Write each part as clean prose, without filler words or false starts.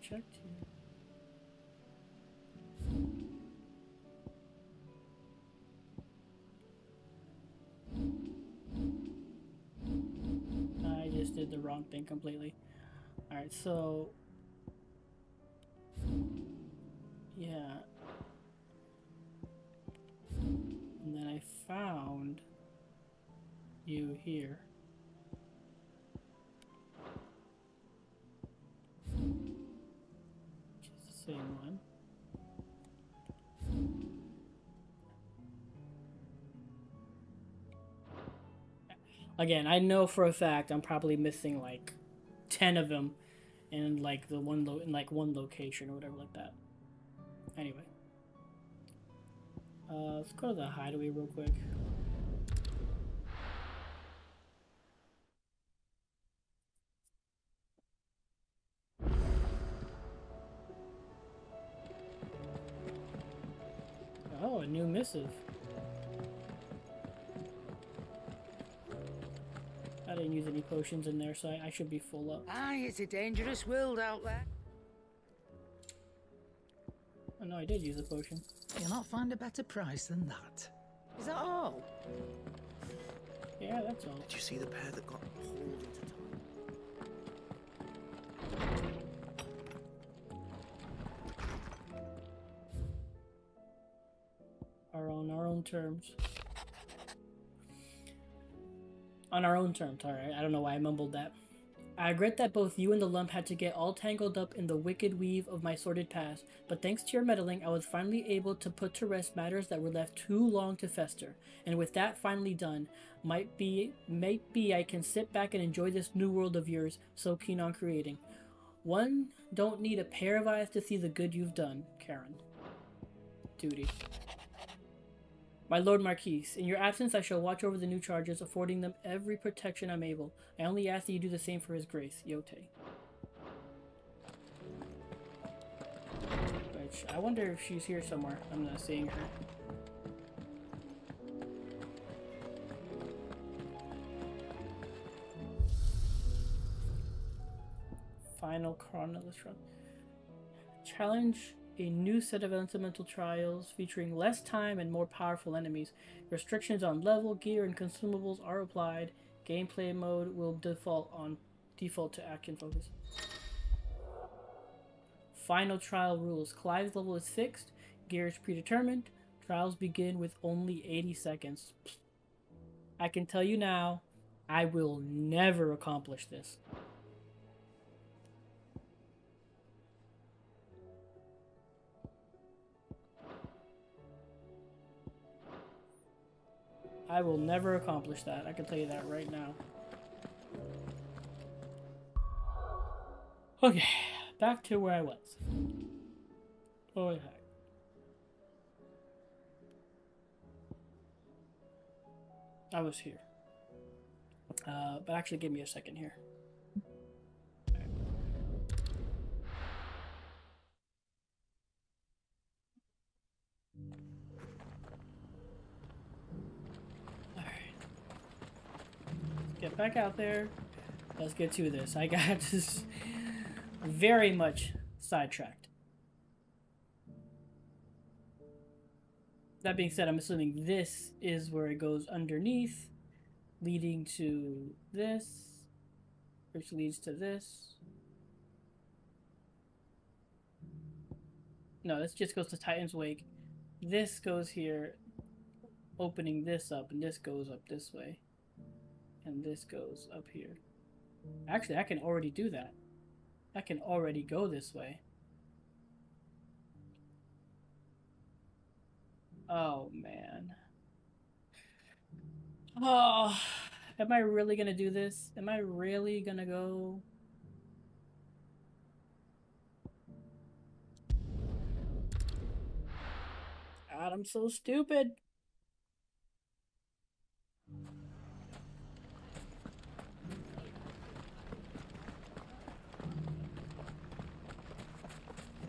checked here. I just did the wrong thing completely. Alright, so... yeah. And then I found you here. Which is the same one. Again, I know for a fact I'm probably missing like 10 of them in like the one in like one location or whatever like that. Anyway. Let's go to the hideaway real quick. Oh, a new missive. I didn't use any potions in there, so I should be full up. Aye, it's a dangerous world out there. Oh no, I did use a potion. You'll not find a better price than that. Is that all? Yeah, that's all. Did you see the pair that got pulled into time? Our own terms. On our own terms, alright. I don't know why I mumbled that. I regret that both you and the lump had to get all tangled up in the wicked weave of my sordid past, but thanks to your meddling, I was finally able to put to rest matters that were left too long to fester. And with that finally done, might be I can sit back and enjoy this new world of yours, so keen on creating. One don't need a pair of eyes to see the good you've done, Karen. Duty. My Lord Marquis, in your absence I shall watch over the new charges, affording them every protection I'm able. I only ask that you do the same for his grace, Yote. Which, I wonder if she's here somewhere. I'm not seeing her. Final Chronologist. Challenge a new set of elemental trials featuring less time and more powerful enemies. Restrictions on level, gear, and consumables are applied. Gameplay mode will default to action focus. Final trial rules. Clive's level is fixed. Gear is predetermined. Trials begin with only 80 seconds. I can tell you now, I will never accomplish this. I will never accomplish that. I can tell you that right now. Okay, back to where I was. Oh, yeah. I was here. But actually, give me a second here. Get back out there. Let's get to this. I got just very much sidetracked. That being said, I'm assuming this is where it goes underneath, leading to this, which leads to this. No, this just goes to Titan's Wake. This goes here, opening this up, and this goes up this way. And this goes up here. Actually, I can already do that. I can already go this way. Oh, man. Oh, am I really gonna do this? Am I really gonna go? God, I'm so stupid.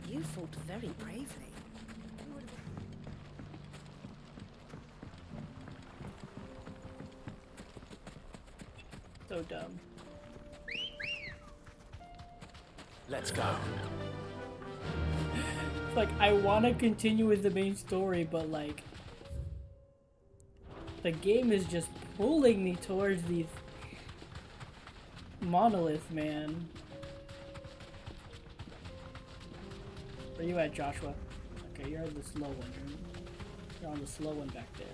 You fought very bravely. So dumb. Let's go. It's like, I want to continue with the main story, but like, the game is just pulling me towards these monoliths, man. Where you at, Joshua? Okay, you're the slow one. You're on the slow one back there.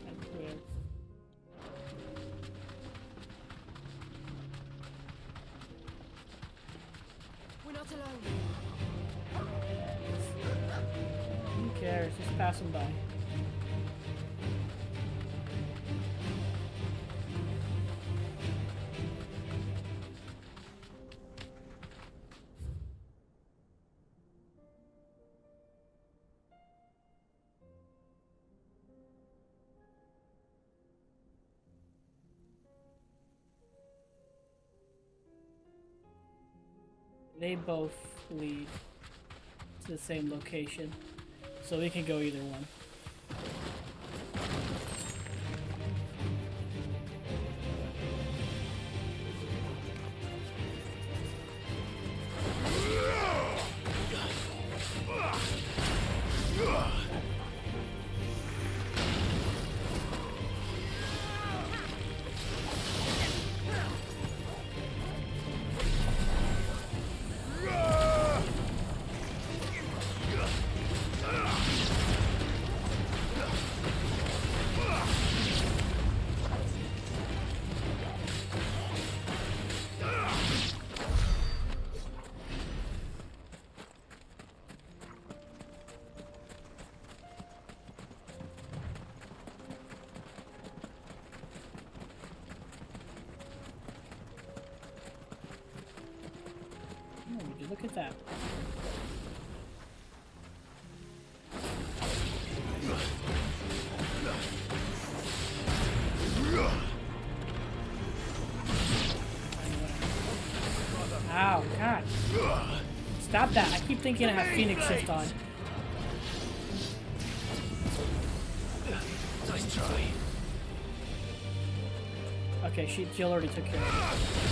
That's weird. We're not alone. Who cares? Just pass them by. They both lead to the same location, so we can go either one. Look at that. Ow, God. Stop that. I keep thinking I have Phoenix Shift on. Nice try. Okay, Jill already took care of it.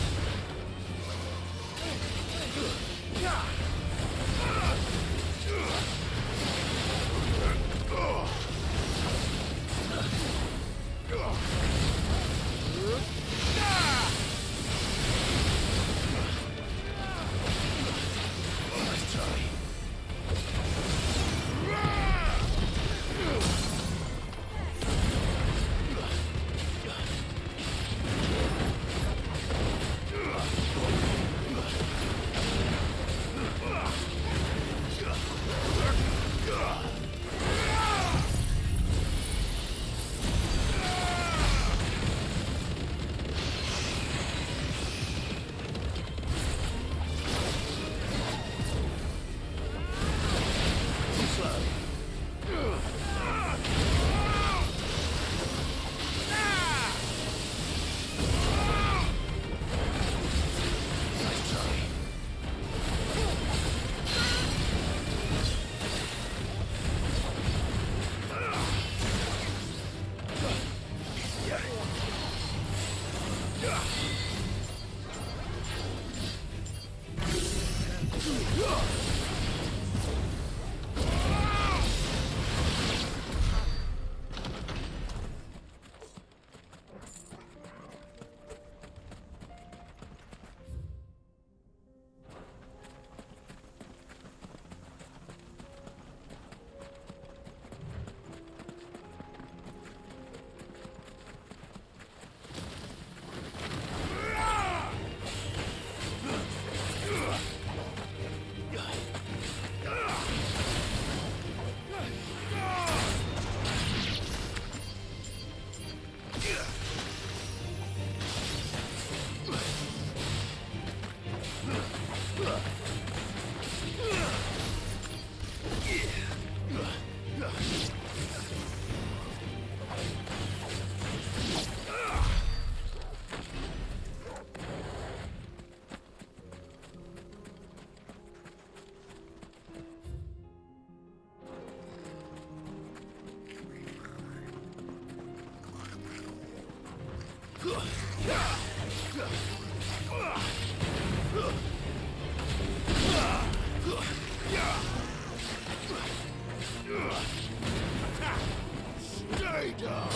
Stay down.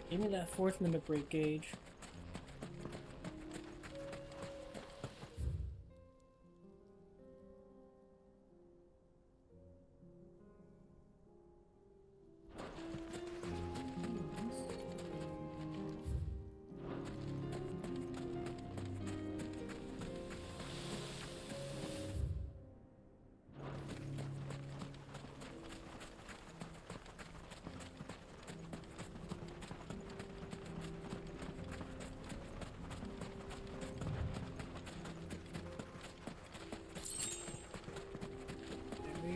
Give me that fourth limit break gauge.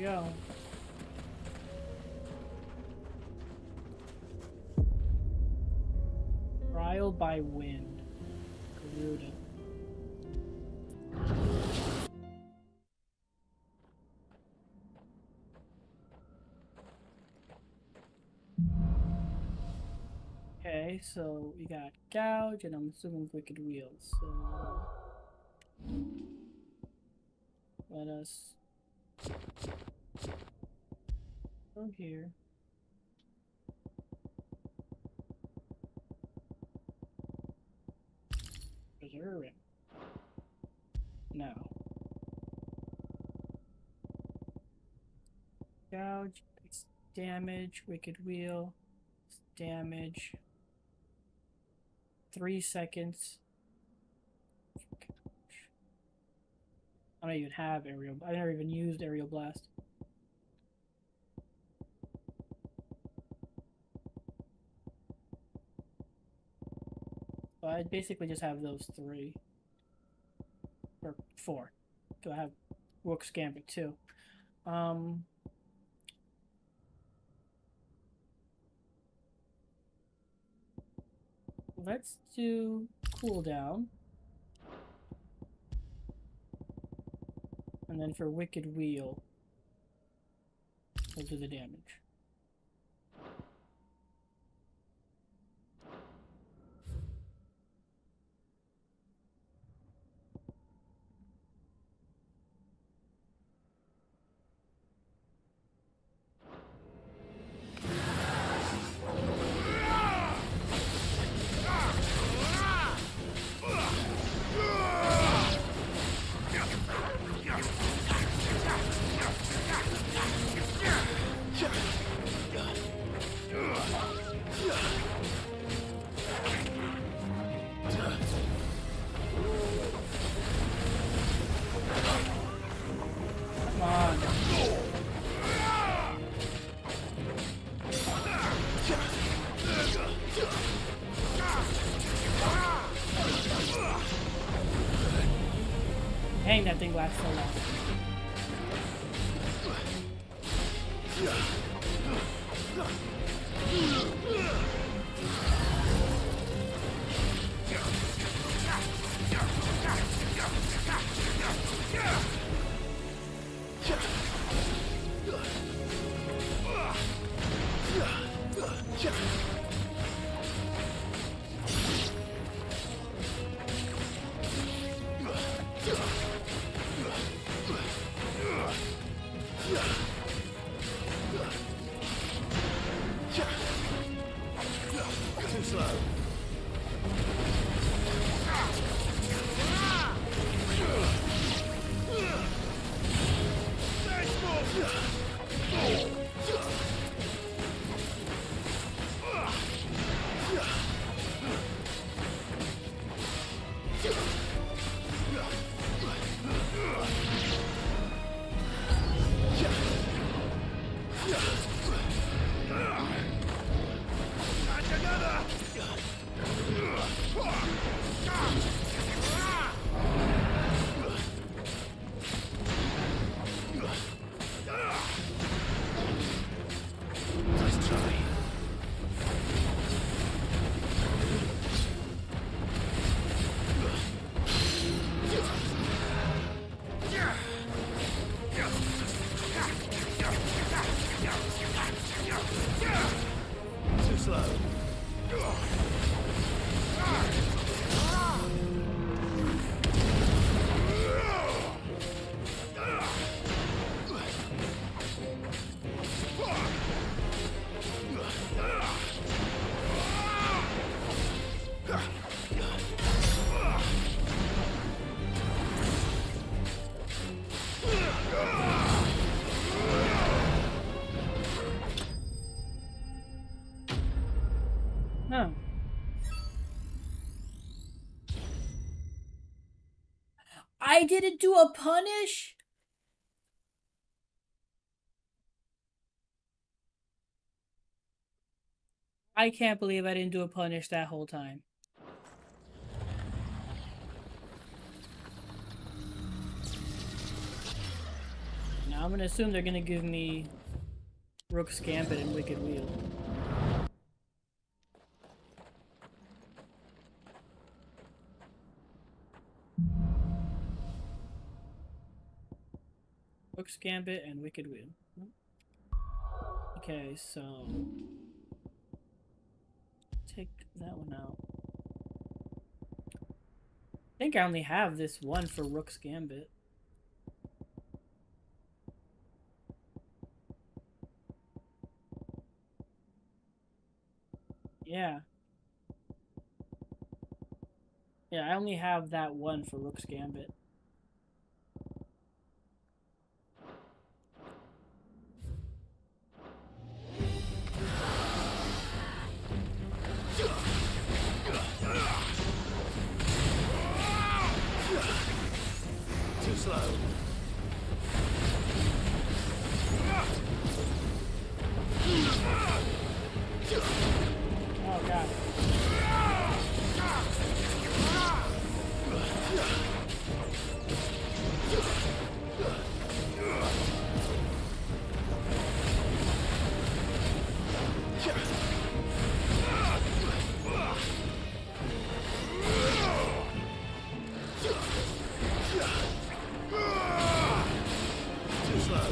Go. Trial by wind. Garuda. Okay, so we got gouge, and I'm assuming wicked wheels. So let us go here. Preserve it. No. Gouge, it's damage, wicked wheel, it's damage. 3 seconds. I don't even have aerial. I never even used aerial blast. So I basically just have those 3 or 4. Do I have Rook's Gambit too? Let's do cooldown. And then for Wicked Wheel, we'll do the damage. Dang, that thing lasts so long. I didn't do a punish? I can't believe I didn't do a punish that whole time. Now I'm gonna assume they're gonna give me Rook's Gambit and Wicked Wheel. Rook's Gambit and Wicked Wheel. Okay, so take that one out. I think I only have this one for Rook's Gambit. Yeah. Yeah, I only have that one for Rook's Gambit. Too slow. Oh god. Too slow.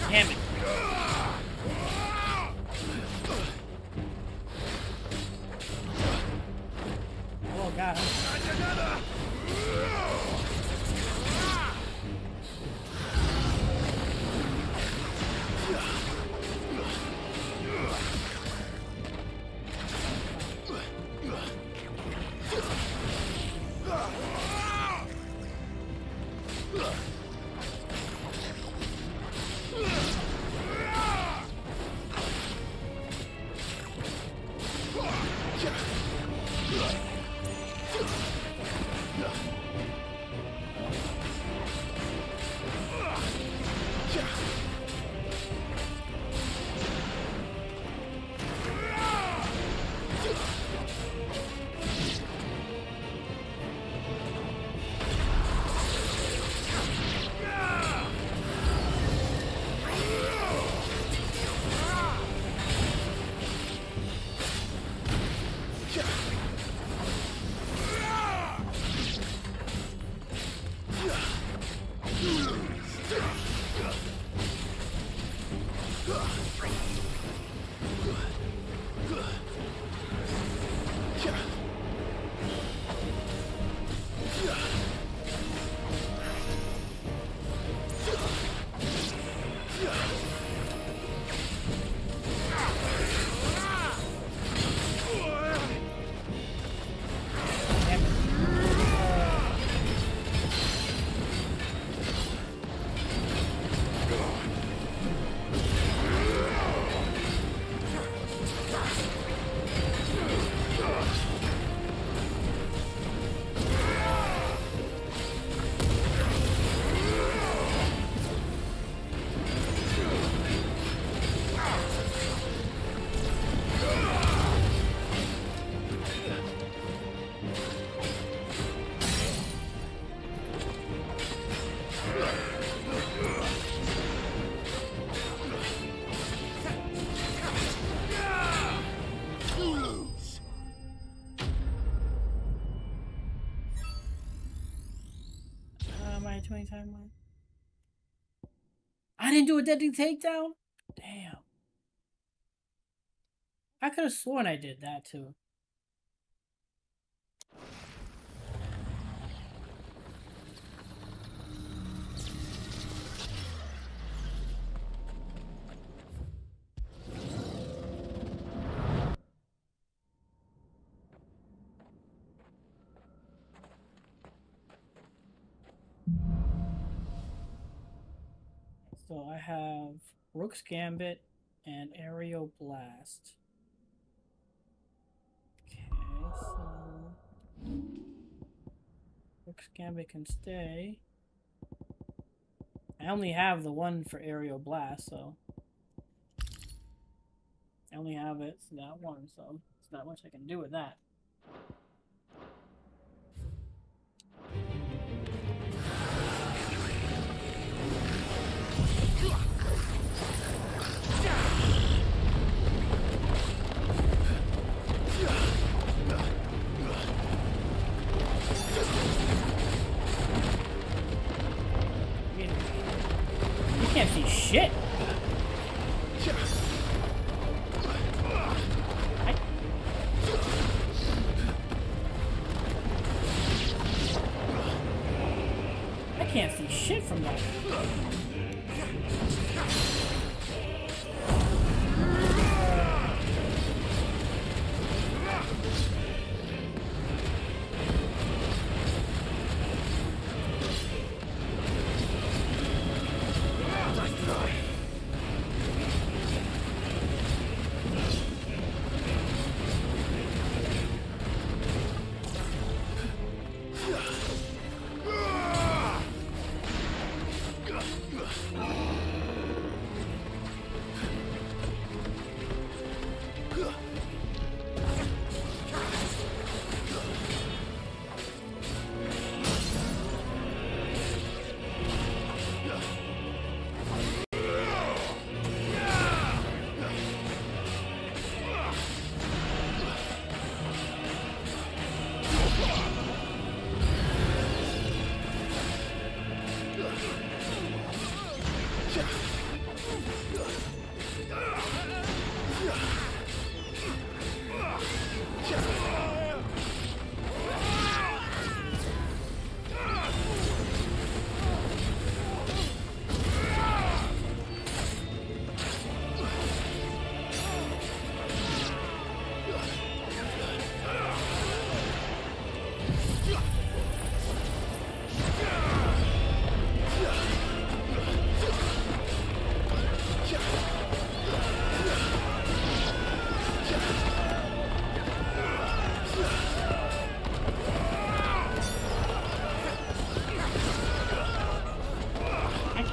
Damn it. Oh god. My 20 timeline. I didn't do a deadly takedown? Damn. I could have sworn I did that too. So I have Rook's Gambit and Aerial Blast. Okay, so Rook's Gambit can stay. I only have the one for Aerial Blast, so I only have it, so that one, so there's not much I can do with that. You can't see shit. I can't see shit from that.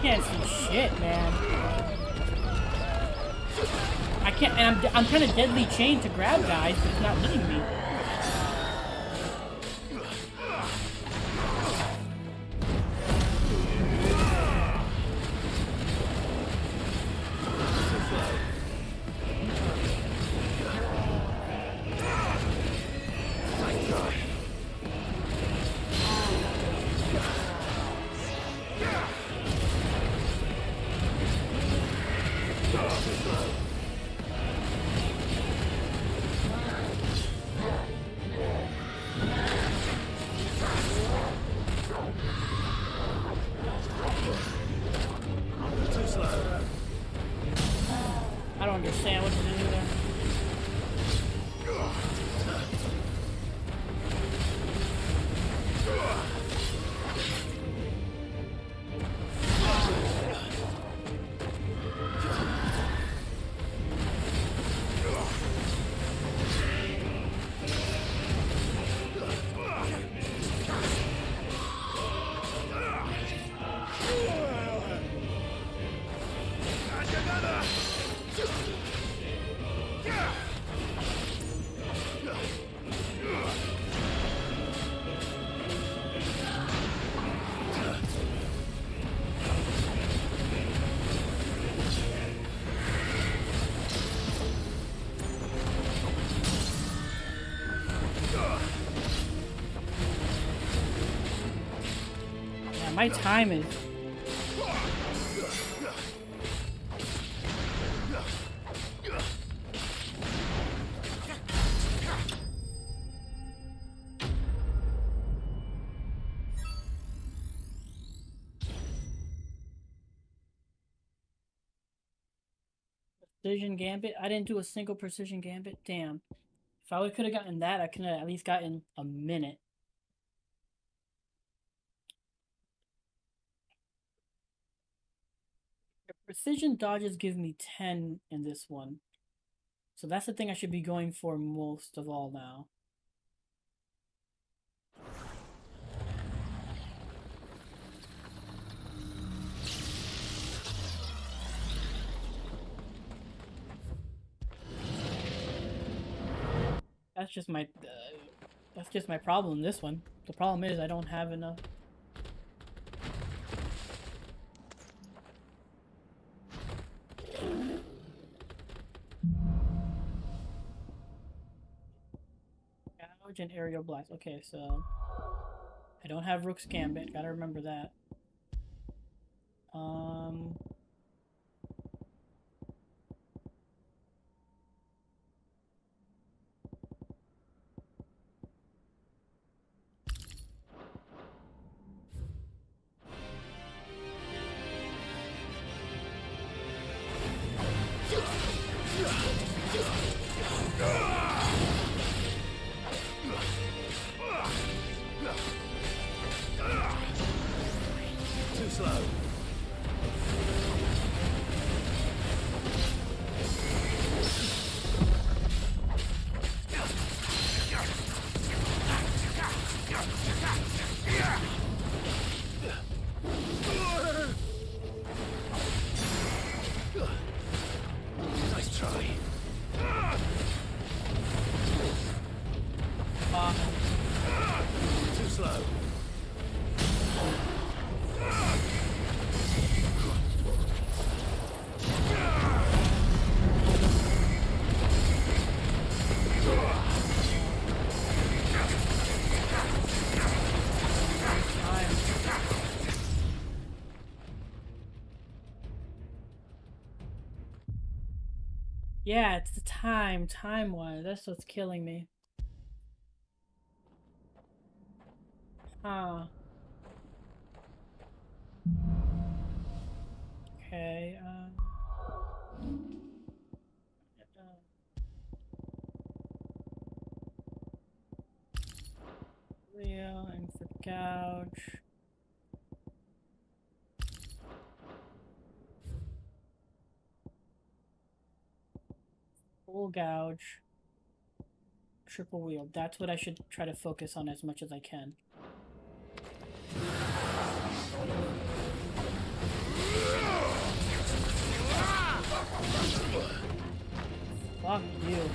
Can't see shit, man. I can't, and I'm kind of deadly chained to grab guys, but it's not letting me. I don't understand what to do there. My time is... Precision Gambit? I didn't do a single Precision Gambit? Damn. If I could have gotten that, I could have at least gotten a minute. The Precision dodges give me 10 in this one. So that's the thing I should be going for most of all now. That's just my problem in this one. The problem is I don't have enough. Gouge and aerial blast. Okay, so I don't have Rook's Gambit. Gotta remember that. Too slow. Nice try. Too slow. Yeah, it's the time-wise. That's what's killing me. Huh. Okay, Leo and for Gouge. Full Gouge. Triple wheel. That's what I should try to focus on as much as I can. Fuck you.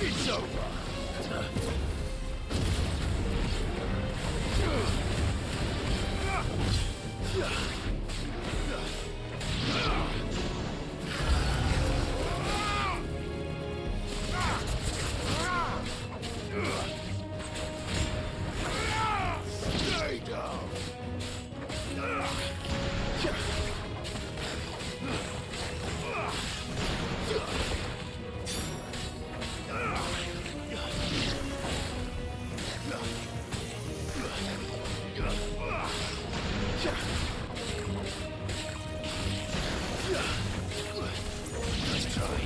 It's over. Stay down. Nice try.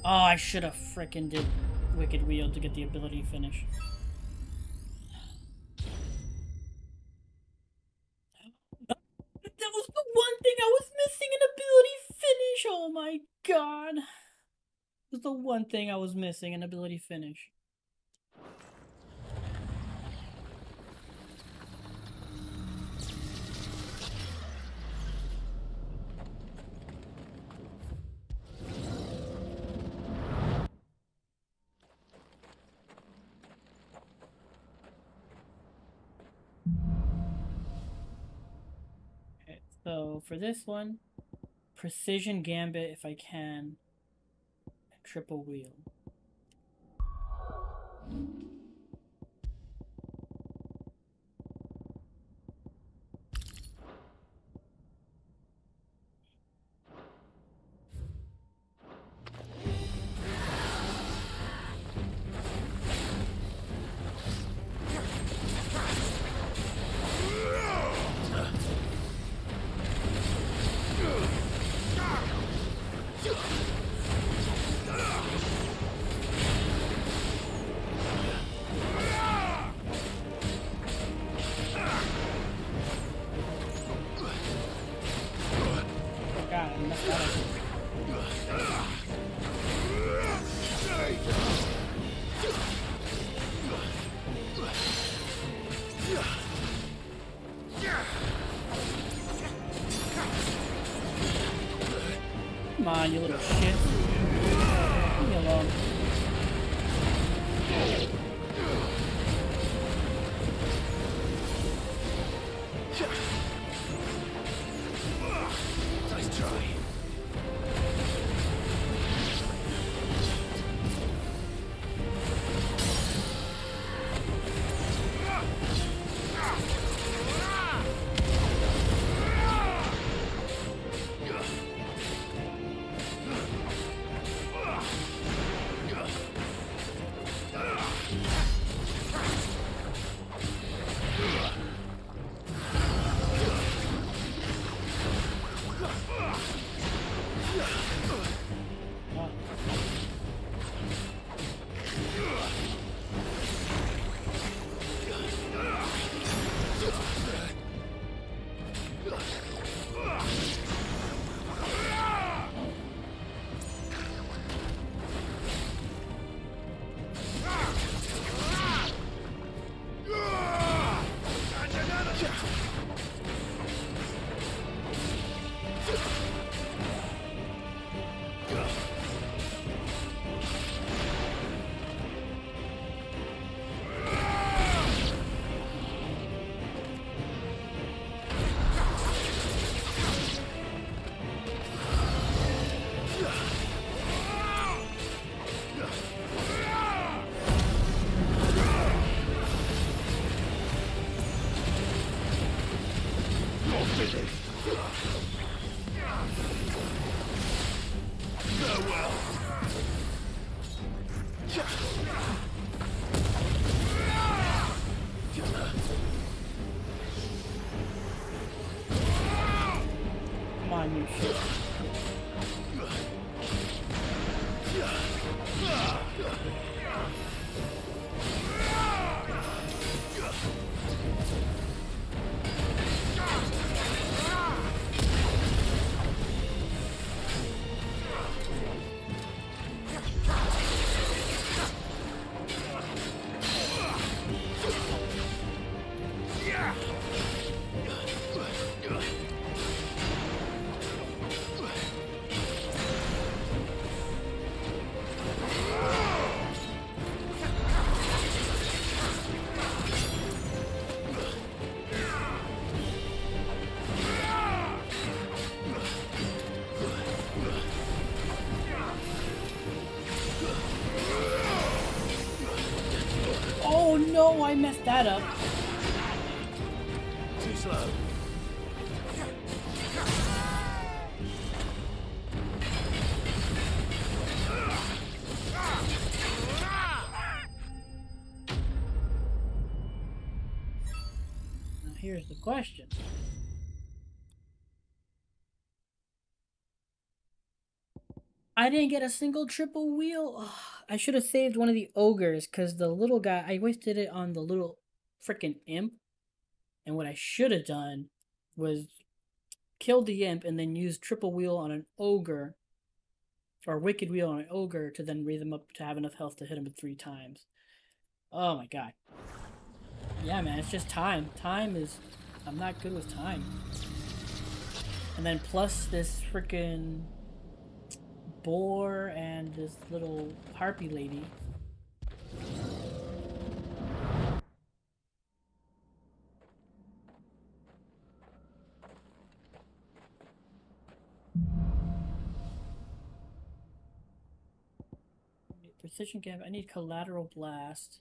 Oh, I should have frickin' did Wicked Wheel to get the ability finish. That was the one thing I was missing, an ability finish. Oh my god. That was the one thing I was missing, an ability finish. Okay, so for this one, Precision Gambit if I can. Triple wheel. Come on, you little shit. Leave me alone. Nice try. Come on, you shit. Oh no, I messed that up. Too slow. Now here's the question. I didn't get a single triple wheel. Ugh, I should have saved one of the ogres because the little guy, I wasted it on the little freaking imp. And what I should have done was killed the imp and then used triple wheel on an ogre or wicked wheel on an ogre to then raise him up to have enough health to hit him 3 times. Oh my god. Yeah, man, it's just time. Time is... I'm not good with time. And then plus this freaking boar and this little harpy lady. Precision gambit. I need collateral blast.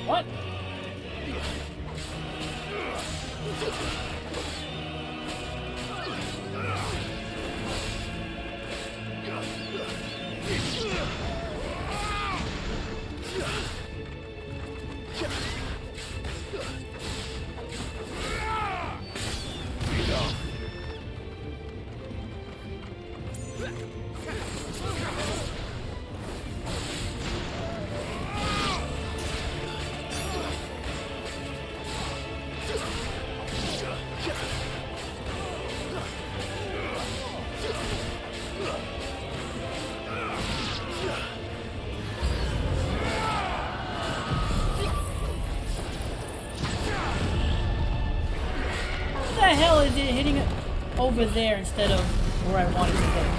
What? What the hell is it hitting it over there instead of where I wanted to go?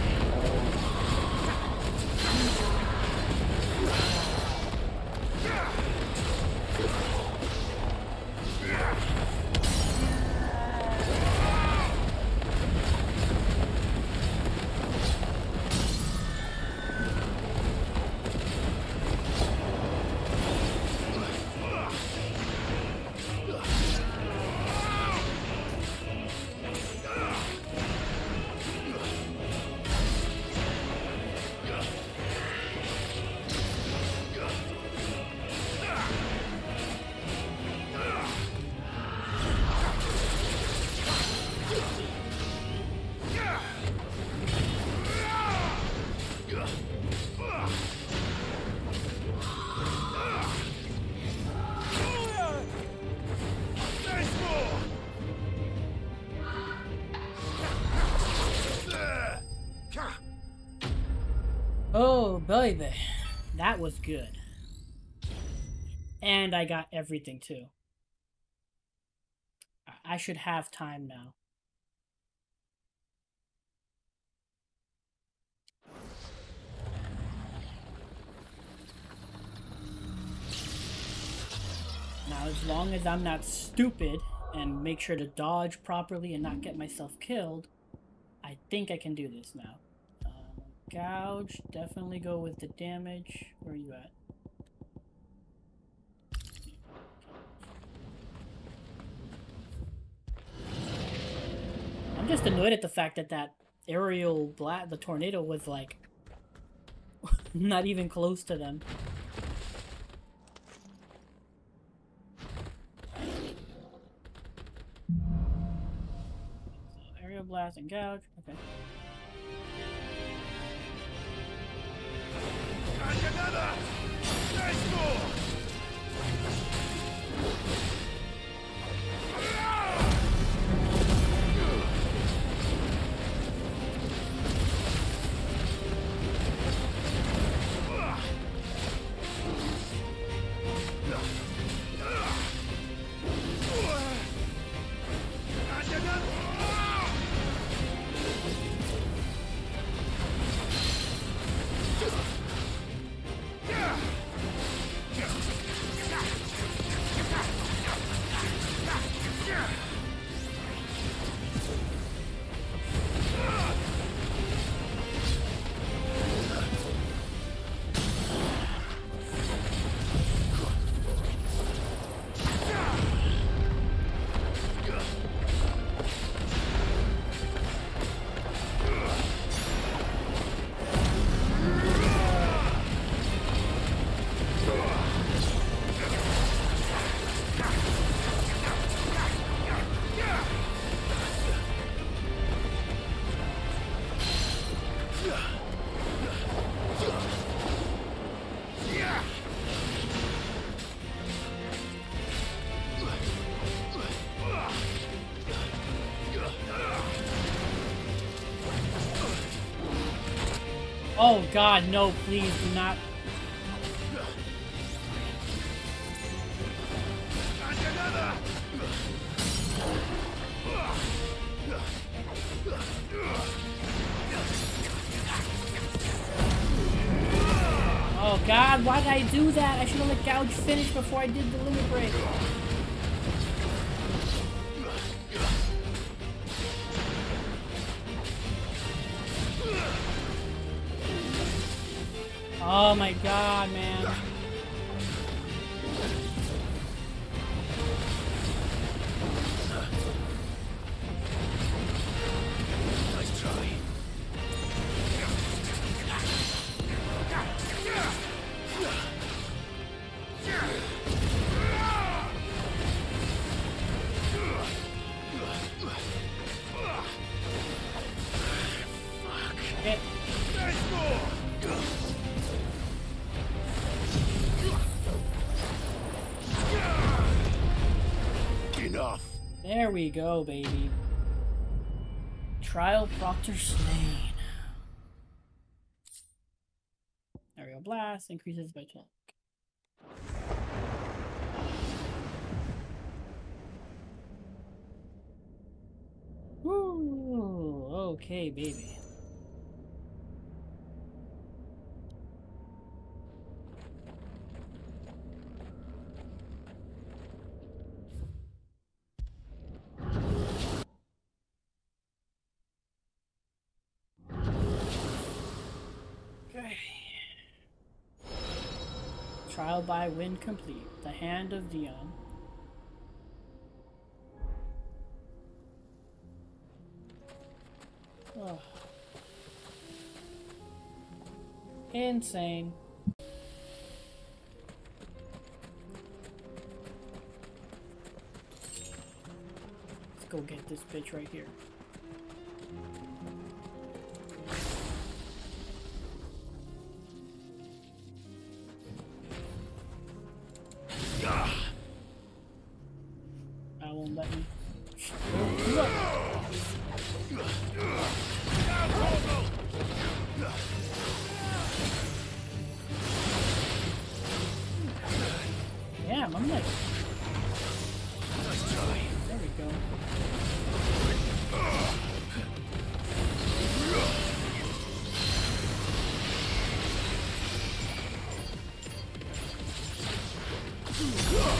Oh, baby. That was good. And I got everything, too. I should have time now. Now, as long as I'm not stupid and make sure to dodge properly and not get myself killed, I think I can do this now. Gouge, definitely go with the damage. Where are you at? I'm just annoyed at the fact that that aerial blast, the tornado, was like not even close to them. So, aerial blast and gouge. Okay. And another! There's more! Oh god, no, please do not. Oh god, why did I do that? I should have let Gouge finish before I did the limit break. Oh my god, man. Nice try. Okay. There's more! Enough. There we go, baby. Trial Proctor slain. Aerial blast increases by 12. Woo! Okay, baby. Okay. Trial by wind complete. The hand of Dion. Oh. Insane. Let's go get this bitch right here. I won't let me. Damn, I'm like. Nice try. There we go. Too slow.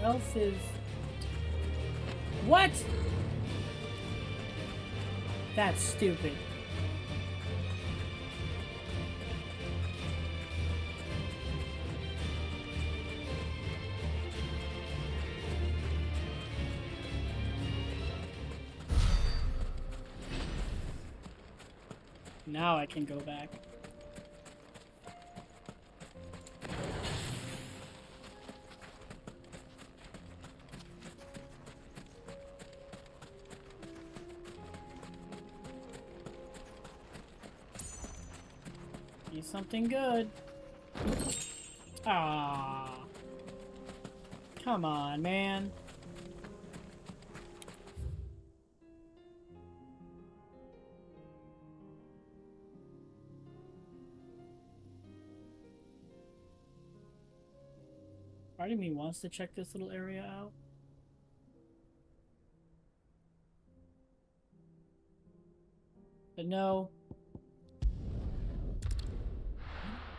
else is... What? That's stupid. Now I can go back. Be something good. Ah, come on, man. Part of me wants to check this little area out. But no.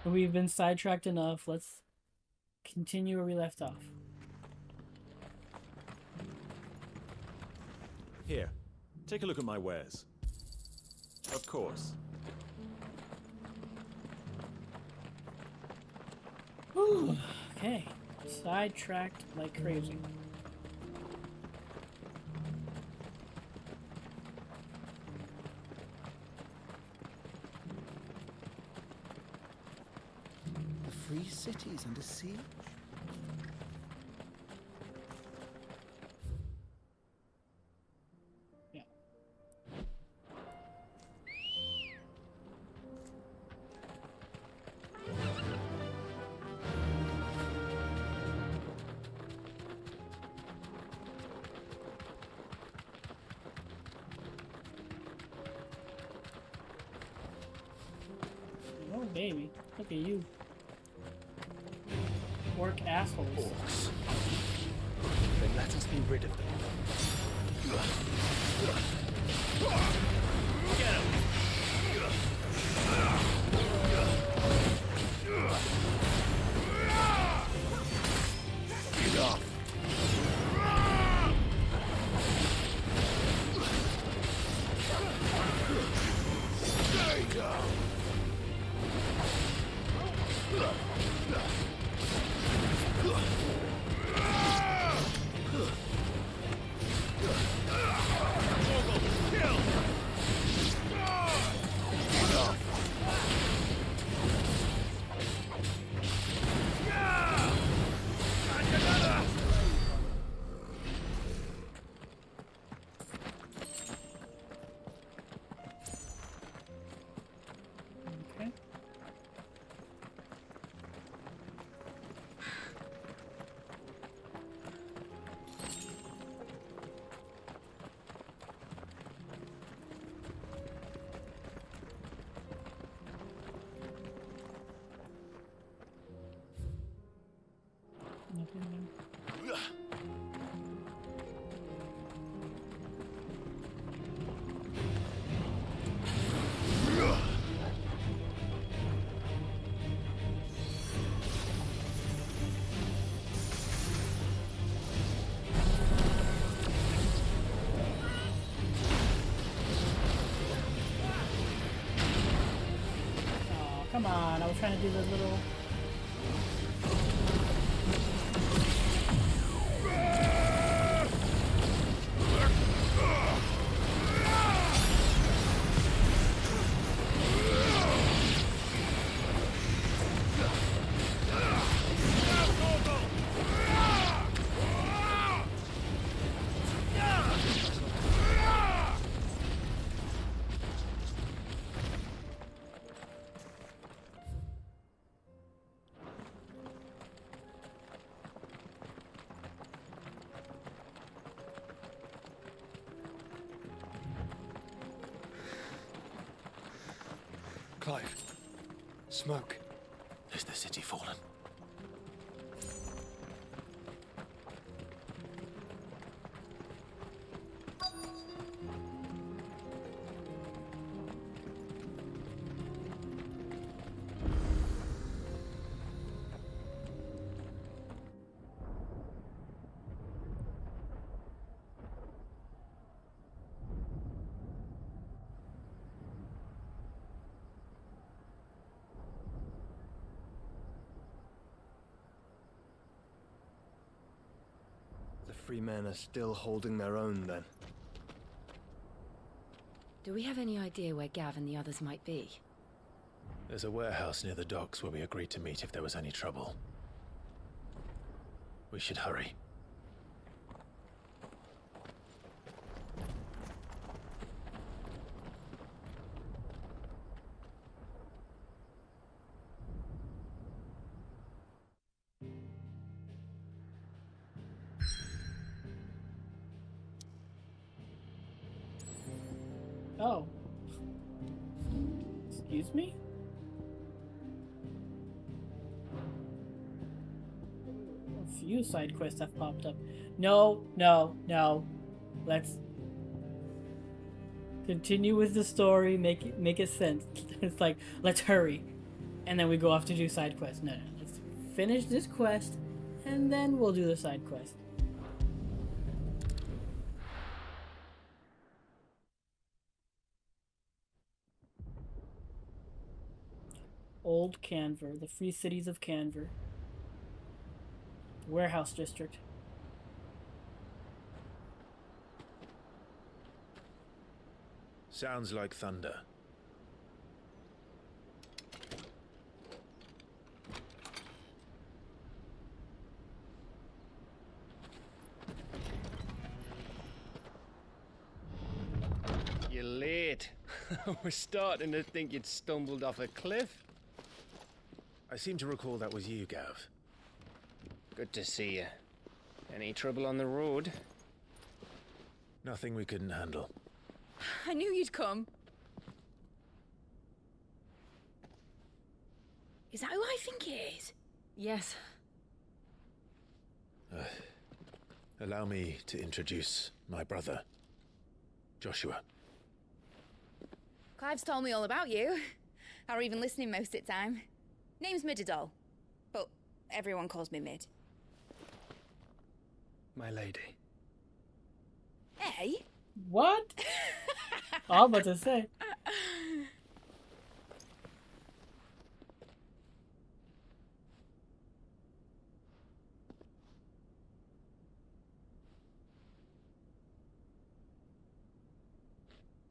We've been sidetracked enough. Let's continue where we left off. Here, take a look at my wares. Of course. Whew. Okay. Sidetracked like crazy. The free city's under siege? Yeah. Oh, baby. Look at you. Orc assholes. Orcs. Then let us be rid of them. Get him! Get off! Stay down! Okay. Nothing there. Oh, come on. I was trying to do the little... Clive. Smoke. Is the city fallen? Free men are still holding their own, then. Do we have any idea where Gav and the others might be? There's a warehouse near the docks where we agreed to meet if there was any trouble. We should hurry. Oh. Excuse me? A few side quests have popped up. No, no, no. Let's continue with the story, make it sense. It's like, let's hurry. And then we go off to do side quests. No, no, let's finish this quest and then we'll do the side quest. Old Kanver, the Free Cities of Kanver. Warehouse District. Sounds like thunder. You're late. We're starting to think you'd stumbled off a cliff. I seem to recall that was you, Gav. Good to see you. Any trouble on the road? Nothing we couldn't handle. I knew you'd come. Is that who I think it is? Yes. Allow me to introduce my brother, Joshua. Clive's told me all about you. Or even listening most of the time. Name's Midadol, but everyone calls me Mid. My lady. Hey? What? I was about to say.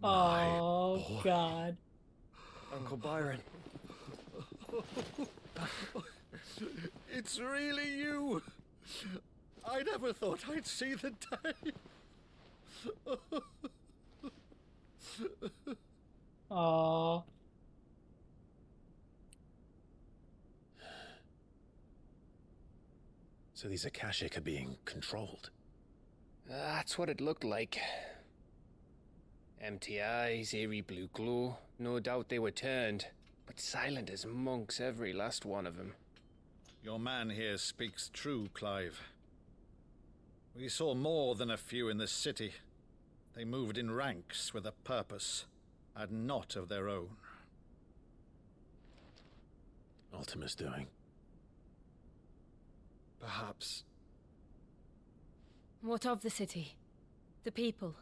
Oh, God. Uncle Byron. It's really you. I never thought I'd see the day. Oh. So these Akashic are being controlled. That's what it looked like. Empty eyes, eerie blue glow. No doubt they were turned, but silent as monks, every last one of them. Your man here speaks true, Clive. We saw more than a few in this city. They moved in ranks with a purpose, and not of their own. Ultima's doing. Perhaps. What of the city? The people?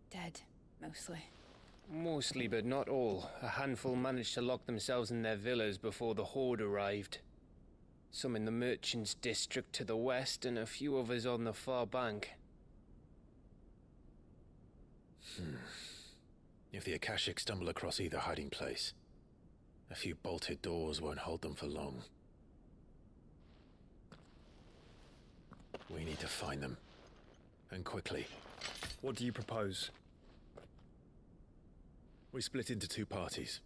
Dead, mostly. Mostly, but not all. A handful managed to lock themselves in their villas before the Horde arrived. Some in the Merchants' District to the west, and a few others on the far bank. If the Akashic stumble across either hiding place, a few bolted doors won't hold them for long. We need to find them. And quickly. What do you propose? We split into two parties.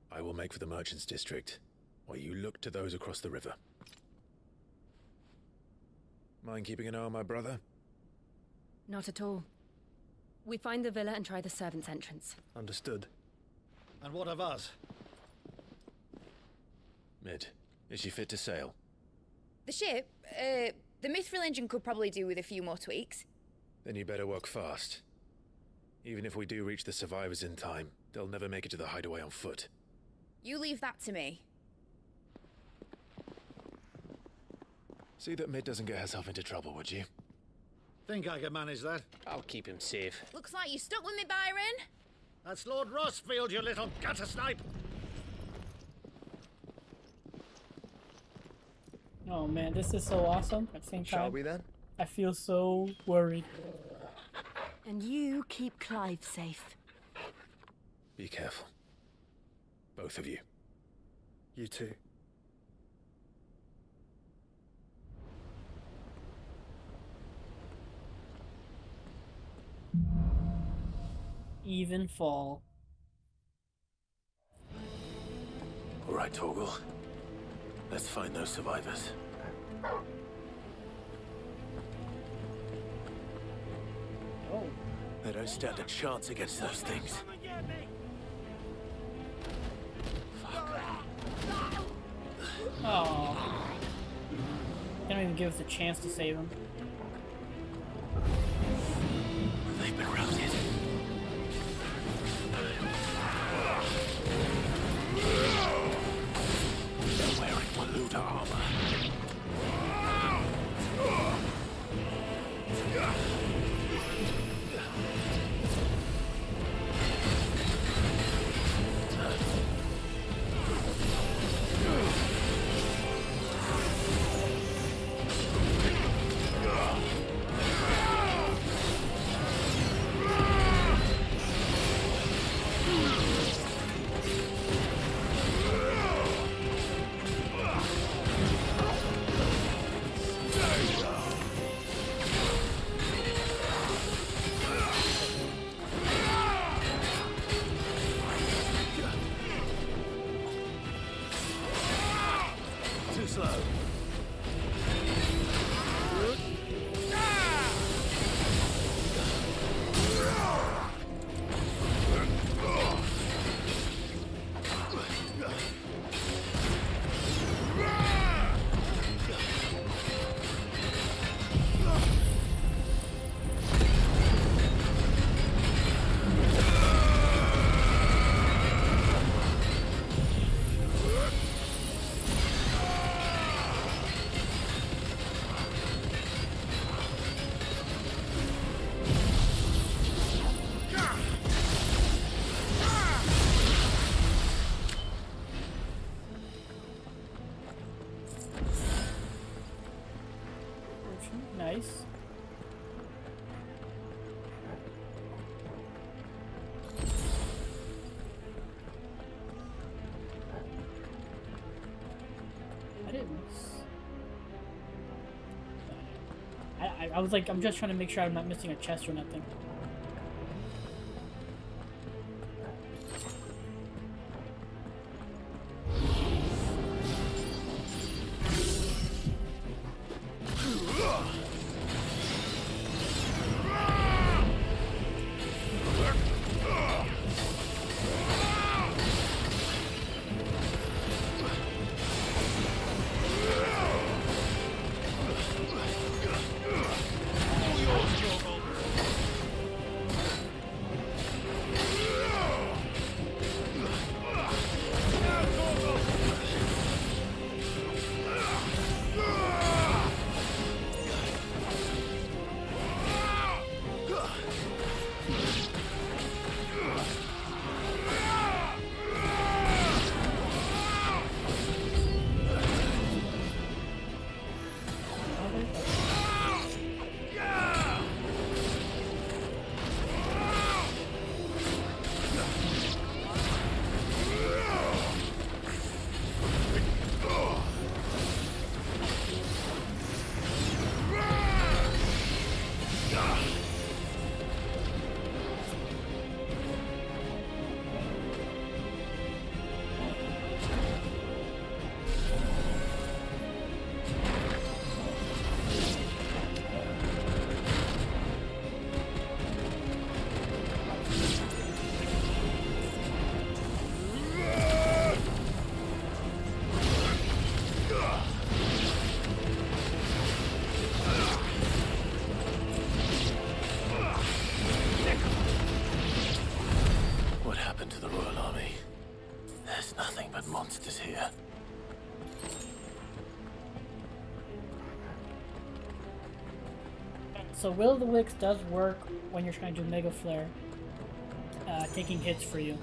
I will make for the Merchants' District, while you look to those across the river. Mind keeping an eye on my brother? Not at all. We find the villa and try the servants' entrance. Understood. And what of us? Mid, is she fit to sail? The ship, the Mithril engine could probably do with a few more tweaks. Then you better work fast. Even if we do reach the survivors in time, they'll never make it to the hideaway on foot. You leave that to me. See that Mid doesn't get herself into trouble, would you? Think I can manage that? I'll keep him safe. Looks like you stuck with me, Byron. That's Lord Rossfield, you little gutter snipe! Oh man, this is so awesome. At the same time, Shall we then? I feel so worried. And you keep Clive safe. Be careful. Both of you. You too. Even fall. All right, Torgal. Let's find those survivors. Oh. They don't stand a chance against those things. Oh. They don't even give us a chance to save him. They've been routed. They're wearing Waluda armor. Too slow. Nice. I didn't miss. I was like, I'm just trying to make sure I'm not missing a chest or nothing. monsters here. So Will of the Wisps does work when you're trying to do Mega Flare, taking hits for you.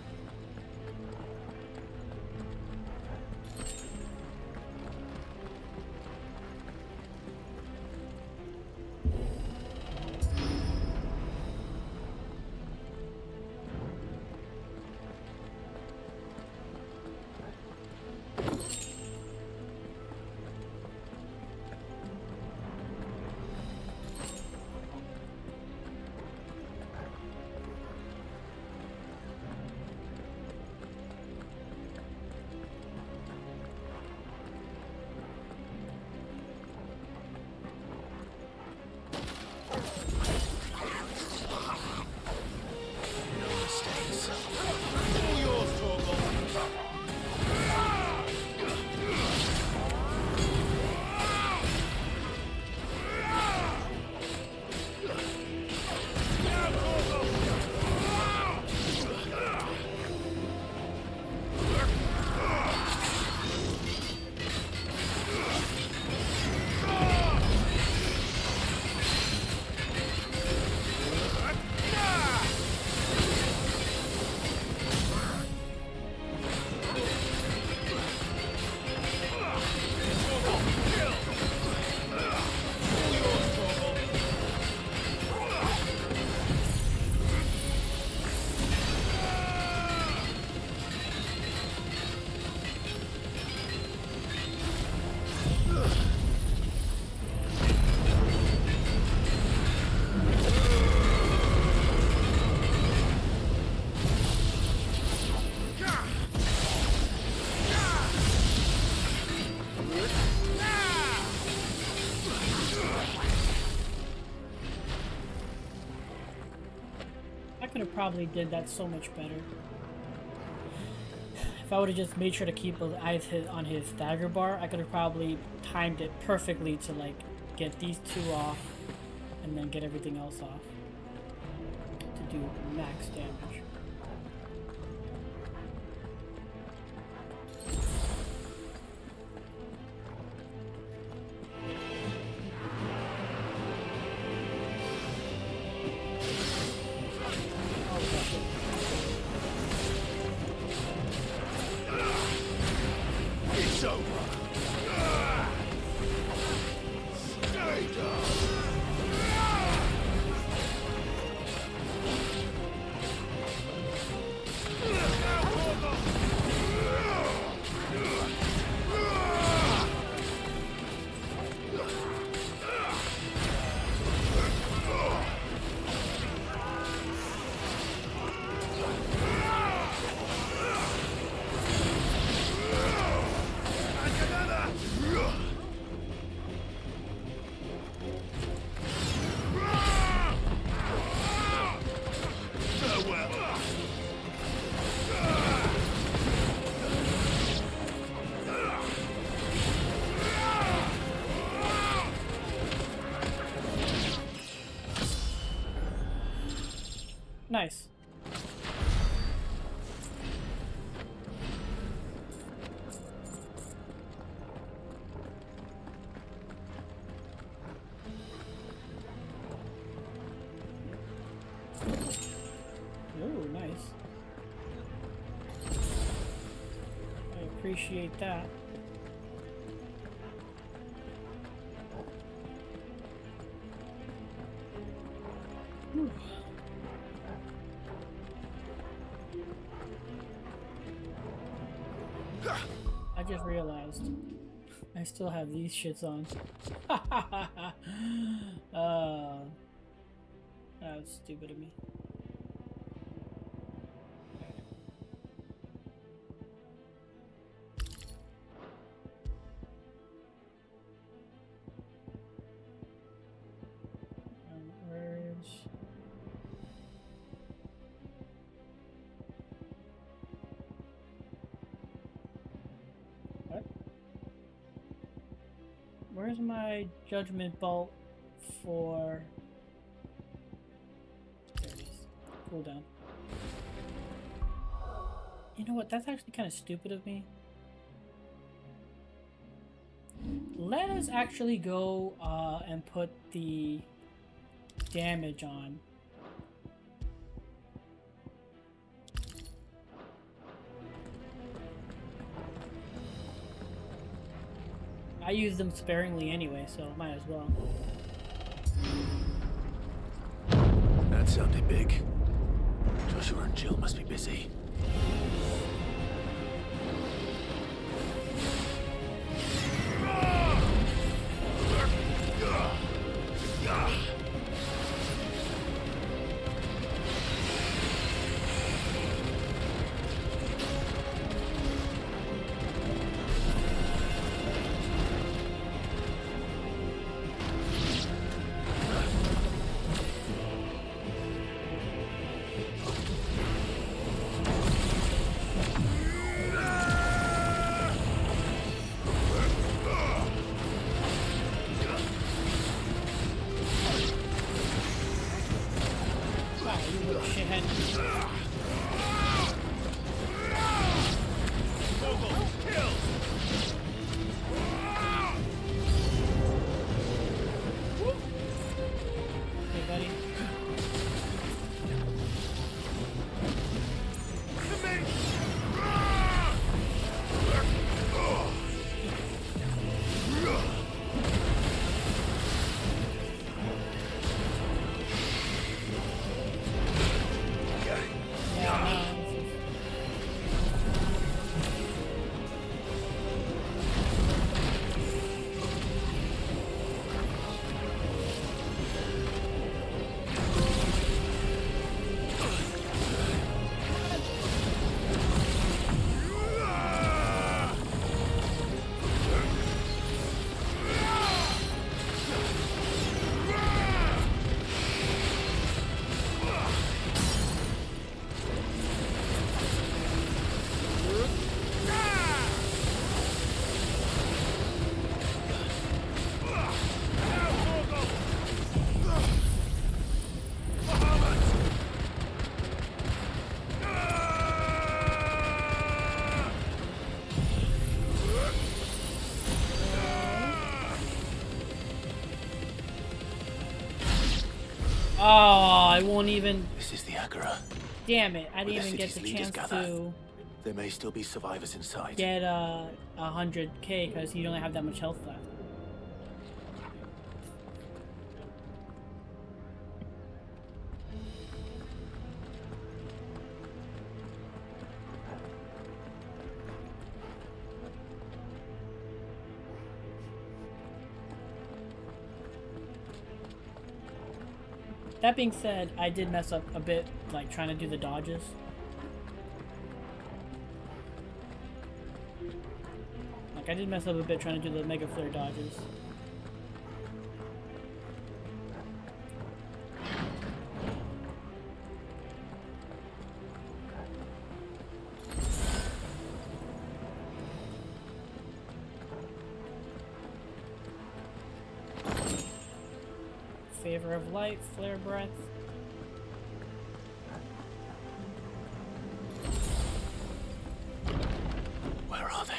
could have probably did that so much better. If I would have just made sure to keep his eyes on his stagger bar, I could have probably timed it perfectly to like get these two off and then get everything else off to do max damage. Nice. Ooh, nice. I appreciate that. Ooh. I just realized I still have these shits on. That was stupid of me. Where's my judgment bolt for... There it is. Cooldown. You know what? That's actually kind of stupid of me. Let us actually go and put the damage on. I use them sparingly anyway, so might as well. That sounded big. Joshua and Jill must be busy. Oh, I won't even. This is the Agora. Damn it! I didn't Where the even get the city's leaders chance gather. to There may still be survivors inside. get 100k because you don't have that much health left. That being said, I did mess up a bit, like trying to do the dodges. Like I did mess up a bit trying to do the Mega Flare dodges. Favor of light, flare breath. Where are they?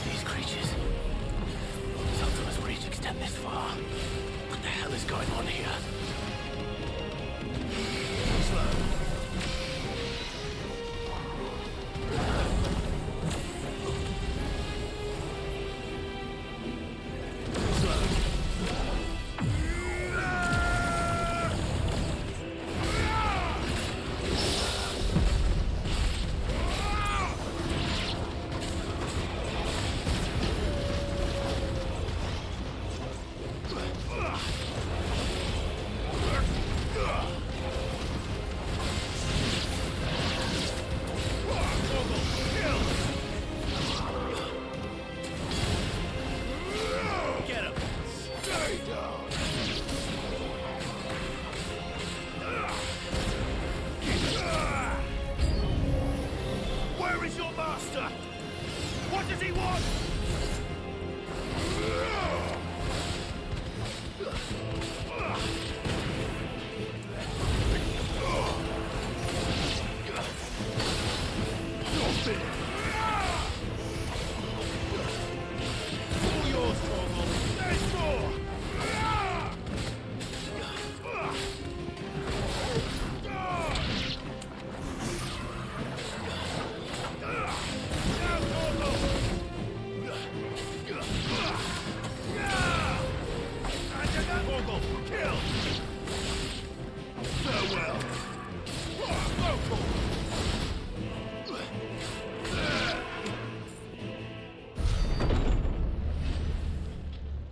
These creatures. Sometimes reach extend this far. What the hell is going on here?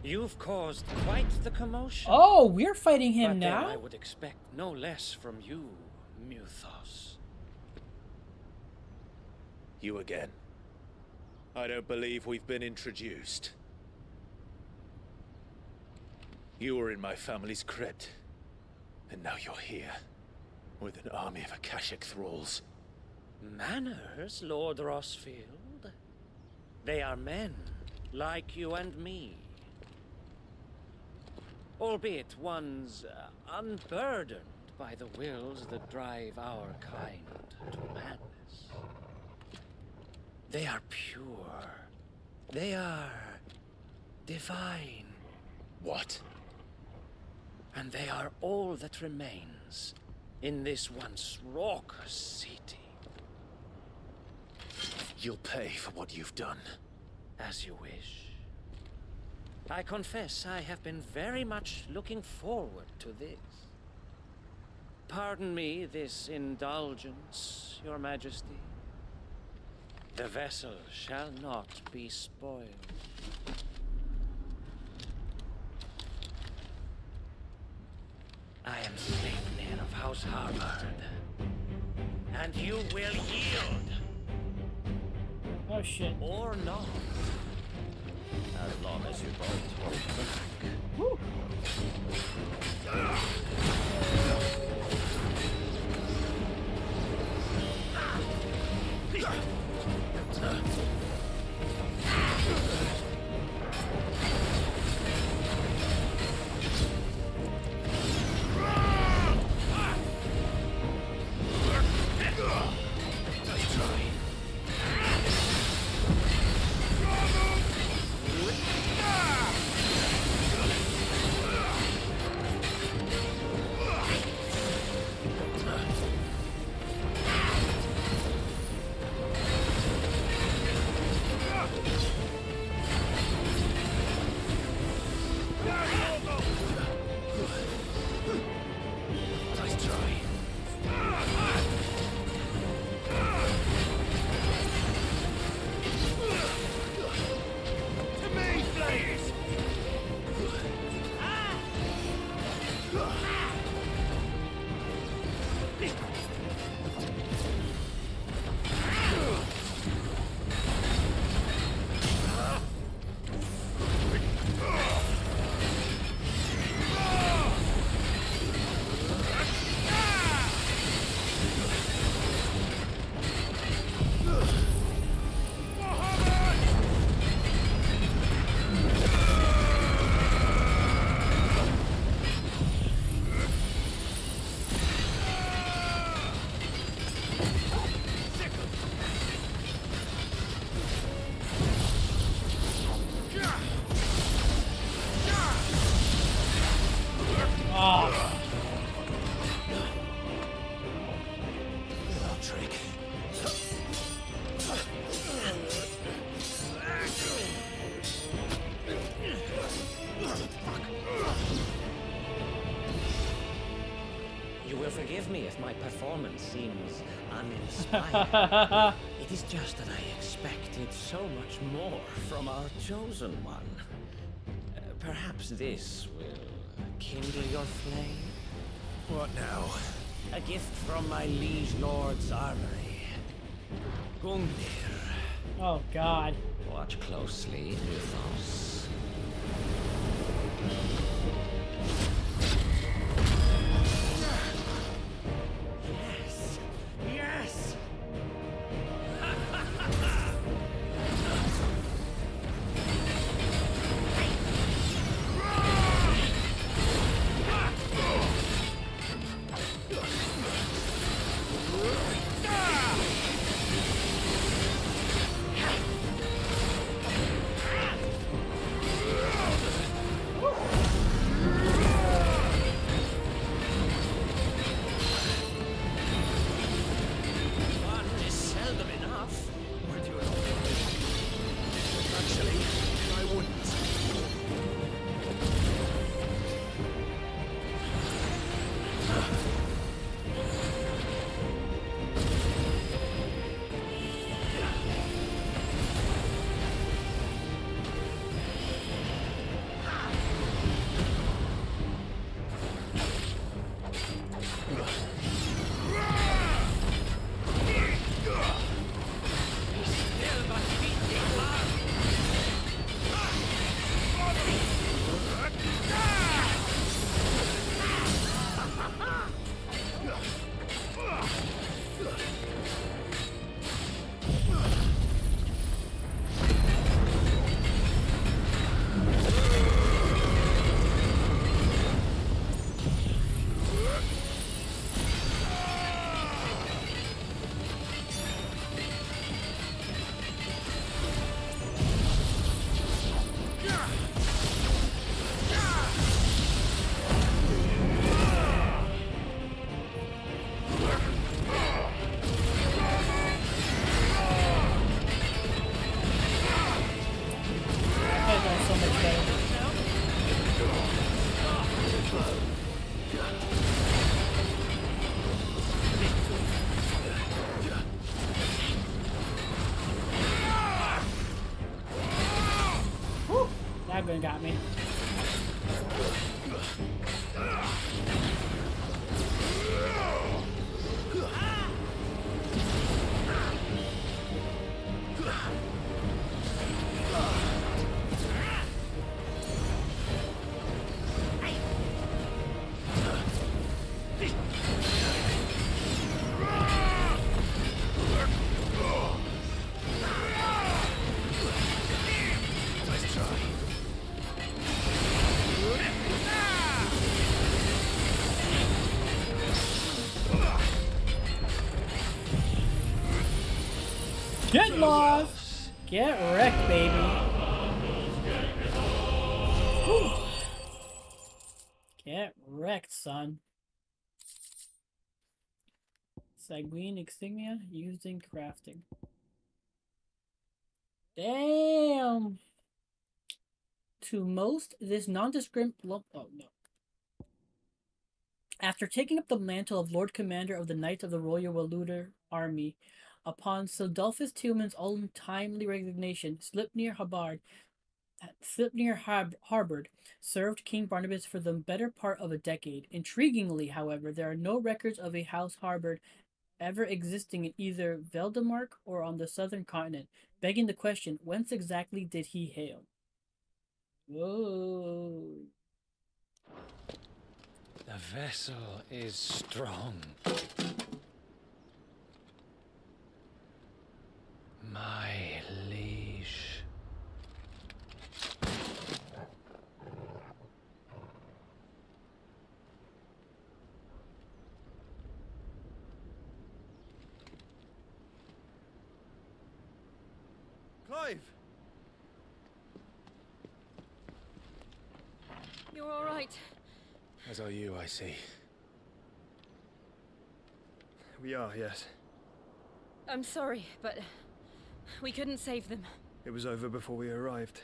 You've caused quite the commotion. Oh, we're fighting him but now? Then I would expect no less from you, Muthos. You again. I don't believe we've been introduced. You were in my family's crypt, and now you're here, with an army of Akashic thralls. Manners, Lord Rossfield? They are men, like you and me. Albeit ones unburdened by the wills that drive our kind to madness. They are pure. They are divine. What? And they are all that remains in this once raucous city. You'll pay for what you've done. As you wish. I confess I have been very much looking forward to this. Pardon me this indulgence, Your Majesty. The vessel shall not be spoiled. I am Sleipnir of House Harvard, and you will yield. Oh shit. Or not. As long as you both hold back. Woo. You will forgive me if my performance seems uninspired. It is just that I expected so much more from our chosen one. Perhaps this will kindle your flame? What now? A gift from my liege lord's armory. Gungnir. Oh God. Watch closely, Luthos. Yes! Yes! That gun got me. Get lost! Get wrecked, baby! Whew. Get wrecked, son. Sanguine insignia used in crafting. Damn! To most, this nondescript lump. Oh no. After taking up the mantle of Lord Commander of the Knights of the Royal Waluder Army, upon Sildulphus Tillman's untimely resignation, Slipnir Harbord served King Barnabas for the better part of a decade. Intriguingly, however, there are no records of a House Harbord ever existing in either Veldemark or on the southern continent, begging the question, whence exactly did he hail? Whoa. The vessel is strong. My liege. Clive! You're all right. As are you, I see. We are, yes. I'm sorry, but we couldn't save them. It was over before we arrived.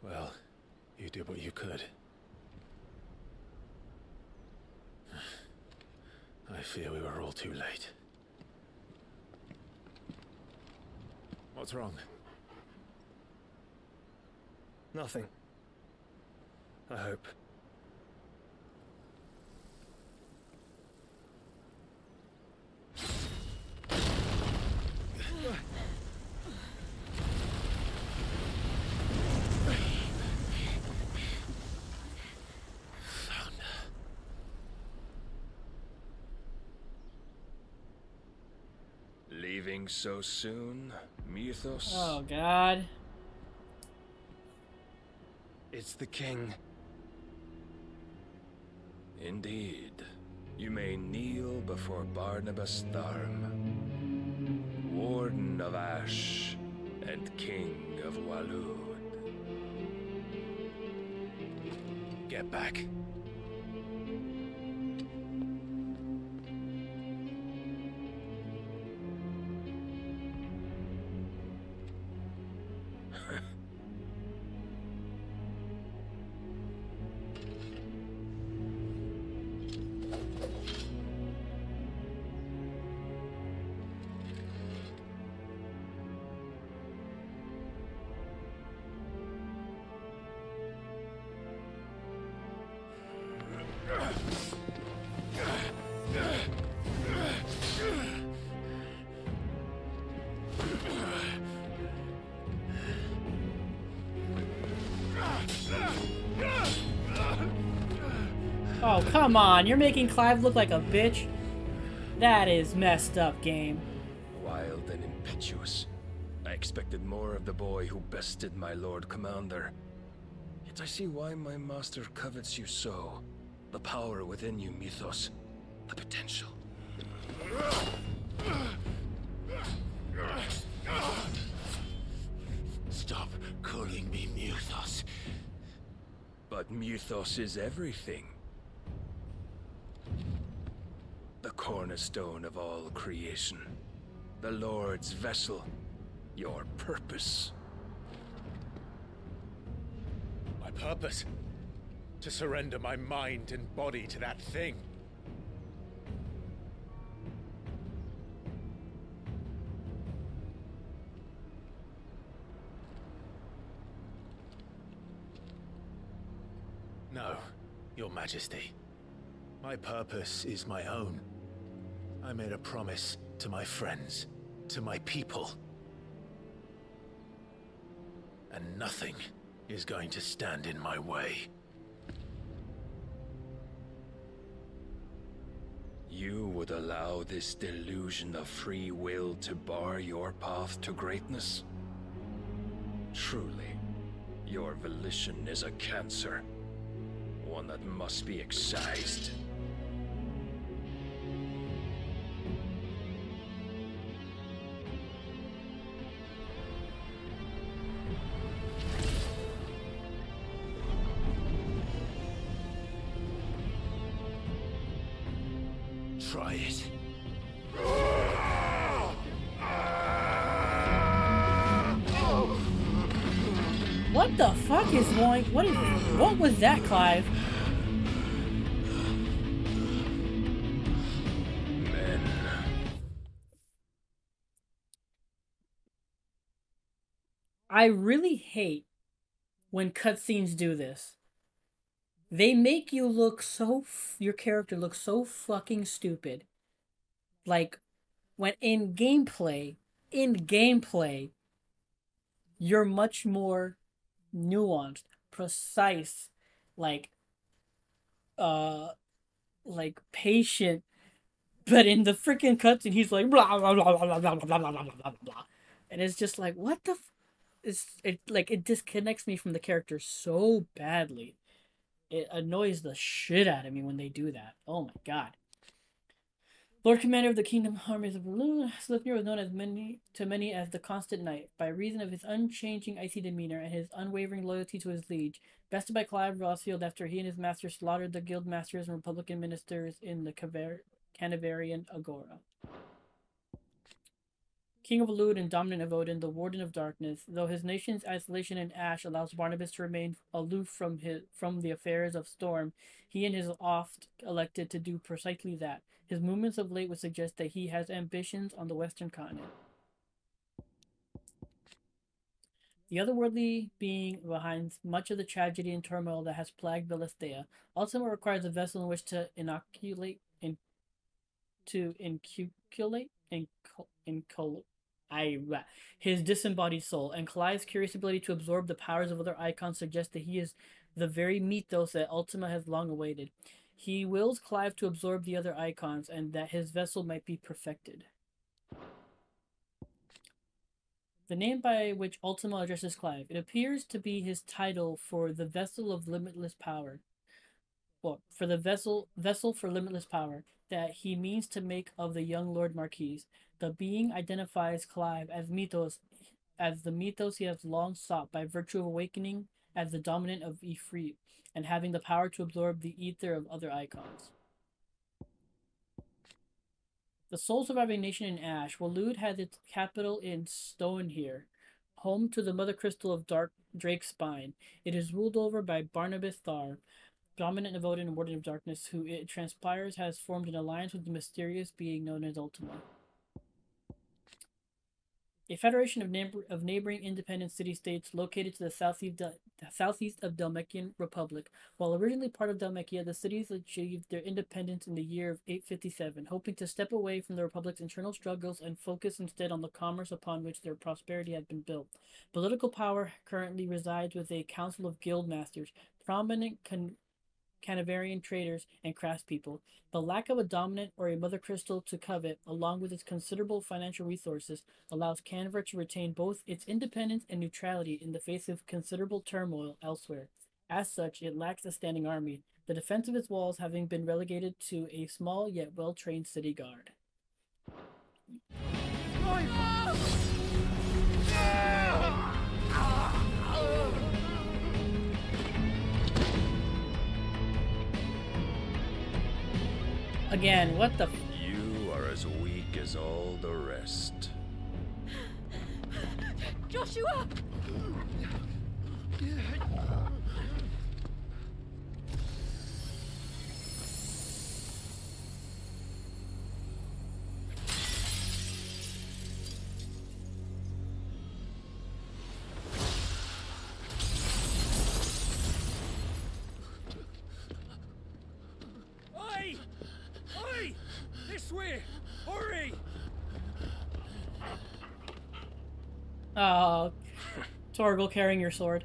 Well, you did what you could. fear we were all too late. What's wrong? Nothing. I hope. Leaving so soon, Mythos? Oh, God. It's the king. Indeed. You may kneel before Barnabas Tharm, Warden of Ash and King of Walud. Get back. Oh, come on. You're making Clive look like a bitch? That is messed up, game. Wild and impetuous. I expected more of the boy who bested my Lord Commander. Yet I see why my master covets you so. The power within you, Mythos. The potential. Stop calling me Mythos. But Mythos is everything. The cornerstone of all creation. The Lord's vessel. Your purpose. My purpose? To surrender my mind and body to that thing. No, Your Majesty. My purpose is my own. I made a promise to my friends, to my people. And nothing is going to stand in my way. You would allow this delusion of free will to bar your path to greatness? Truly, your volition is a cancer. One that must be excised. Try it. What the fuck is going? What was that, Clive? Men. I really hate when cutscenes do this. They make you look so your character looks so fucking stupid. Like when in gameplay, you're much more nuanced, precise, like patient. But in the freaking cutscene, he's like blah blah blah blah blah blah blah blah blah blah blah, and it's just like what the. It disconnects me from the character so badly. It annoys the shit out of me when they do that. Oh my god. Lord Commander of the Kingdom Armies of Balloon, Slipnir was known to many as the Constant Knight, by reason of his unchanging icy demeanor and his unwavering loyalty to his liege. Bested by Clive Rosfield after he and his master slaughtered the guild masters and Republican ministers in the Canaverian Agora. King of Lud and dominant of Odin, the Warden of Darkness, though his nation's isolation in Ash allows Barnabas to remain aloof from the affairs of Storm, he and his oft elected to do precisely that. His movements of late would suggest that he has ambitions on the western continent. The otherworldly being behind much of the tragedy and turmoil that has plagued Bellistea ultimately requires a vessel in which to inoculate and his disembodied soul, and Clive's curious ability to absorb the powers of other icons suggests that he is the very mythos that Ultima has long awaited. He wills Clive to absorb the other icons, and that his vessel might be perfected. The name by which Ultima addresses Clive. It appears to be his title for the vessel of limitless power. Well, for the vessel for limitless power that he means to make of the young Lord Marquis. The being identifies Clive as the mythos he has long sought by virtue of awakening as the dominant of Ifrit and having the power to absorb the ether of other icons. The sole surviving nation in Ash, Walud has its capital in Stonehere, home to the mother crystal of Drake's Spine. It is ruled over by Barnabas Thar, dominant of Odin and Warden of Darkness, who it transpires has formed an alliance with the mysterious being known as Ultima. A federation of neighboring independent city-states located to the southeast of Dhalmekian Republic. While originally part of Dhalmekia, the cities achieved their independence in the year of 857, hoping to step away from the Republic's internal struggles and focus instead on the commerce upon which their prosperity had been built. Political power currently resides with a council of guild masters, prominent Kanverian traders and craftspeople. The lack of a dominant or a mother crystal to covet, along with its considerable financial resources, allows Kanver to retain both its independence and neutrality in the face of considerable turmoil elsewhere. As such, it lacks a standing army, the defense of its walls having been relegated to a small yet well-trained city guard. Again, what the You are as weak as all the rest. Joshua! This way! Hurry! Oh, Torgal carrying your sword.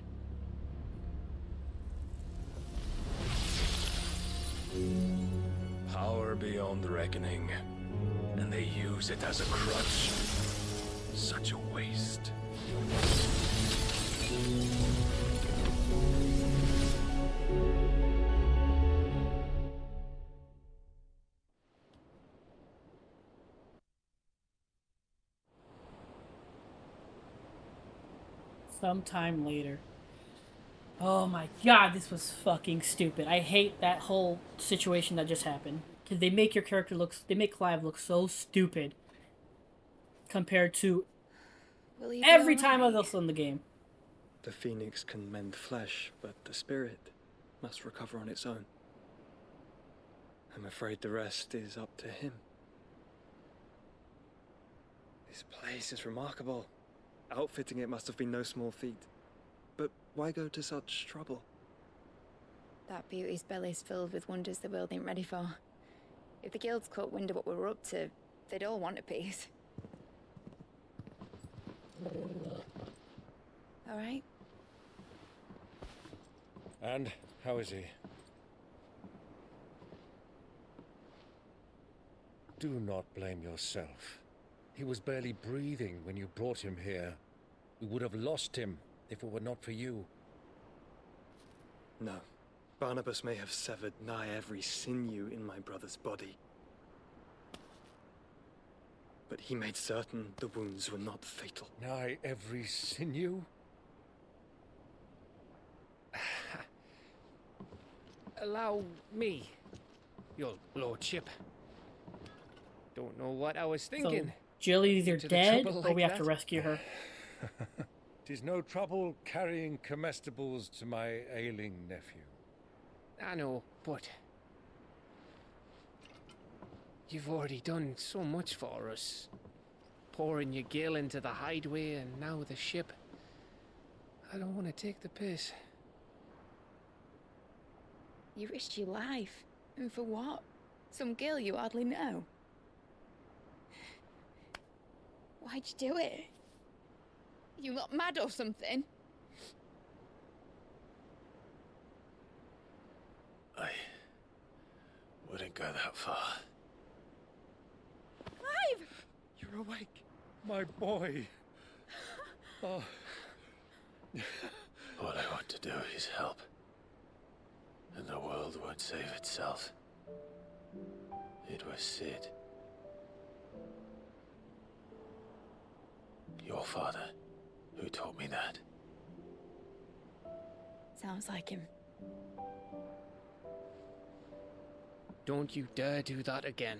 Power beyond reckoning, and they use it as a crutch. Such a waste. Sometime later. Oh my god, this was fucking stupid. I hate that whole situation that just happened. Because they make your character look... They make Clive look so stupid. Compared to every time else in the game. The phoenix can mend flesh, but the spirit must recover on its own. I'm afraid the rest is up to him. This place is remarkable. Outfitting it must have been no small feat. But why go to such trouble? That beauty's belly's filled with wonders the world ain't ready for. If the guilds caught wind of what we were up to, they'd all want a piece. All right? And how is he? Do not blame yourself. He was barely breathing when you brought him here. We would have lost him if it were not for you. No. Barnabas may have severed nigh every sinew in my brother's body. But he made certain the wounds were not fatal. Nigh every sinew? Allow me, your lordship. Don't know what I was thinking. Jill is either Into the dead trouble or like we have to that? rescue her. 'Tis no trouble carrying comestibles to my ailing nephew. I know, but you've already done so much for us. Pouring your gill into the hideaway and now the ship. I don't want to take the piss. You risked your life. And for what? Some girl you hardly know. Why'd you do it? You not mad or something? I wouldn't go that far. Clive! You're awake, my boy. Oh. All I want to do is help. And the world won't save itself. It was Sid. Your father, who taught me that. Sounds like him. Don't you dare do that again.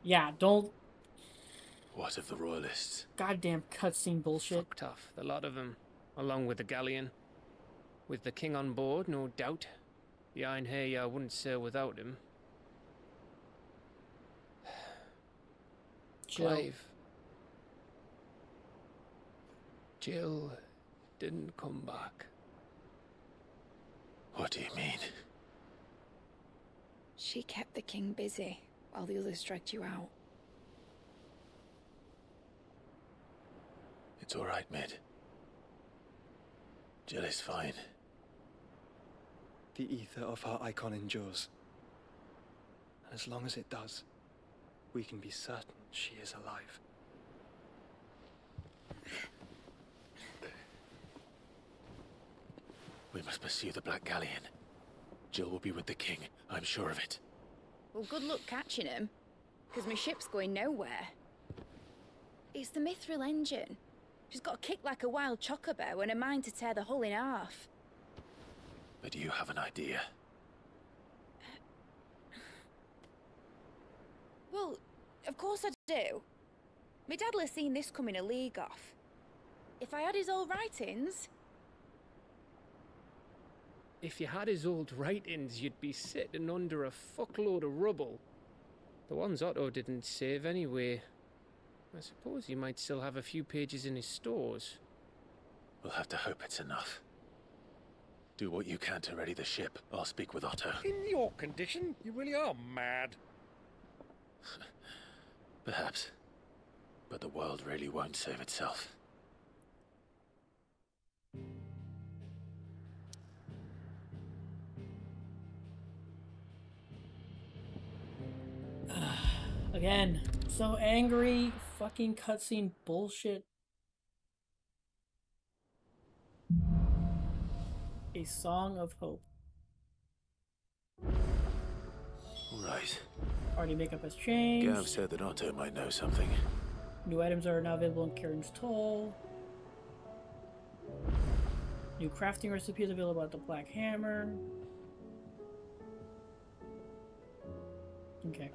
Yeah, don't. What of the royalists? Goddamn cutscene bullshit. Fucked off, the lot of them, along with the galleon. With the king on board, no doubt. The Iron Hair wouldn't sail without him. Jill. Clive. Jill didn't come back. What do you mean? She kept the king busy while the others dragged you out. It's all right, Mid. Jill is fine. The ether of her icon endures. And as long as it does, we can be certain she is alive. We must pursue the Black Galleon. Jill will be with the king, I'm sure of it. Well, good luck catching him, because my ship's going nowhere. It's the Mithril engine. She's got a kick like a wild chocobo and a mind to tear the hull in half. But you have an idea. Well, of course I do. My dad'll have seen this coming a league off. If I had his old writings... If you had his old writings, you'd be sitting under a fuckload of rubble. The ones Otto didn't save anyway. I suppose he might still have a few pages in his stores. We'll have to hope it's enough. Do what you can to ready the ship. I'll speak with Otto. In your condition, you really are mad. Perhaps. But the world really won't save itself. Again, so angry, fucking cutscene bullshit. A Song of Hope. Right. Party makeup has changed. Gav said that Otto might know something. New items are now available in Karen's Toll. New crafting recipes available at the Black Hammer. Okay.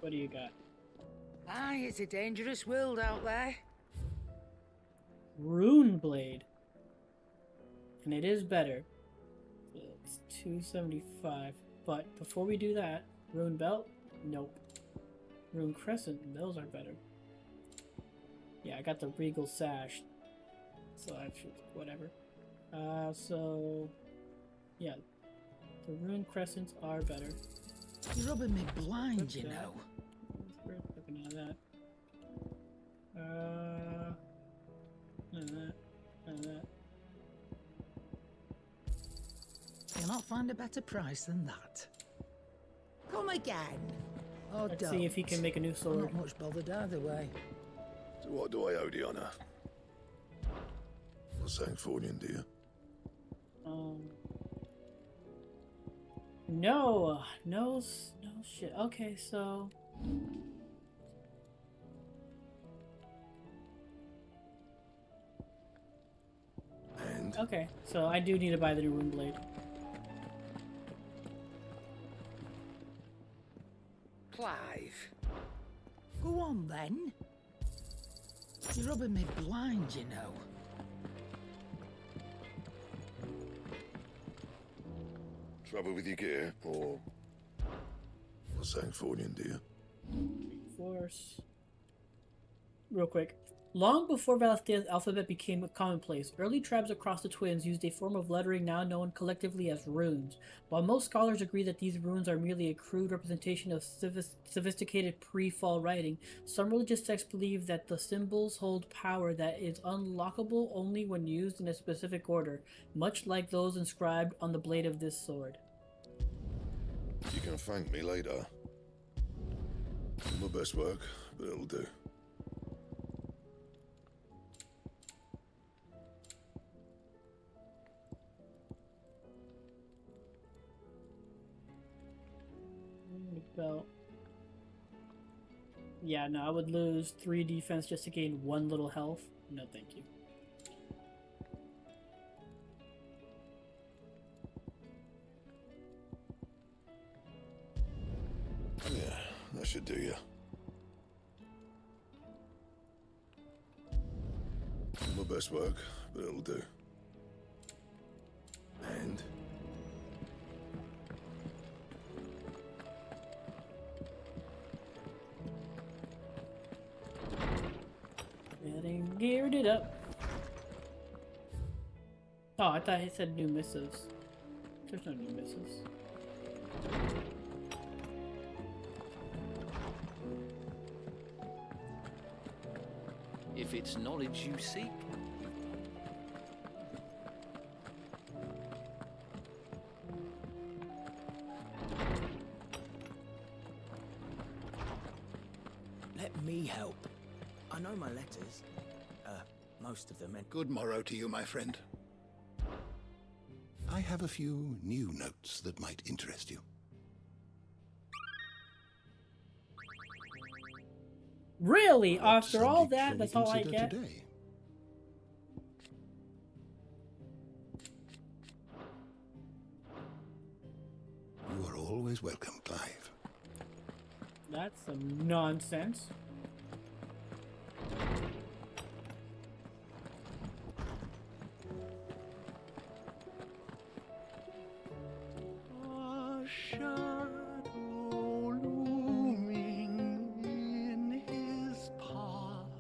What do you got? Aye, it's a dangerous world out there. Rune Blade. And it is better. It's 275. But before we do that, Rune Belt? Nope. Rune Crescent, those are better. Yeah, I got the Regal Sash. So actually, whatever. So yeah. The Rune Crescents are better. You're rubbing me blind, you know. Looking at that. And that. And that. You'll not find a better price than that. Come again. Oh, Let's don't. see if he can make a new I'm sword. not much bothered either way. So what do I owe the honour? For saying Fornian, do you? No shit. Okay, so Okay, so I do need to buy the new rune blade. Clive. Go on then. You're rubbing me blind, you know. Trouble with your gear, or Sanktfordian, dear? Force. Real quick. Long before Valastea's alphabet became a commonplace, early tribes across the Twins used a form of lettering now known collectively as runes. While most scholars agree that these runes are merely a crude representation of sophisticated pre-fall writing, some religious texts believe that the symbols hold power that is unlockable only when used in a specific order, much like those inscribed on the blade of this sword. You can thank me later. My best work, but it'll do. Belt. Yeah, no, I would lose 3 defense just to gain 1 little health. No, thank you. Yeah, that should do you. My best work, but it'll do. And getting geared it up. Oh, I thought he said new missives. There's no new missives. If it's knowledge you seek. Let me help. I know my letters. Most of them. And good morrow to you, my friend. I have a few new notes that might interest you. Really? What After all subject shall that, we that's all I consider get? today? You are always welcome, Clive. That's some nonsense. A shadow looming in his path,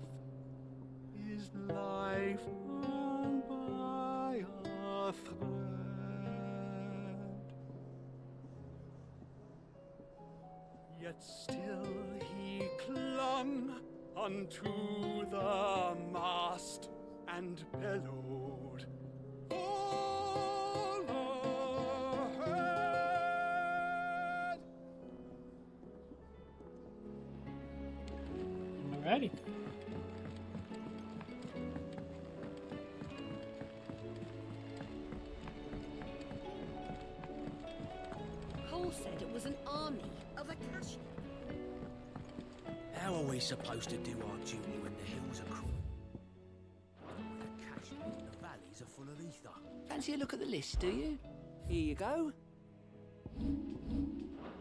his life hung by a thread. Yet still he clung unto the mast and bellowed, "All ahead!" Alrighty. Cole said it was an army of Akashi. how are we supposed to do our duty when the hills are cruel? Akashi, the valleys are full of ether. Fancy a look at the list, do you? Here you go.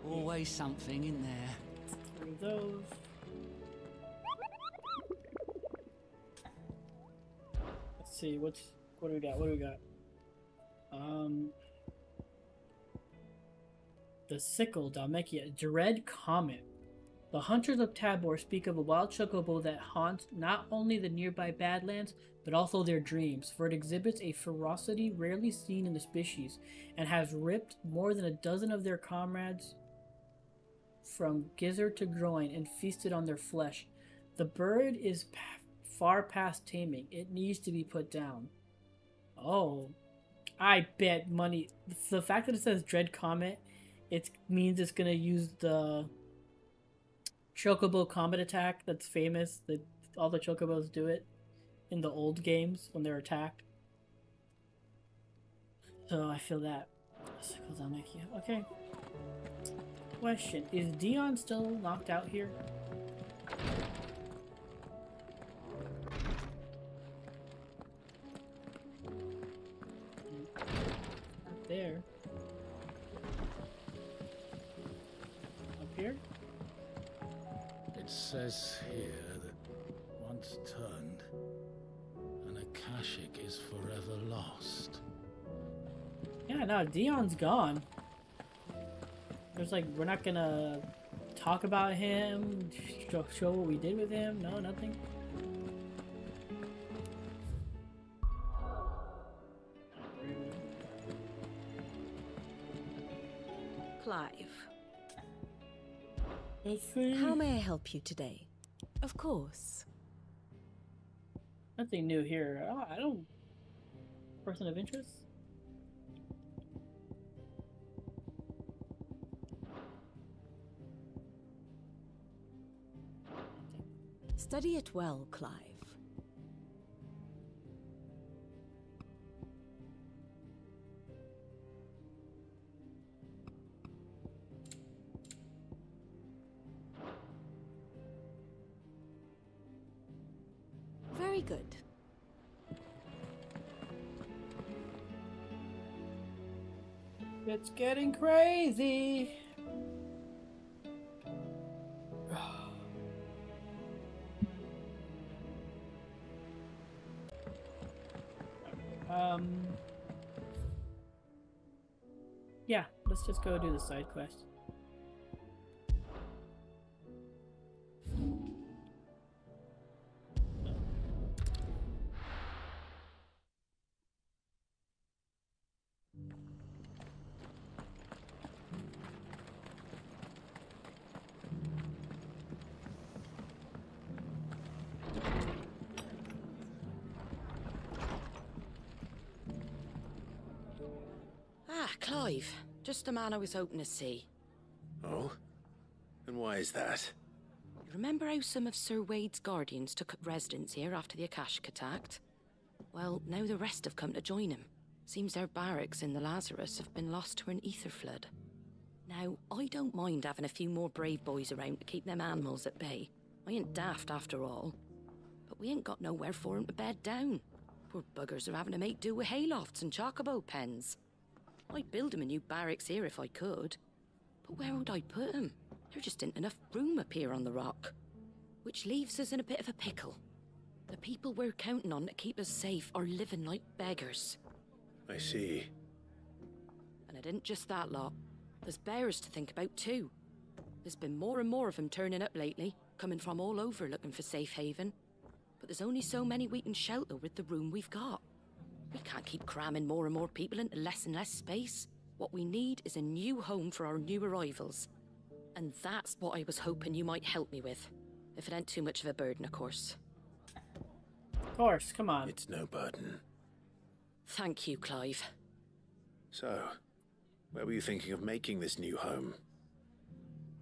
Always something in there. Through those. Let's see, what do we got? What do we got? The Sickle, Dalmekia, Dread Comet. The hunters of Tabor speak of a wild chocobo that haunts not only the nearby Badlands, but also their dreams, for it exhibits a ferocity rarely seen in the species, and has ripped more than a dozen of their comrades from gizzard to groin and feasted on their flesh. The bird is far past taming. It needs to be put down. Oh, I bet money. The fact that it says Dread Comet, it means it's going to use the Chocobo Comet attack that's famous. That all the Chocobos do it in the old games when they're attacked. So I feel that. Okay. Question: is Dion still knocked out here? says here that once turned, an Akashic is forever lost. Yeah, no, Dion's gone. There's like, we're not gonna talk about him, show what we did with him. No, nothing. Clive. Let's see. How may I help you today? Of course. Nothing new here. Oh, I don't. Person of interest? Study it well, Clive. Very good. It's getting crazy. Yeah, let's just go do the side quest. Ah, Clive. Just the man I was hoping to see. Oh? And why is that? You remember how some of Sir Wade's guardians took up residence here after the Akashic attacked? Well, now the rest have come to join him. Seems their barracks in the Lazarus have been lost to an ether flood. Now, I don't mind having a few more brave boys around to keep them animals at bay. I ain't daft after all. But we ain't got nowhere for 'em to bed down. Poor buggers are having to make do with haylofts and chocobo pens. I'd build 'em a new barracks here if I could. But where would I put 'em? There just ain't enough room up here on the rock. Which leaves us in a bit of a pickle. The people we're counting on to keep us safe are living like beggars. I see. And it ain't just that lot. There's bears to think about too. There's been more and more of 'em turning up lately, coming from all over looking for safe haven. But there's only so many we can shelter with the room we've got. We can't keep cramming more and more people into less and less space. What we need is a new home for our new arrivals. And that's what I was hoping you might help me with. If it ain't too much of a burden, of course. Of course, come on. It's no burden. Thank you, Clive. So, where were you thinking of making this new home?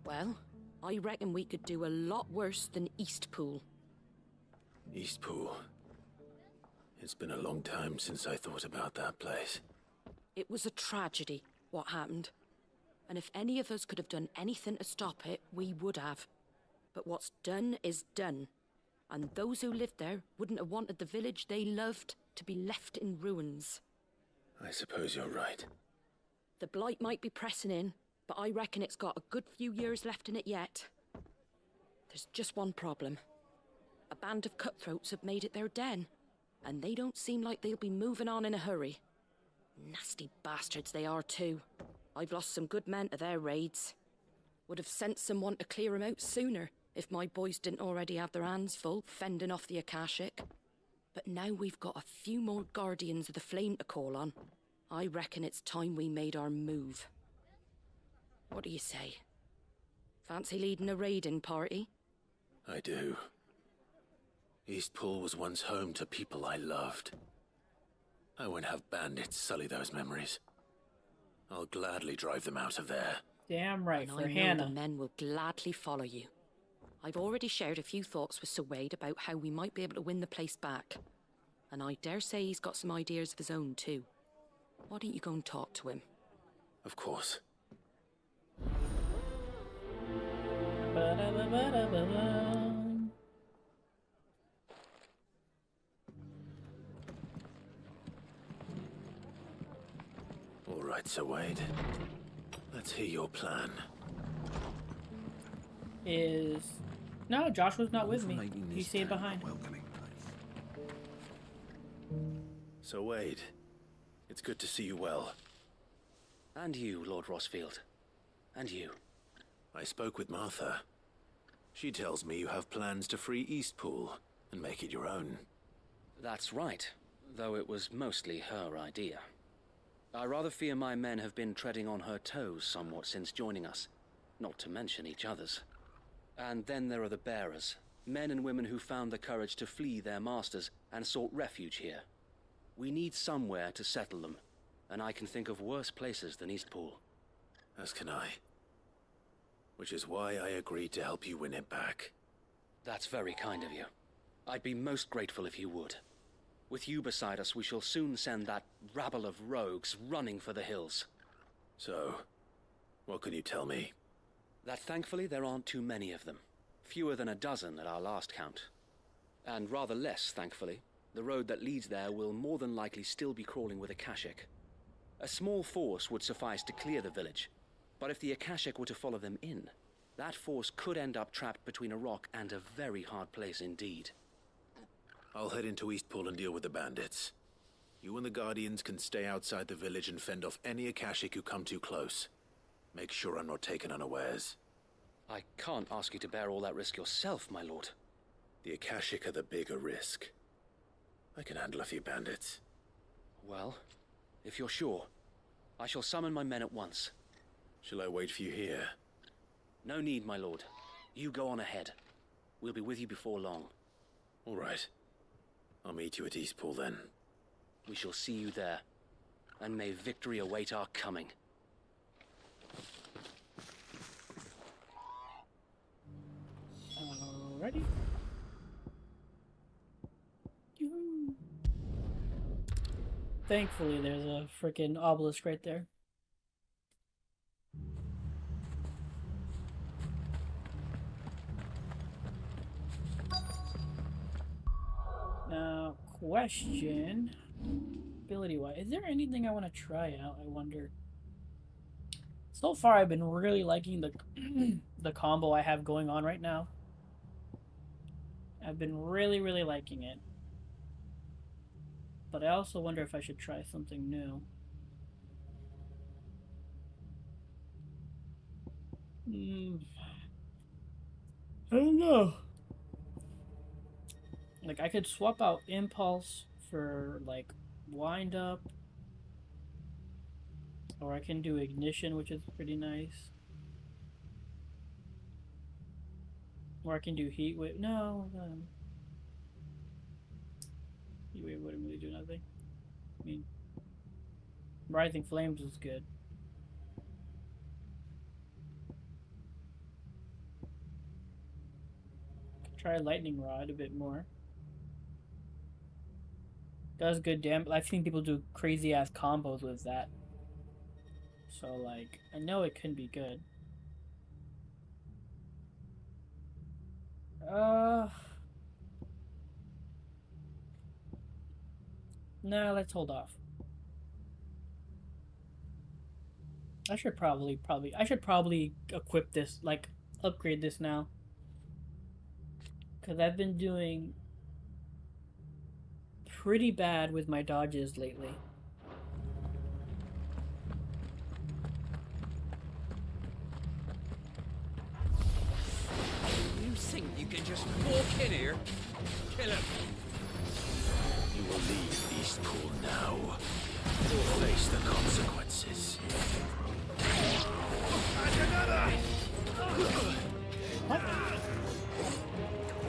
Well, I reckon we could do a lot worse than Eastpool. Eastpool. It's been a long time since I thought about that place. It was a tragedy, what happened. And if any of us could have done anything to stop it, we would have. But what's done is done. And those who lived there wouldn't have wanted the village they loved to be left in ruins. I suppose you're right. The blight might be pressing in, but I reckon it's got a good few years left in it yet. There's just one problem. A band of cutthroats have made it their den, and they don't seem like they'll be moving on in a hurry. Nasty bastards they are too. I've lost some good men to their raids. Would have sent someone to clear 'em out sooner if my boys didn't already have their hands full fending off the Akashic. But now we've got a few more guardians of the flame to call on. I reckon it's time we made our move. What do you say? Fancy leading a raiding party? I do. Eastpool was once home to people I loved. I won't have bandits sully those memories. I'll gladly drive them out of there. Damn right, And for I know Hannah. the men will gladly follow you. I've already shared a few thoughts with Sir Wade about how we might be able to win the place back. And I dare say he's got some ideas of his own too. Why don't you go and talk to him? Of course. Ba-da-ba-ba-da-ba-ba. All right, Sir Wade. Let's hear your plan. Is No, Josh was not with me. He stayed behind. So, Wade, it's good to see you well. And you, Lord Rossfield. And you. I spoke with Martha. She tells me you have plans to free Eastpool and make it your own. That's right, though it was mostly her idea. I rather fear my men have been treading on her toes somewhat since joining us, not to mention each other's. And then there are the bearers, men and women who found the courage to flee their masters and sought refuge here. We need somewhere to settle them, and I can think of worse places than Eastpool. As can I. Which is why I agreed to help you win it back. That's very kind of you. I'd be most grateful if you would. With you beside us, we shall soon send that rabble of rogues running for the hills. So, what can you tell me? That thankfully there aren't too many of them. Fewer than a dozen at our last count. And rather less, thankfully. The road that leads there will more than likely still be crawling with Akashic. A small force would suffice to clear the village, but if the Akashic were to follow them in, that force could end up trapped between a rock and a very hard place indeed. I'll head into Eastpool and deal with the bandits. You and the Guardians can stay outside the village and fend off any Akashic who come too close. Make sure I'm not taken unawares. I can't ask you to bear all that risk yourself, my lord. The Akashic are the bigger risk. I can handle a few bandits. Well, if you're sure, I shall summon my men at once. Shall I wait for you here? No need, my lord. You go on ahead. We'll be with you before long. All right. I'll meet you at Eastpool then. We shall see you there. And may victory await our coming. Alrighty. Thankfully, there's a freaking obelisk right there. Now, question. Ability-wise, is there anything I want to try out, I wonder? So far, I've been really liking the the combo I have going on right now. I've been really liking it. But I also wonder if I should try something new. I don't know. Like, I could swap out Impulse for, like, Wind Up. Or I can do Ignition, which is pretty nice. Or I can do Heat Wave. No, Heat Wave wouldn't really do nothing. I mean, Rising Flames is good. Could try Lightning Rod a bit more. Does good damage. I've seen people do crazy ass combos with that. So, like, I know it can be good. Nah, let's hold off. I should probably equip this, like, upgrade this now. Because I've been doing pretty bad with my dodges lately. You think you can just walk in here? Kill him! You will leave Eastpool now, or face the consequences. And another! What?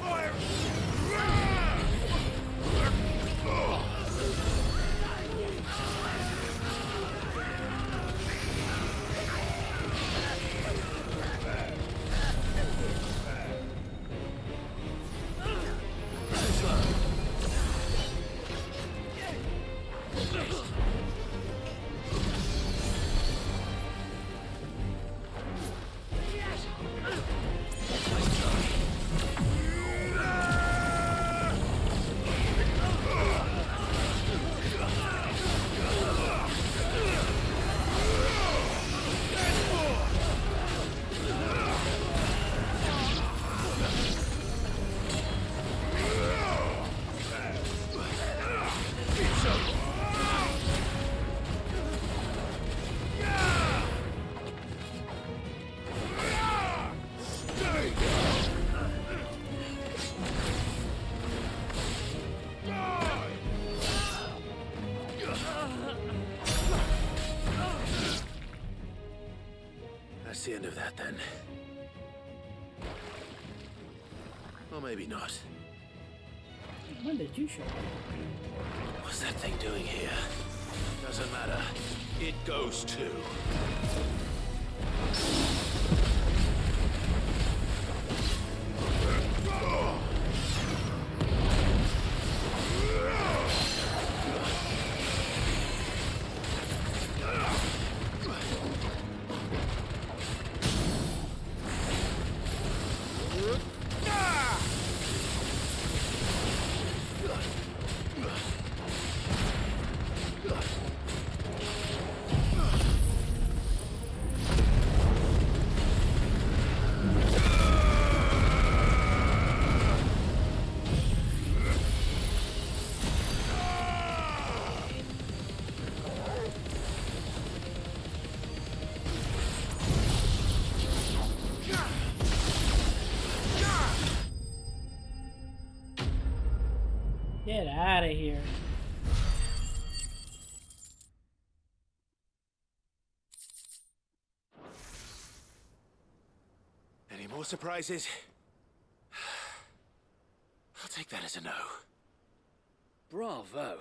Fire! that's the end of that then. Or maybe not. When did you show up? What's that thing doing here? Doesn't matter. It goes too. Get out of here. Any more surprises? I'll take that as a no. Bravo.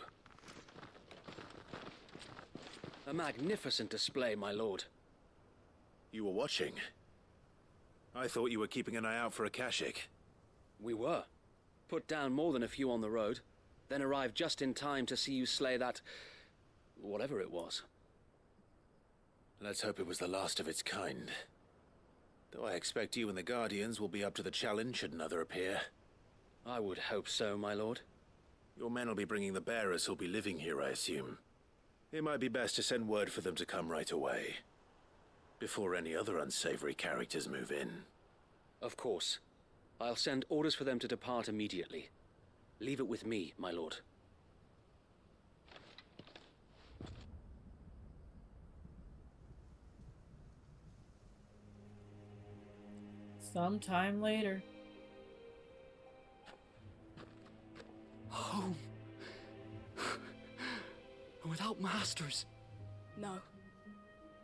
A magnificent display, my lord. You were watching? I thought you were keeping an eye out for a Kashik. We were. Put down more than a few on the road, then arrived just in time to see you slay that... whatever it was. Let's hope it was the last of its kind. Though I expect you and the Guardians will be up to the challenge should another appear. I would hope so, my lord. Your men will be bringing the bearers who'll be living here, I assume. It might be best to send word for them to come right away, before any other unsavory characters move in. Of course. I'll send orders for them to depart immediately. Leave it with me, my lord. Sometime later. Home. Without masters. No.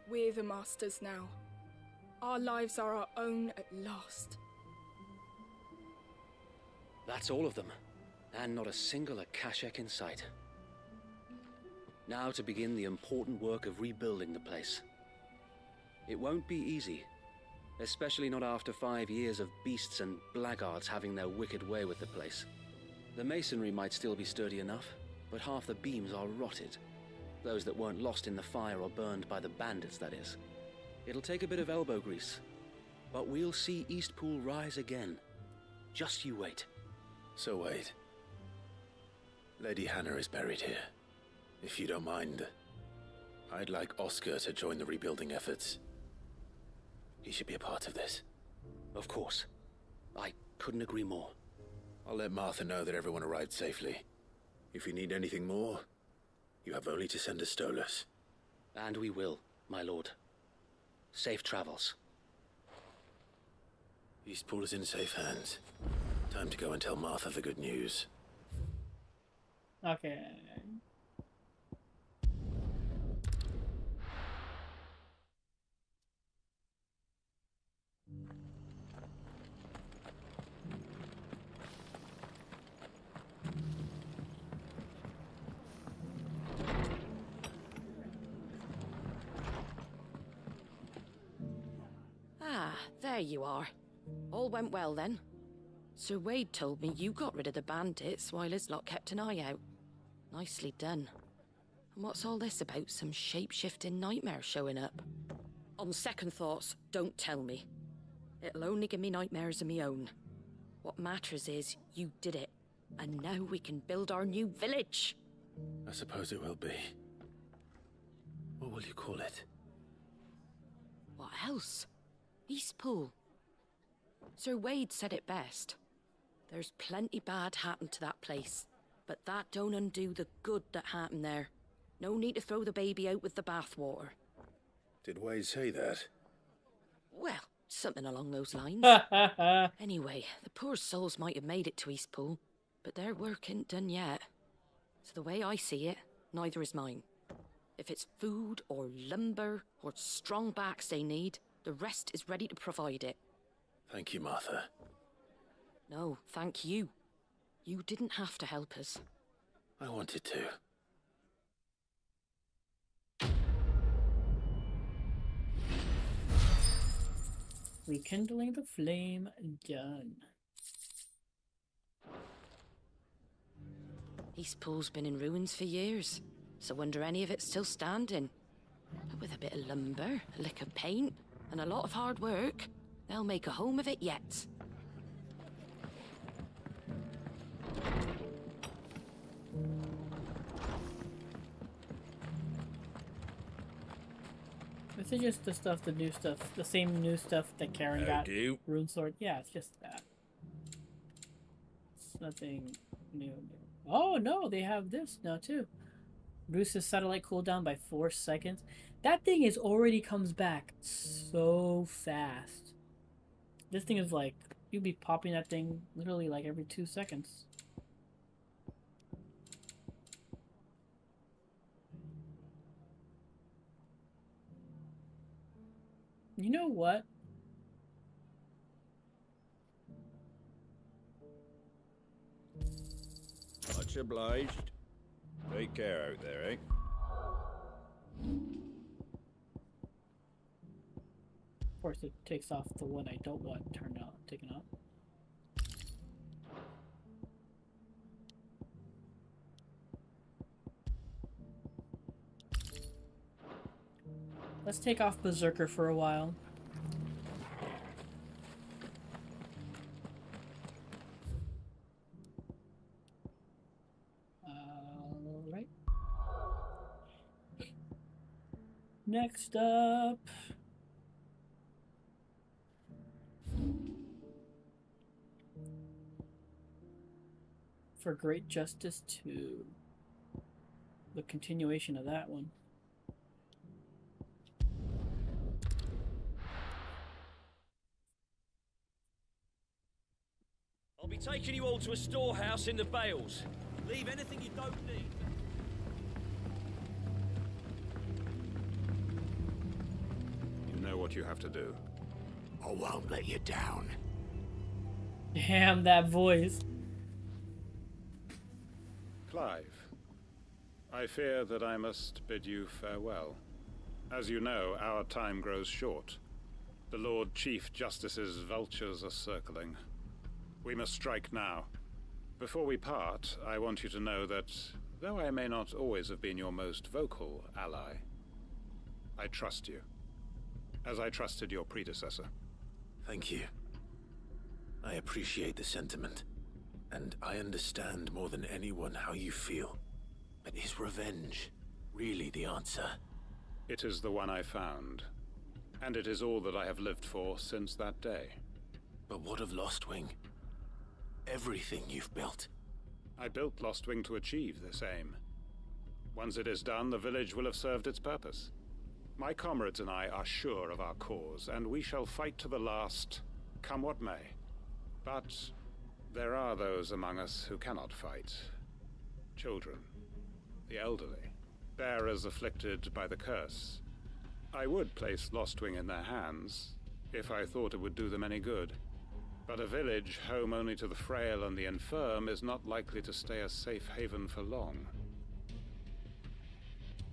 We're the masters now. Our lives are our own at last. That's all of them, and not a single Akashek in sight. Now to begin the important work of rebuilding the place. It won't be easy, especially not after 5 years of beasts and blackguards having their wicked way with the place. The masonry might still be sturdy enough, but half the beams are rotted. Those that weren't lost in the fire or burned by the bandits, that is. It'll take a bit of elbow grease, but we'll see Eastpool rise again. Just you wait. So wait. Lady Hannah is buried here. If you don't mind, I'd like Oscar to join the rebuilding efforts. He should be a part of this. Of course. I couldn't agree more. I'll let Martha know that everyone arrived safely. If you need anything more, you have only to send a Stolas. And we will, my lord. Safe travels. Eastpool is in safe hands. Time to go and tell Martha the good news. Okay. Ah, there you are. All went well then. Sir Wade told me you got rid of the bandits while his lot kept an eye out. Nicely done. And what's all this about some shape-shifting nightmare showing up? On second thoughts, don't tell me. It'll only give me nightmares of me own. What matters is you did it, and now we can build our new village. I suppose it will be. What will you call it? What else? Eastpool. Sir Wade said it best. There's plenty bad happened to that place, but that don't undo the good that happened there. No need to throw the baby out with the bathwater. Did Wade say that? Well, something along those lines. Anyway, the poor souls might have made it to Eastpool, but their work ain't done yet. So the way I see it, neither is mine. If it's food or lumber or strong backs they need, The rest is ready to provide it. Thank you, Martha. No, thank you. You didn't have to help us. I wanted to. Rekindling the flame, done. East Pool's been in ruins for years, so wonder any of it's still standing. But with a bit of lumber, a lick of paint, and a lot of hard work, they'll make a home of it yet. This is just the stuff, the new stuff, the same new stuff that Karen got. Rune sword. Yeah, it's just that. It's nothing new. Oh no, they have this now too. Bruce's satellite cooldown by 4 seconds. That thing is already comes back so fast. This thing is like, you'd be popping that thing literally like every 2 seconds. You know what? Much obliged. Take care out there, eh? Of course, it takes off the one I don't want turned out, taken off. Let's take off Berserker for a while. Alright. Next up. For Great Justice 2. The continuation of that one. I'll be taking you all to a storehouse in the Bales. Leave anything you don't need. You know what you have to do. I won't let you down. Damn, that voice. Clive, I fear that I must bid you farewell. As you know, our time grows short. The Lord Chief Justice's vultures are circling. We must strike now. Before we part, I want you to know that, though I may not always have been your most vocal ally, I trust you, as I trusted your predecessor. Thank you. I appreciate the sentiment, and I understand more than anyone how you feel. But is revenge really the answer? It is the one I found, and it is all that I have lived for since that day. But what of Lostwing? Everything you've built. I built Lostwing to achieve this aim. Once it is done, the village will have served its purpose. My comrades and I are sure of our cause, and we shall fight to the last, come what may. But there are those among us who cannot fight. Children, the elderly, bearers afflicted by the curse. I would place Lostwing in their hands, if I thought it would do them any good. But a village home only to the frail and the infirm is not likely to stay a safe haven for long.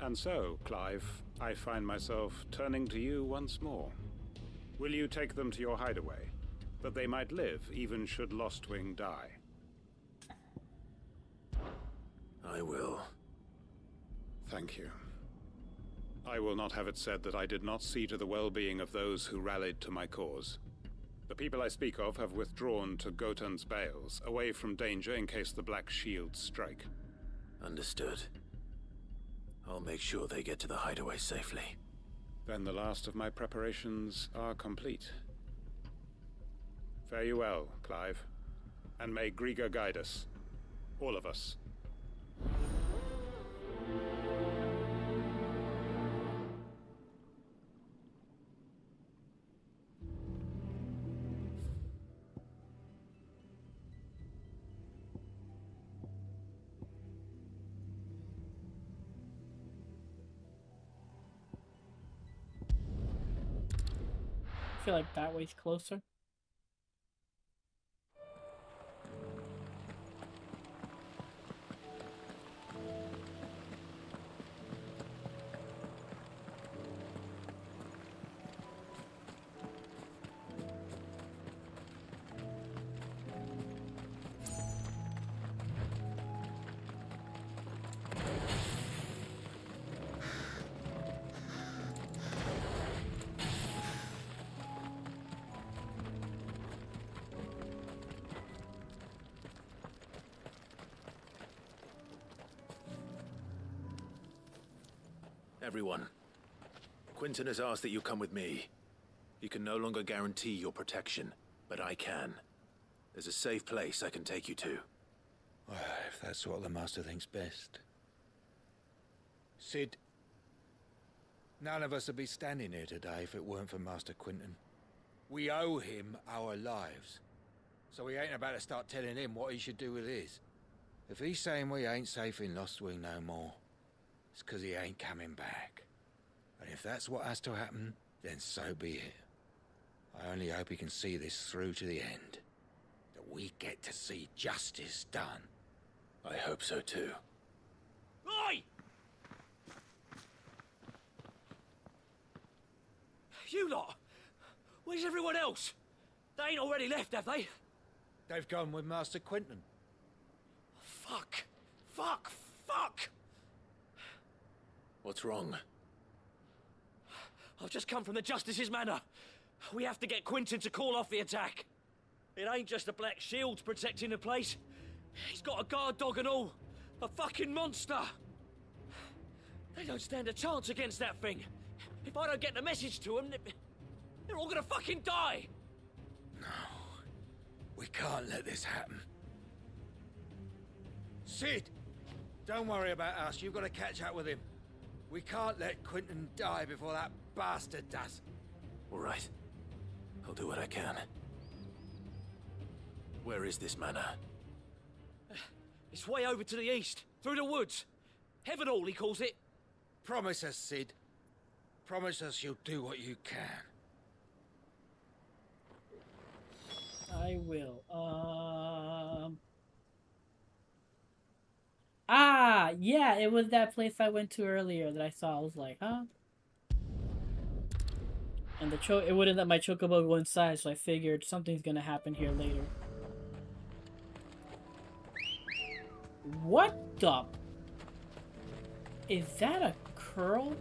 And so, Clive, I find myself turning to you once more. Will you take them to your hideaway, that they might live even should Lostwing die? I will. Thank you. I will not have it said that I did not see to the well-being of those who rallied to my cause. The people I speak of have withdrawn to Gotan's Bales, away from danger in case the Black Shields strike. Understood. I'll make sure they get to the hideaway safely. Then the last of my preparations are complete. Fare you well, Clive. And may Griga guide us. All of us. feel like that way's closer. Everyone, Quinton has asked that you come with me. He can no longer guarantee your protection, but I can. There's a safe place I can take you to. Well, if that's what the Master thinks best. Sid, none of us would be standing here today if it weren't for Master Quinton. We owe him our lives. So we ain't about to start telling him what he should do with his. If he's saying we ain't safe in Lostwing no more, it's 'cause he ain't coming back. And if that's what has to happen, then so be it. I only hope he can see this through to the end. That we get to see justice done. I hope so too. Oi! You lot! Where's everyone else? They ain't already left, have they? They've gone with Master Quinton. Fuck! Fuck! Fuck! What's wrong? I've just come from the Justice's manor. We have to get Quinton to call off the attack. It ain't just the Black Shields protecting the place. He's got a guard dog and all. A fucking monster. They don't stand a chance against that thing. If I don't get the message to them, they're all gonna fucking die. No. We can't let this happen. Sid! Don't worry about us. You've got to catch up with him. We can't let Quinton die before that bastard does. All right. I'll do what I can. Where is this manor? It's way over to the east, through the woods. Heaven Hall, he calls it. Promise us, Sid. Promise us you'll do what you can. I will. Ah, yeah, it was that place I went to earlier that I saw. I was like, huh? And it wouldn't let my chocobo go inside, so I figured something's gonna happen here later. What the? Is that a curl?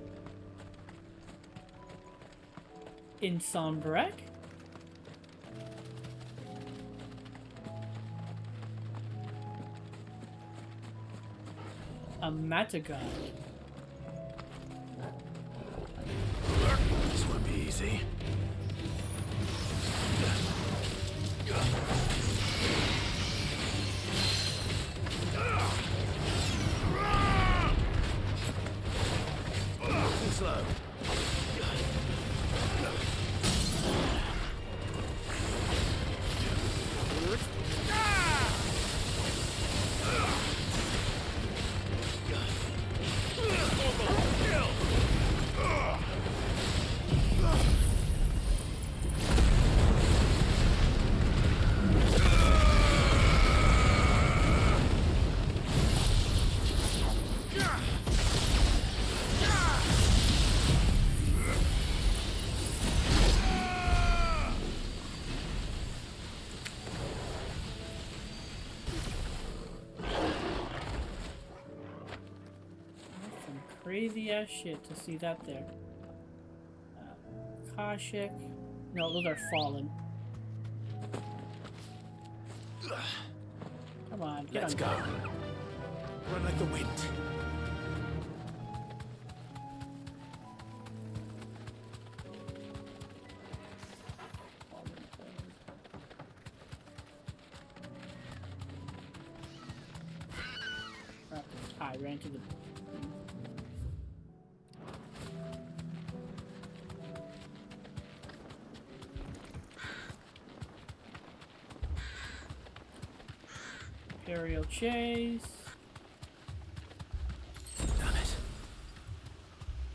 In Sombrek? A Matagon. This won't be easy. Too slow. Crazy ass shit to see that there. Kashik. No, those are fallen. Come on, get Let's on. go. Run like the wind. I ran to the. Imperial Chase. Damn it.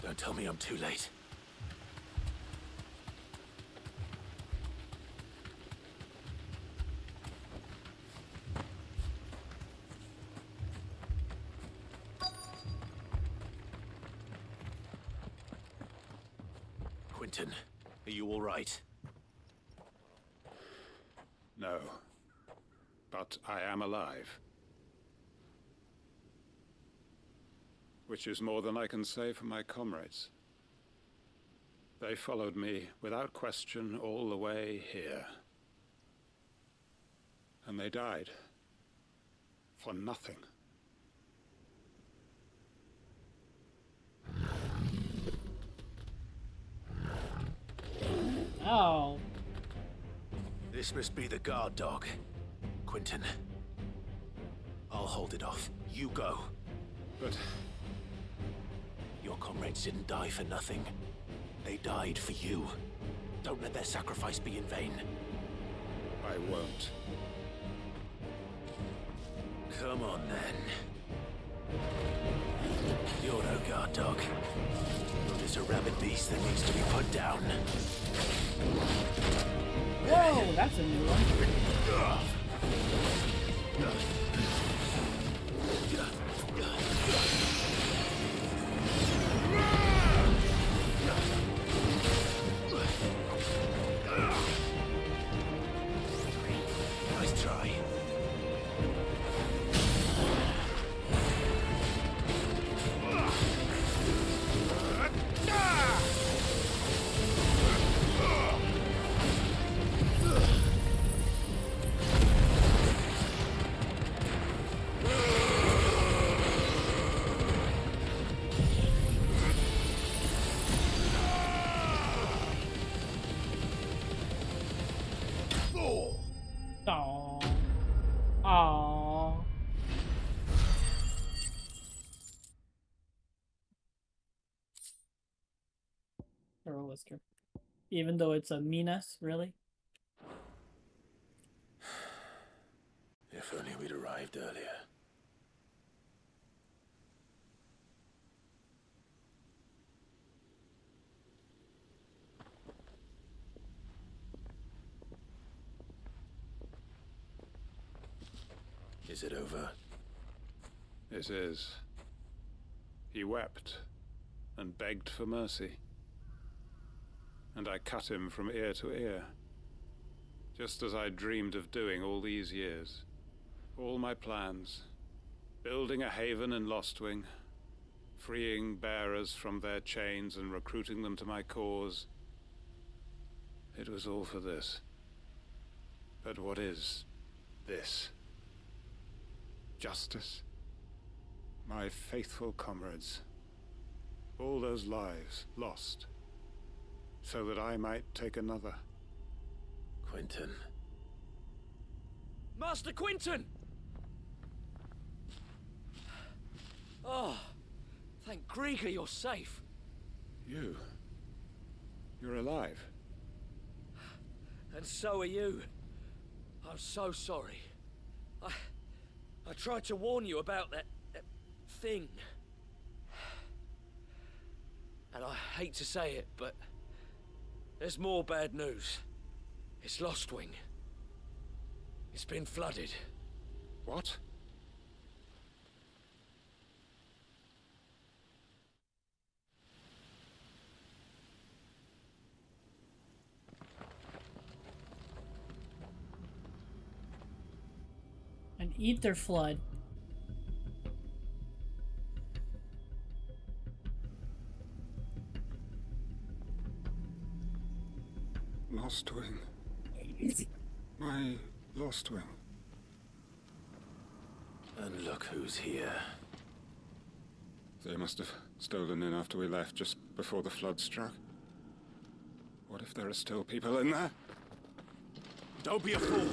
Don't tell me I'm too late. Quentin, are you all right? No. But I am alive. Which is more than I can say for my comrades. They followed me without question all the way here. And they died. For nothing. Oh. This must be the guard dog. Quentin. I'll hold it off. You go. But... your comrades didn't die for nothing. They died for you. Don't let their sacrifice be in vain. I won't. Come on, then. You're no guard dog. You're just a rabid beast that needs to be put down. Whoa, that's a new one. Nice try. Aww. Aww. Or a whisker. Even though it's a meanness, really? If only we'd arrived earlier. Is it over? It is. He wept and begged for mercy. And I cut him from ear to ear. Just as I dreamed of doing all these years. All my plans. Building a haven in Lostwing. Freeing bearers from their chains and recruiting them to my cause. It was all for this. But what is this? Justice? My faithful comrades. All those lives lost. So that I might take another. Quentin. Master Quentin! Oh, thank Grieger you're safe. You're alive. And so are you. I'm so sorry. I tried to warn you about that thing. And I hate to say it, but there's more bad news. It's Lostwing. It's been flooded. What? An ether flood. Lostwing. My Lostwing. And look who's here. They must have stolen in after we left, just before the flood struck. What if there are still people in there? Don't be a fool!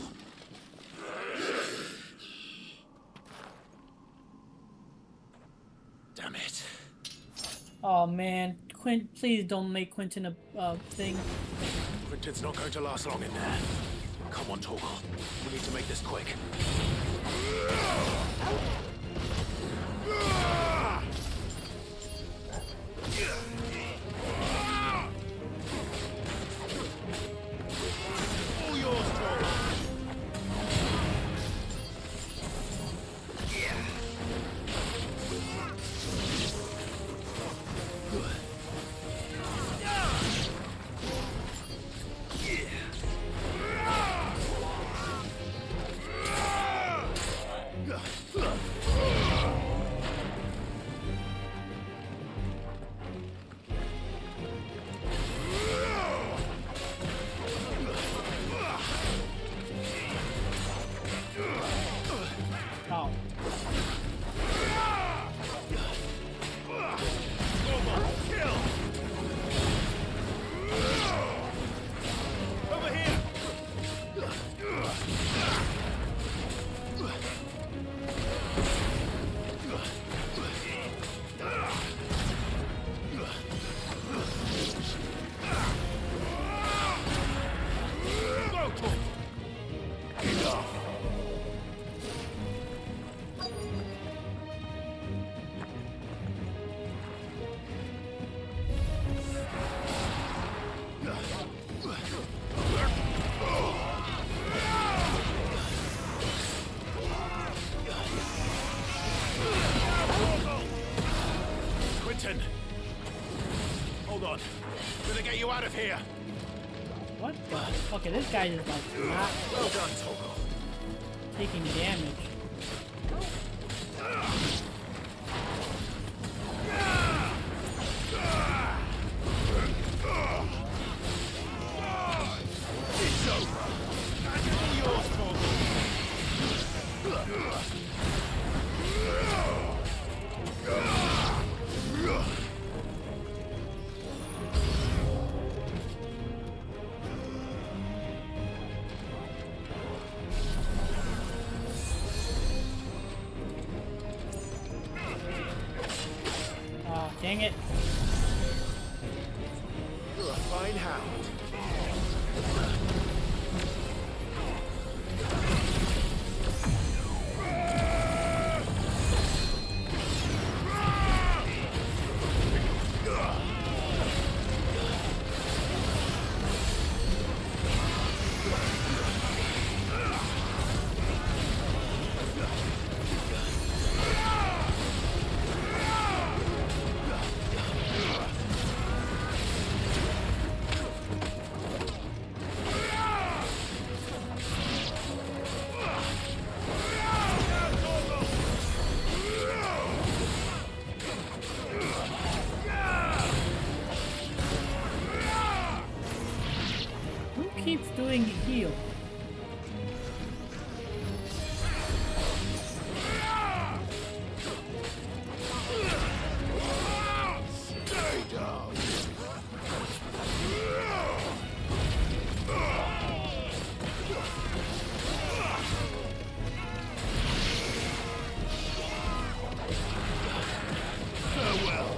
Damn it. Oh man, please don't make Quentin a thing. Quentin's not going to last long in there. Come on, Torgal. We need to make this quick. All yours, Torgal. Hold on. Gonna get you out of here. What the? Okay, this guy is like not Well done, Toggle. taking damage. It's over. That's all yours, Toggle. Ah, dang it. You're a fine hound. Who keeps doing heal? Stay down. Farewell.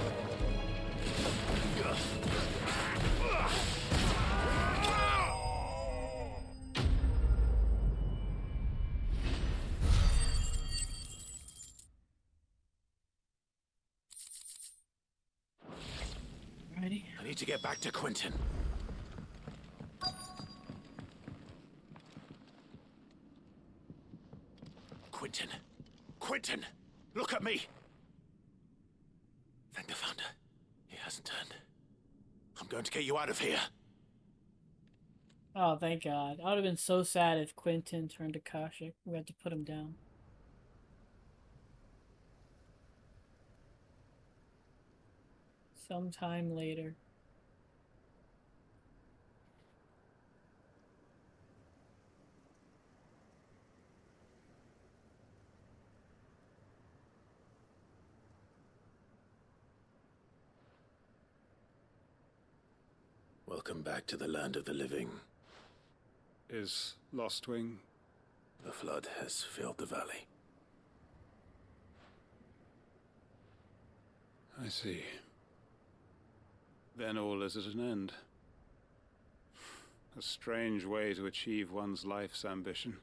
Ready? I need to get back to Quentin. Quentin. Quentin! Look at me! Thank the Founder. He hasn't turned. I'm going to get you out of here. Oh, thank God. I would have been so sad if Quentin turned to Kashyyyk. We had to put him down. Sometime later. Welcome back to the land of the living. Is Lostwing? The flood has filled the valley. I see. Then all is at an end. A strange way to achieve one's life's ambition.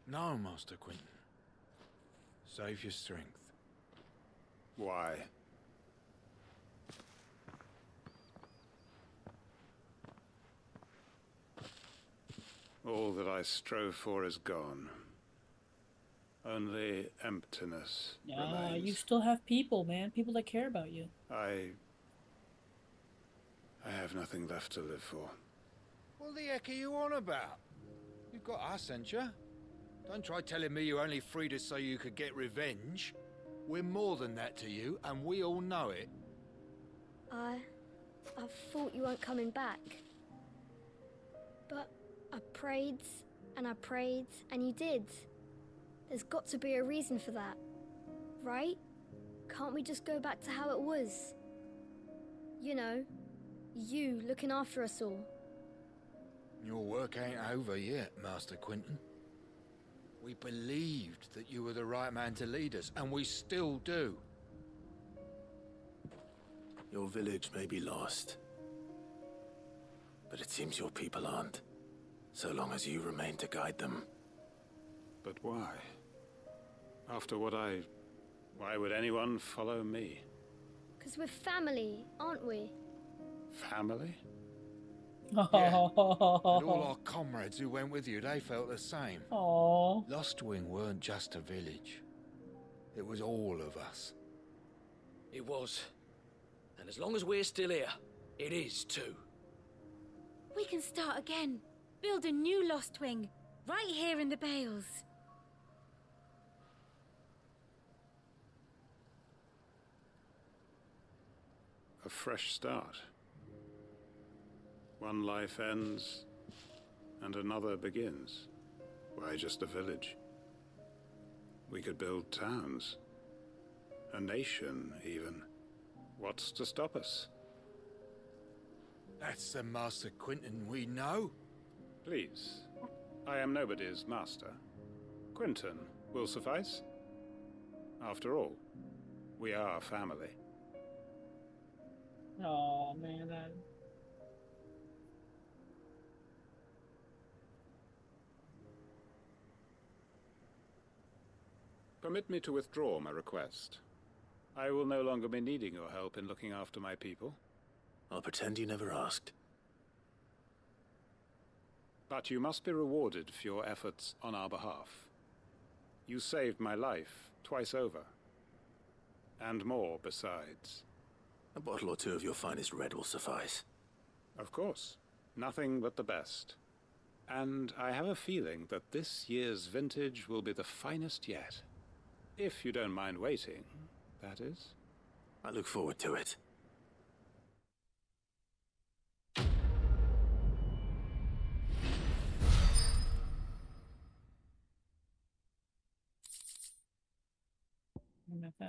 No, Master Quentin. Save your strength. Why? All that I strove for is gone. Only emptiness remains. You still have people, man. People that care about you. I have nothing left to live for. What the heck are you on about? You've got us, ain't you? Don't try telling me you only freed us so you could get revenge. We're more than that to you, and we all know it. I thought you weren't coming back. But I prayed, and you did. There's got to be a reason for that, right? Can't we just go back to how it was? You know, you looking after us all. Your work ain't over yet, Master Quentin. We believed that you were the right man to lead us, and we still do. Your village may be lost, but it seems your people aren't, so long as you remain to guide them. But why? After what why would anyone follow me? 'Cause we're family, aren't we? Family? Yeah. And all our comrades who went with you, they felt the same. Aww. Lostwing weren't just a village. It was all of us. It was. And as long as we're still here, it is too. We can start again. Build a new Lost Wing, right here in the Bales. A fresh start. One life ends, and another begins. Why just a village? We could build towns. A nation, even. What's to stop us? That's the Master Quentin we know. Please. I am nobody's master. Quentin will suffice. After all, we are family. Oh man, that. Permit me to withdraw my request. I will no longer be needing your help in looking after my people. I'll pretend you never asked. But you must be rewarded for your efforts on our behalf. You saved my life twice over. And more besides. A bottle or two of your finest red will suffice. Of course. Nothing but the best. And I have a feeling that this year's vintage will be the finest yet. If you don't mind waiting, that is. I look forward to it.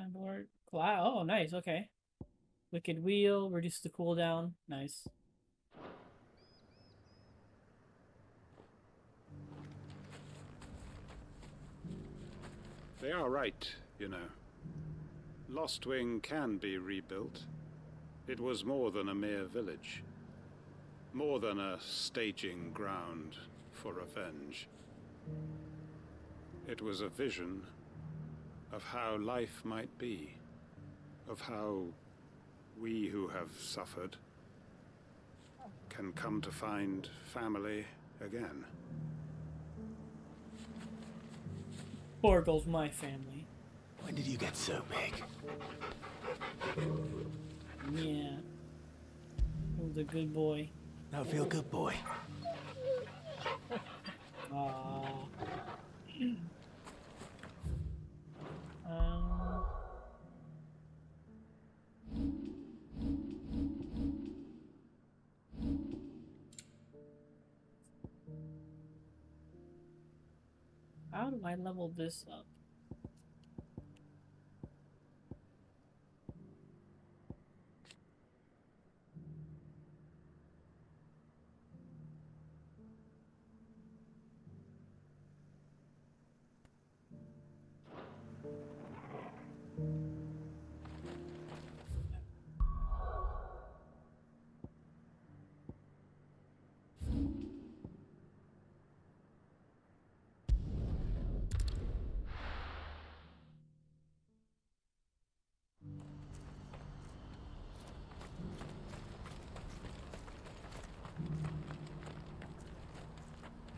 Board. Wow, oh nice, okay. Wicked Wheel, reduce the cooldown. Nice. They are right, you know. Lost Wing can be rebuilt. It was more than a mere village. More than a staging ground for revenge. It was a vision of how life might be. Of how we who have suffered can come to find family again. Borgle's my family. When did you get so big? Yeah. He was a good boy. Now feel good, boy. Aww. How do I level this up?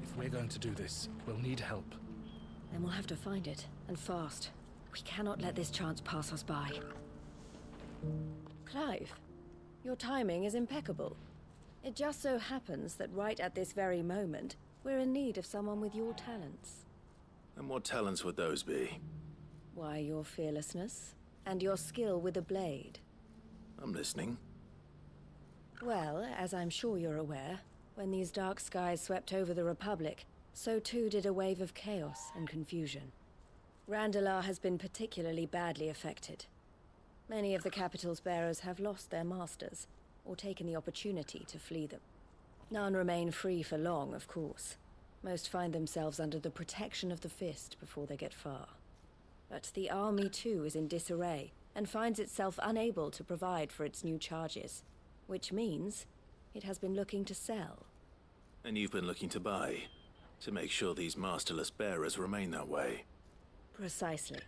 If we're going to do this, we'll need help. Then we'll have to find it, and fast. We cannot let this chance pass us by. Clive, your timing is impeccable. It just so happens that right at this very moment, we're in need of someone with your talents. And what talents would those be? Why, your fearlessness, and your skill with a blade. I'm listening. Well, as I'm sure you're aware, when these dark skies swept over the Republic, so too did a wave of chaos and confusion. Randalar has been particularly badly affected. Many of the capital's bearers have lost their masters, or taken the opportunity to flee them. None remain free for long, of course. Most find themselves under the protection of the Fist before they get far. But the army too is in disarray, and finds itself unable to provide for its new charges. Which means it has been looking to sell. And you've been looking to buy, to make sure these masterless bearers remain that way. Precisely.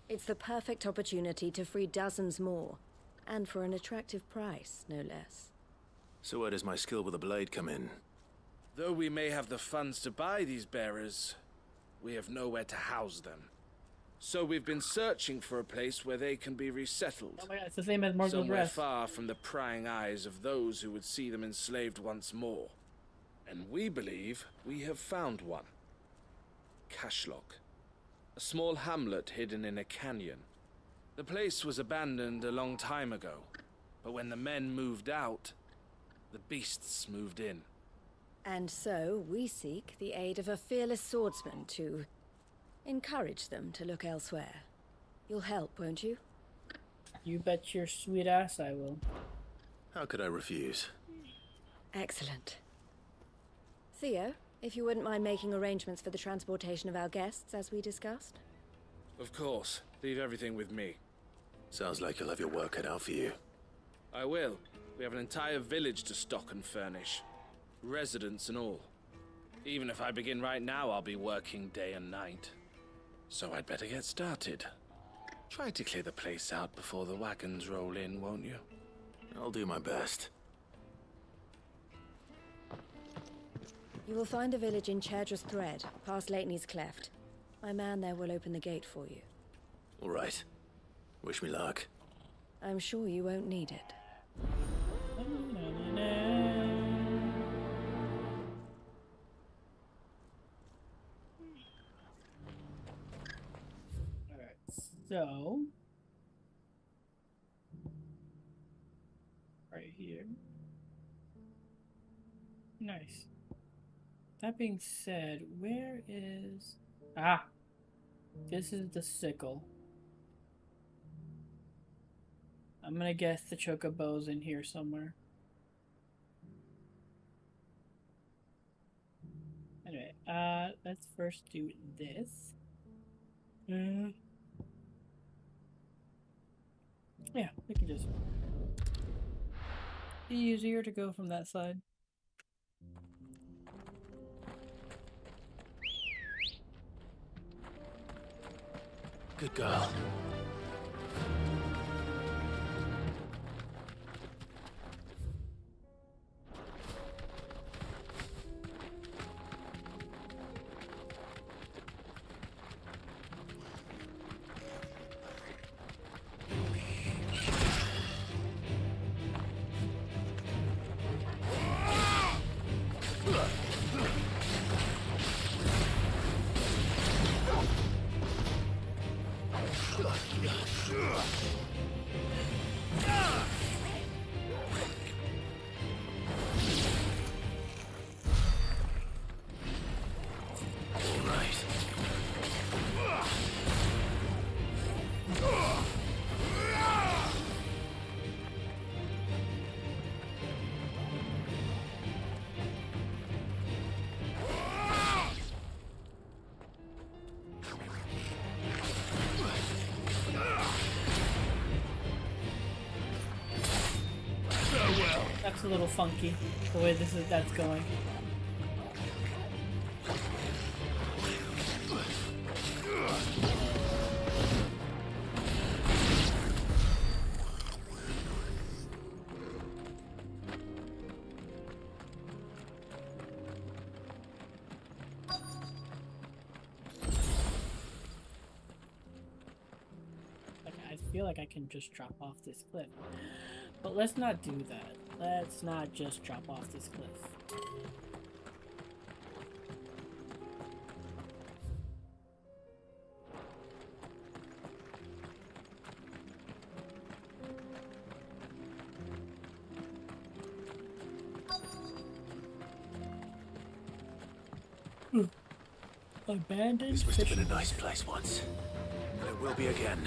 It's the perfect opportunity to free dozens more, and for an attractive price, no less. So where does my skill with a blade come in? Though we may have the funds to buy these bearers, we have nowhere to house them. So we've been searching for a place where they can be resettled. Oh my God, it's the same as Morgul's Somewhere Rest. far from the prying eyes of those who would see them enslaved once more. And we believe we have found one. Cashlock. A small hamlet hidden in a canyon. The place was abandoned a long time ago, but when the men moved out, the beasts moved in. And so we seek the aid of a fearless swordsman to encourage them to look elsewhere. You'll help, won't you? You bet your sweet ass I will. How could I refuse? Excellent. Theo, if you wouldn't mind making arrangements for the transportation of our guests, as we discussed. Of course. Leave everything with me. Sounds like you'll have your work cut out for you. I will. We have an entire village to stock and furnish. Residents and all. Even if I begin right now, I'll be working day and night. So I'd better get started. Try to clear the place out before the wagons roll in, won't you? I'll do my best. You will find a village in Chaidra's Thread, past Lateney's Cleft. My man there will open the gate for you. All right. Wish me luck. I'm sure you won't need it. Alright, so right here. Nice. That being said, where is... Ah! This is the sickle. I'm gonna guess the chocobo's in here somewhere. Anyway, let's first do this. Yeah, we can just... Be easier to go from that side. Good girl. That's a little funky, the way that's going. I feel like I can just drop off this cliff. But let's not do that. Let's not just drop off this cliff. Abandoned. This must have been a nice place once. And it will be again.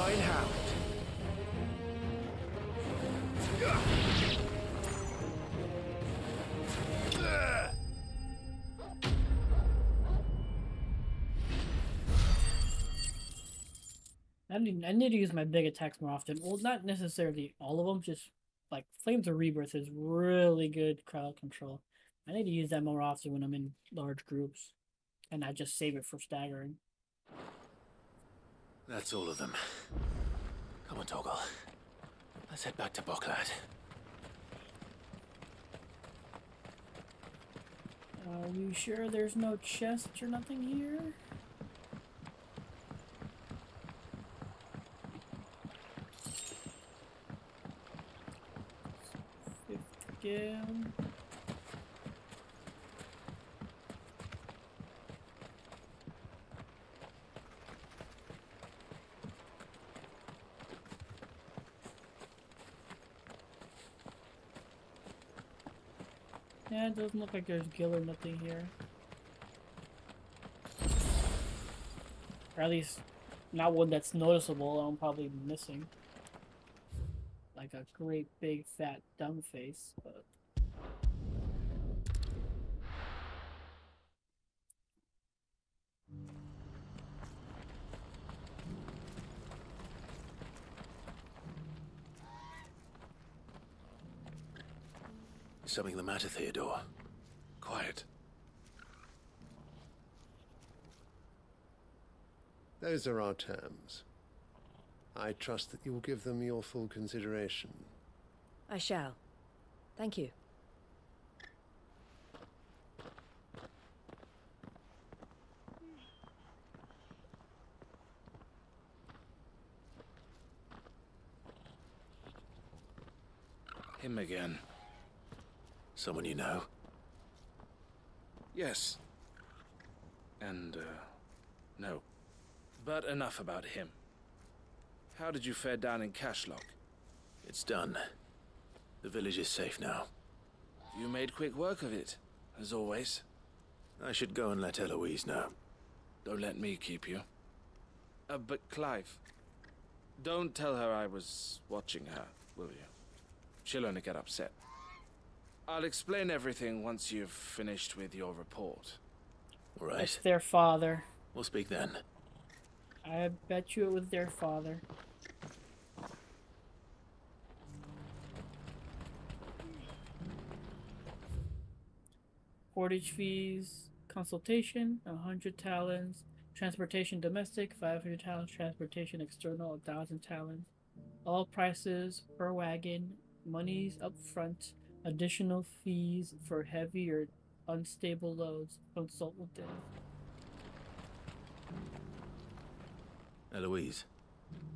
fine hound. I need to use my big attacks more often. Well, not necessarily all of them, just like Flames of Rebirth is really good crowd control. I need to use that more often when I'm in large groups, and I just save it for staggering. That's all of them. Come on, Toggle. Let's head back to Boklad. Are you sure there's no chests or nothing here? Down. Yeah, it doesn't look like there's gill or nothing here. Or at least, not one that's noticeable. I'm probably missing. Like a great big fat dumb face, but... Is something the matter, Theodore? Quiet. Those are our terms. I trust that you will give them your full consideration. I shall. Thank you. Him again. Someone you know? Yes. And, no. But enough about him. How did you fare down in Cashlock? It's done. The village is safe now. You made quick work of it, as always. I should go and let Eloise know. Don't let me keep you. But Clive, don't tell her I was watching her, will you? She'll only get upset. I'll explain everything once you've finished with your report. All right. It's their father. We'll speak then. I bet you it was their father. Portage fees, consultation, 100 talents, transportation domestic, 500 talents, transportation external, 1,000 talents. All prices per wagon, monies up front, additional fees for heavy or unstable loads. Consult with them. Eloise,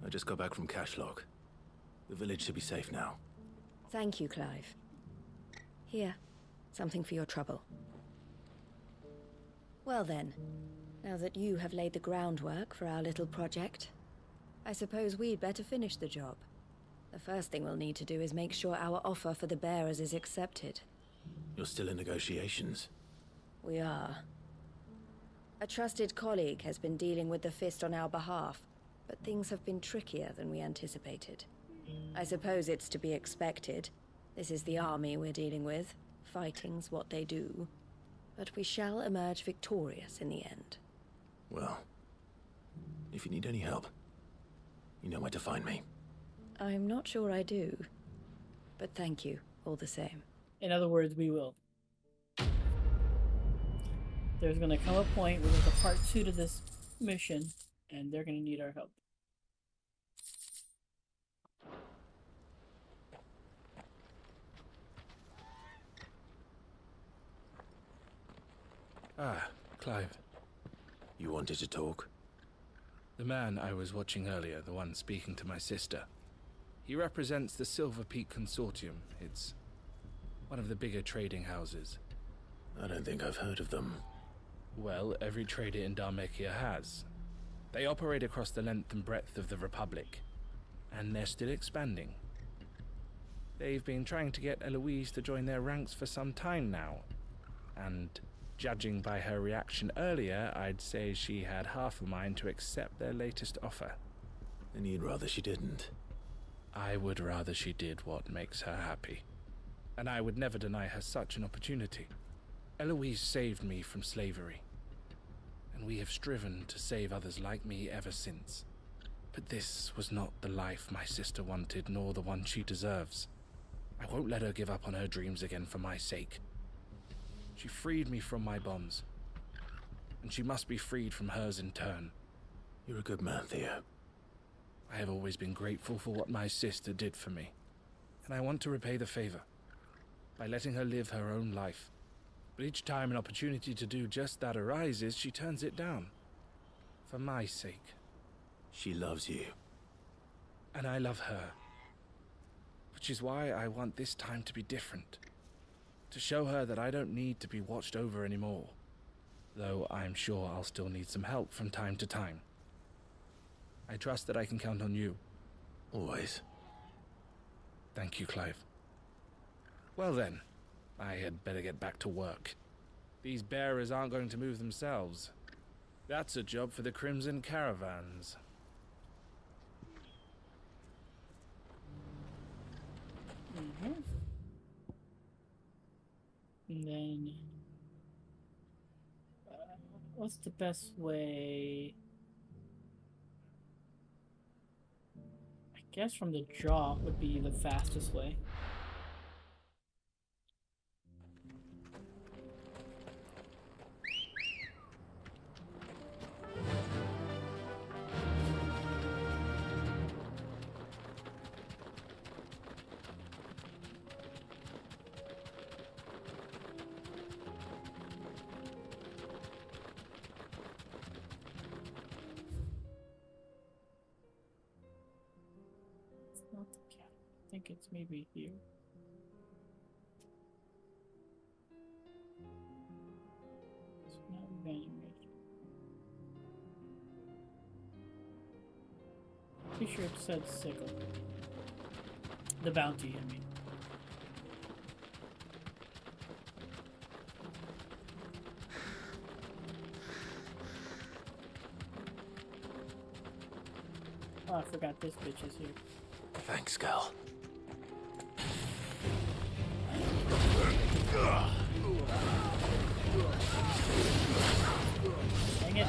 I just got back from Cashlock. The village should be safe now. Thank you, Clive. Here, something for your trouble. Well then, now that you have laid the groundwork for our little project, I suppose we'd better finish the job. The first thing we'll need to do is make sure our offer for the bearers is accepted. You're still in negotiations? We are. A trusted colleague has been dealing with the Fist on our behalf, but things have been trickier than we anticipated. I suppose it's to be expected. This is the army we're dealing with. Fighting's what they do. But we shall emerge victorious in the end. Well, if you need any help, you know where to find me. I'm not sure I do, but thank you all the same. In other words, we will. There's gonna come a point where there's a part 2 to this mission, and they're gonna need our help. Ah, Clive. You wanted to talk? The man I was watching earlier, the one speaking to my sister. He represents the Silver Peak Consortium. It's one of the bigger trading houses. I don't think I've heard of them. Well, every trader in Dharmekia has. They operate across the length and breadth of the Republic, and they're still expanding. They've been trying to get Eloise to join their ranks for some time now, and judging by her reaction earlier, I'd say she had half a mind to accept their latest offer. And you'd rather she didn't? I would rather she did what makes her happy. And I would never deny her such an opportunity. Eloise saved me from slavery. And we have striven to save others like me ever since. But this was not the life my sister wanted, nor the one she deserves. I won't let her give up on her dreams again for my sake. She freed me from my bonds, and she must be freed from hers in turn. You're a good man, Theo. I have always been grateful for what my sister did for me, and I want to repay the favor by letting her live her own life. But each time an opportunity to do just that arises, she turns it down. For my sake. She loves you. And I love her. Which is why I want this time to be different. To show her that I don't need to be watched over anymore. Though I'm sure I'll still need some help from time to time. I trust that I can count on you. Always. Thank you, Clive. Well then, I had better get back to work. These bearers aren't going to move themselves. That's a job for the Crimson Caravans. And then, what's the best way? I guess from the jaw would be the fastest way. Not the cat. I think it's maybe here. It's not animated. Pretty sure it said sickle. The bounty, I mean. Oh, I forgot this bitch is here. Thanks, Gal. Dang it.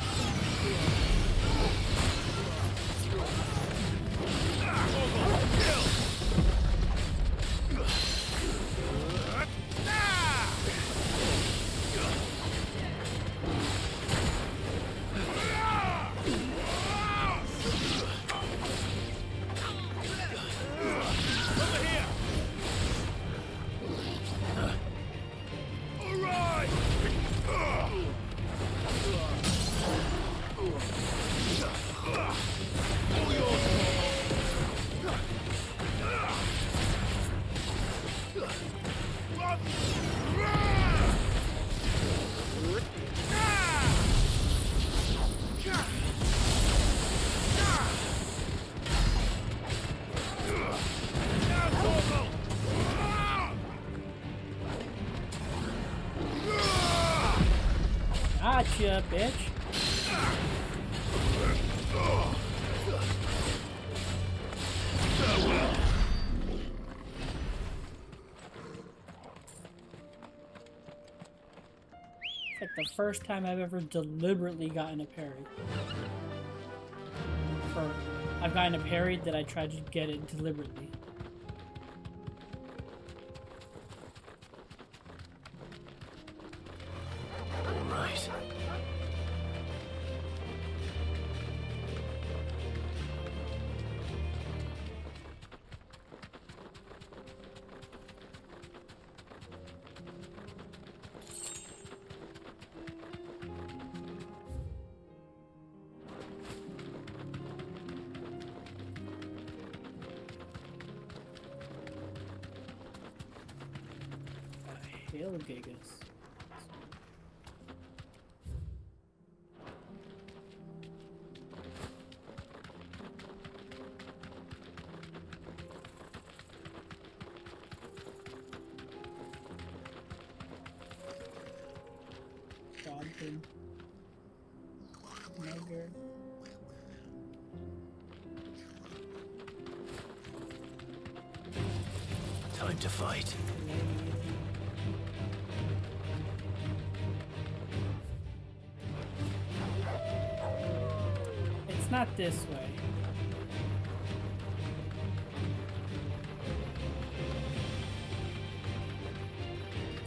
Gotcha, bitch. It's like the first time I've ever deliberately gotten a parry. I've gotten a parry that I tried to get it deliberately. Right. Hail Gigas. Goblin. Nugger. time to fight. It's not this way.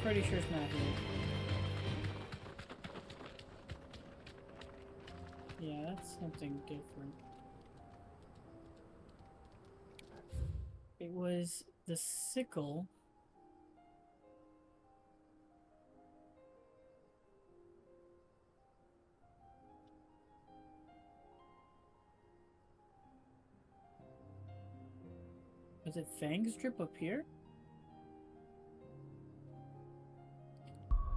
Pretty sure it's not here. Yeah, that's something different. It was the sickle. Was it fangs drip up here?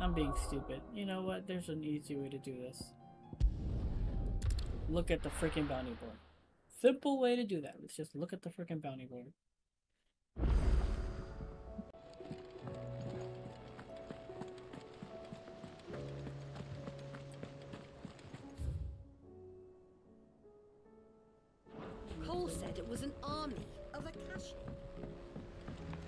I'm being stupid. You know what? There's an easy way to do this. Look at the freaking bounty board. Simple way to do that. Let's just look at the freaking bounty board. Cole said it was an army of Akashi.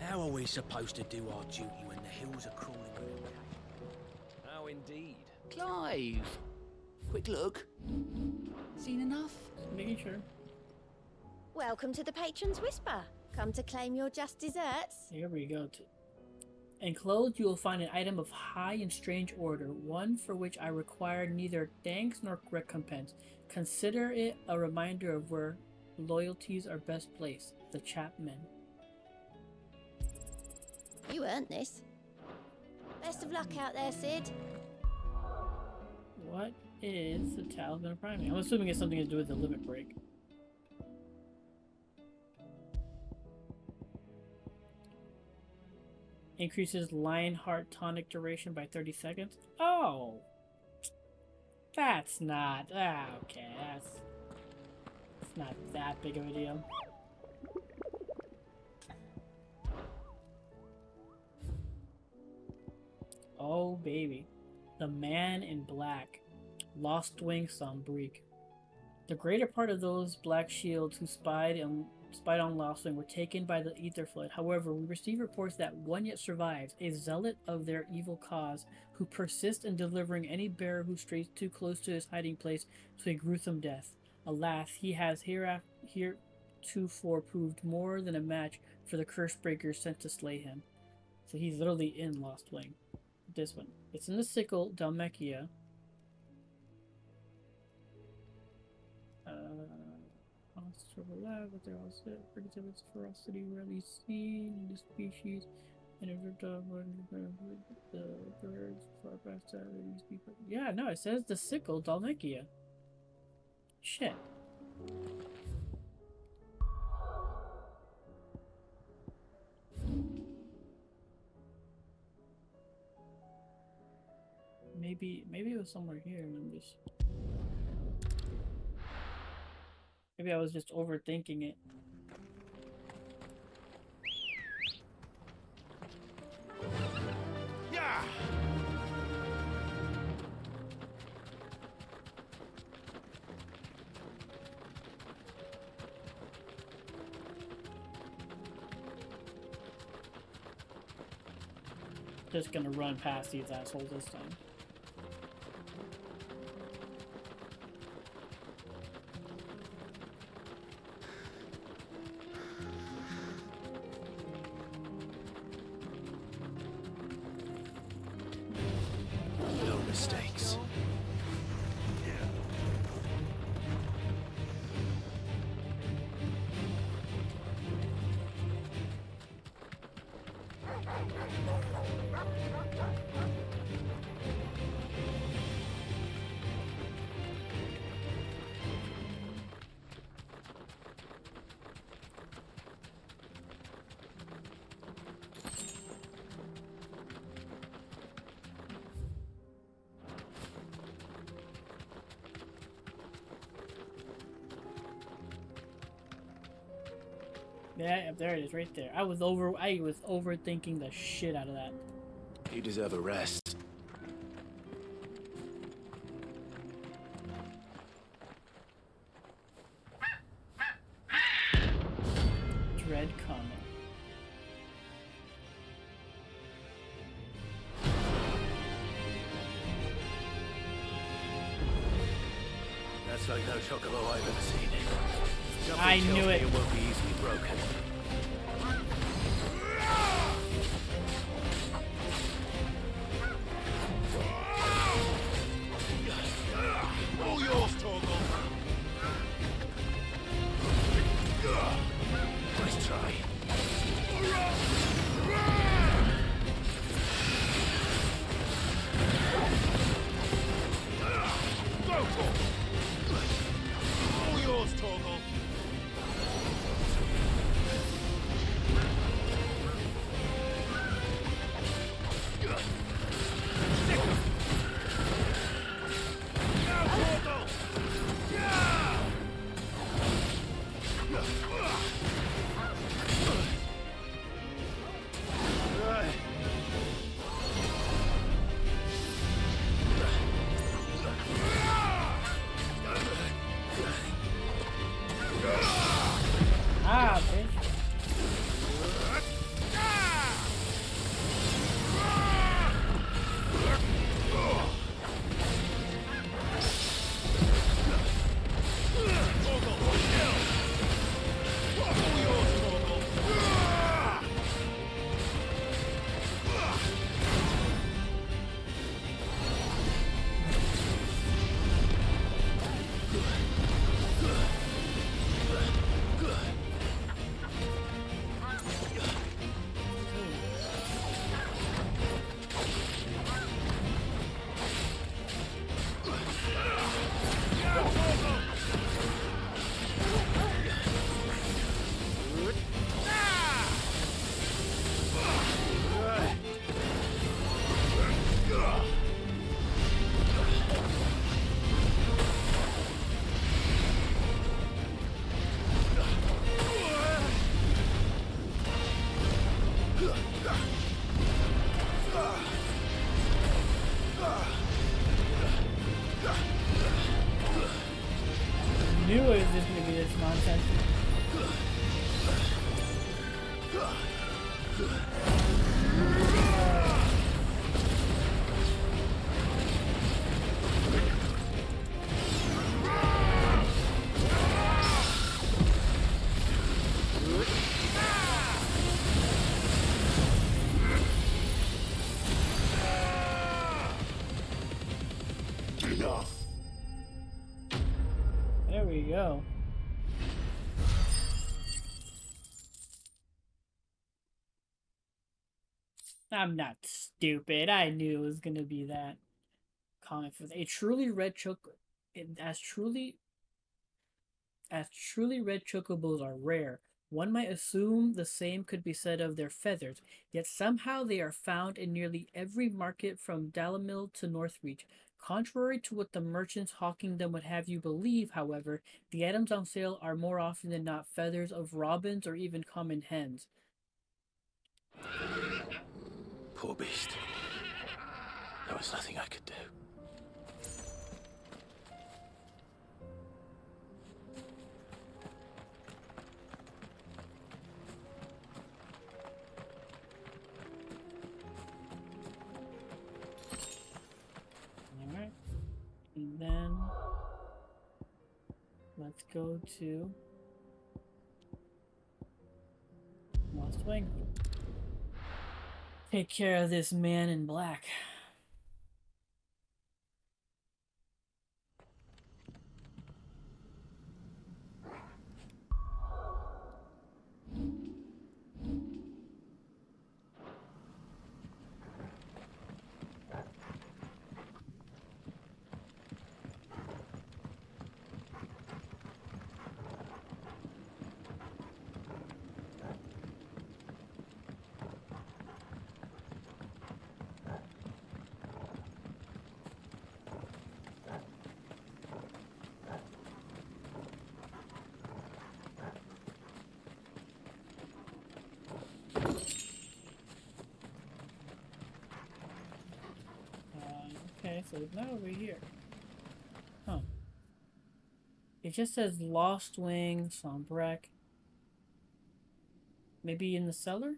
How are we supposed to do our duty when the hills are crawling with Akashi? How indeed. Clive! Quick look. Seen enough? Making sure. Welcome to the Patron's Whisper. Come to claim your just desserts. Here we go. Enclosed, you will find an item of high and strange order, one for which I require neither thanks nor recompense. Consider it a reminder of where loyalties are best placed. The Chapmen. You earned this. Best of luck out there, Sid. What is the Talisman of Priming? I'm assuming it's something to do with the limit break. Increases Lionheart tonic duration by 30 seconds. Oh! That's not... okay, it's not that big of a deal. Oh, baby. The Man in Black. Lost Wing Sombrique. The greater part of those black shields who spied on Lost Wing were taken by the Ether Flood. However, we receive reports that one yet survives, a zealot of their evil cause, who persists in delivering any bearer who strays too close to his hiding place to a gruesome death. Alas, he has heretofore proved more than a match for the curse breakers sent to slay him. So he's literally in Lost Wing. This one. It's in the sickle, Dalmekia. But they're also predictive of its ferocity rarely seen in the species, and if they're done the birds far past that these people. Yeah, no, it says the sickle, Dalmekia. Shit. Maybe it was somewhere here, and I'm just... Maybe I was just overthinking it. Yeah! Just gonna run past these assholes this time. No mistakes. Yeah, there it is, right there. I was overthinking the shit out of that. You deserve a rest. Dread comment. ain't no chocobo I've ever seen. Something I tells knew me it. It won't be easily broken. All yours, Torgal. Nice try. Go, Torgal. All yours, Torgal. Ah, bitch. Knew it was just gonna be this nonsense. Enough. There we go. I'm not stupid. I knew it was gonna be that. Comment for a truly red as truly red chocobos are rare. One might assume the same could be said of their feathers, yet somehow they are found in nearly every market from Dalamil to Northreach. Contrary to what the merchants hawking them would have you believe, however, the items on sale are more often than not feathers of robins or even common hens. Poor beast. There was nothing I could do. Alright. And then let's go to Lost Wing. Take care of this man in black. Okay, so it's not over here. Huh. It just says Lost Wing, Sombrek. Maybe in the cellar?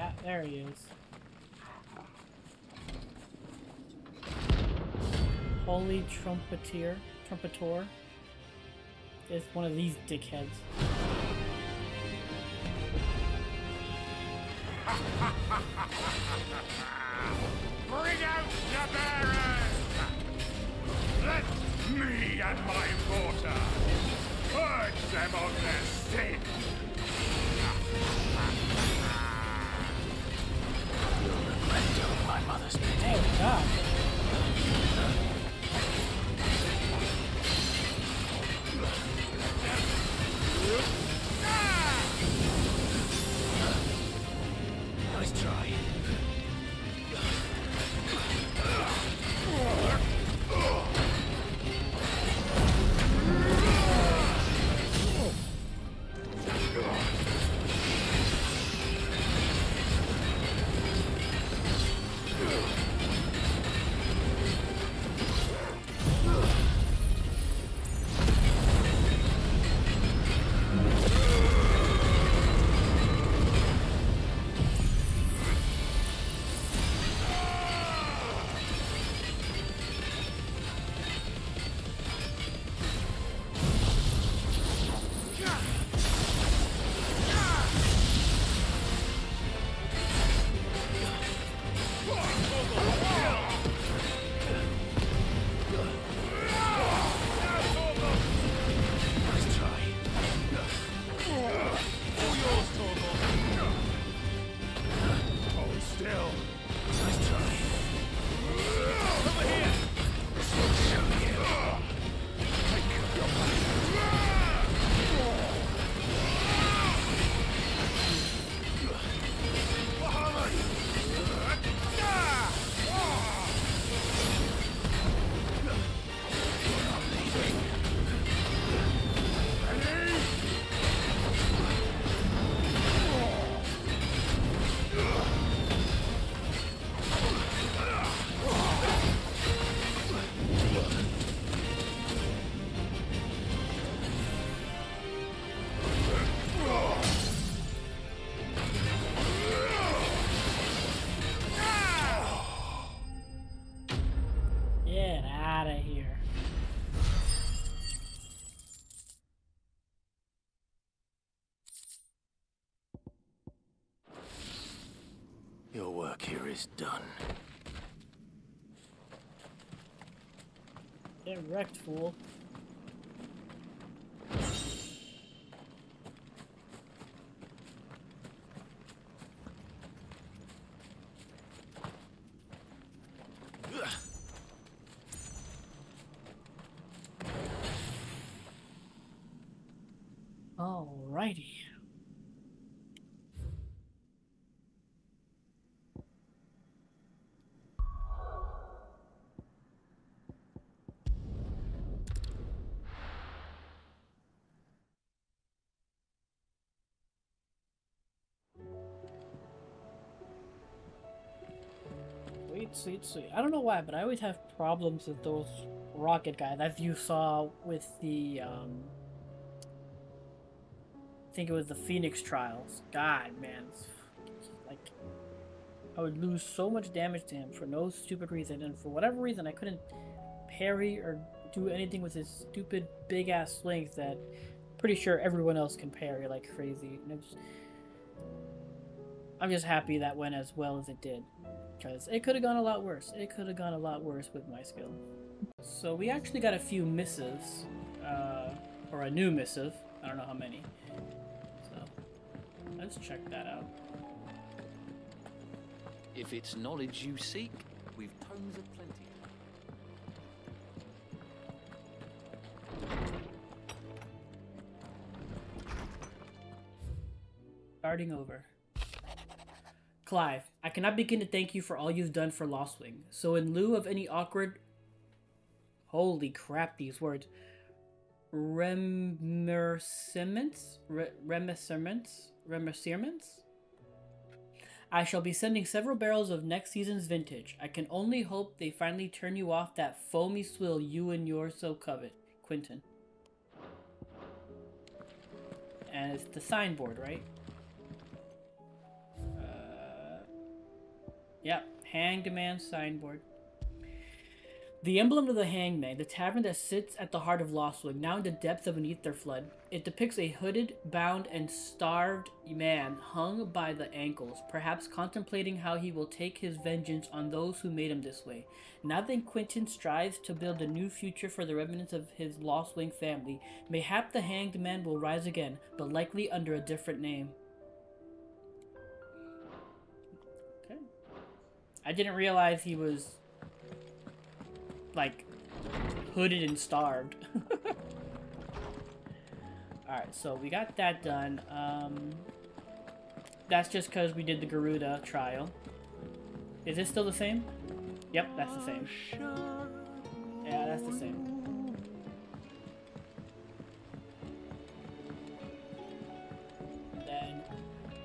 Yeah, there he is. Holy Trumpeter. Is one of these dickheads. Bring out the bearers! Let me and my water purge them of their sin! You'll regret doing my mother's bidding. Oh, God. Nice try. Get out of here. Your work here is done. Get wrecked, fool. Alrighty. Sweet. I don't know why, but I always have problems with those rocket guys, as you saw with the, I think it was the Phoenix trials. God, man. Like, I would lose so much damage to him for no stupid reason, and for whatever reason, I couldn't parry or do anything with his stupid big-ass slings that pretty sure everyone else can parry like crazy. And I'm just happy that went as well as it did. Because it could have gone a lot worse. It could have gone a lot worse with my skill. So we actually got a few missives. Or a new missive. I don't know how many. So, let's check that out. If it's knowledge you seek, we've tomes of plenty. Starting over. Clive, I cannot begin to thank you for all you've done for Lostwing. So in lieu of any awkward... Holy crap, these words. Remerciements? I shall be sending several barrels of next season's vintage. I can only hope they finally turn you off that foamy swill you and yours so covet. Quentin. And it's the signboard, right? Yep, Hanged Man signboard. The emblem of the hangman, the tavern that sits at the heart of Lostwood, now in the depths of an ether flood. It depicts a hooded, bound, and starved man hung by the ankles, perhaps contemplating how he will take his vengeance on those who made him this way. Now that Quentin strives to build a new future for the remnants of his Lost Wing family, mayhap the hanged man will rise again, but likely under a different name. Okay. I didn't realize he was like hooded and starved. Alright, so we got that done. That's just because we did the Garuda trial. Is this still the same? Yep, that's the same. Yeah, that's the same. Then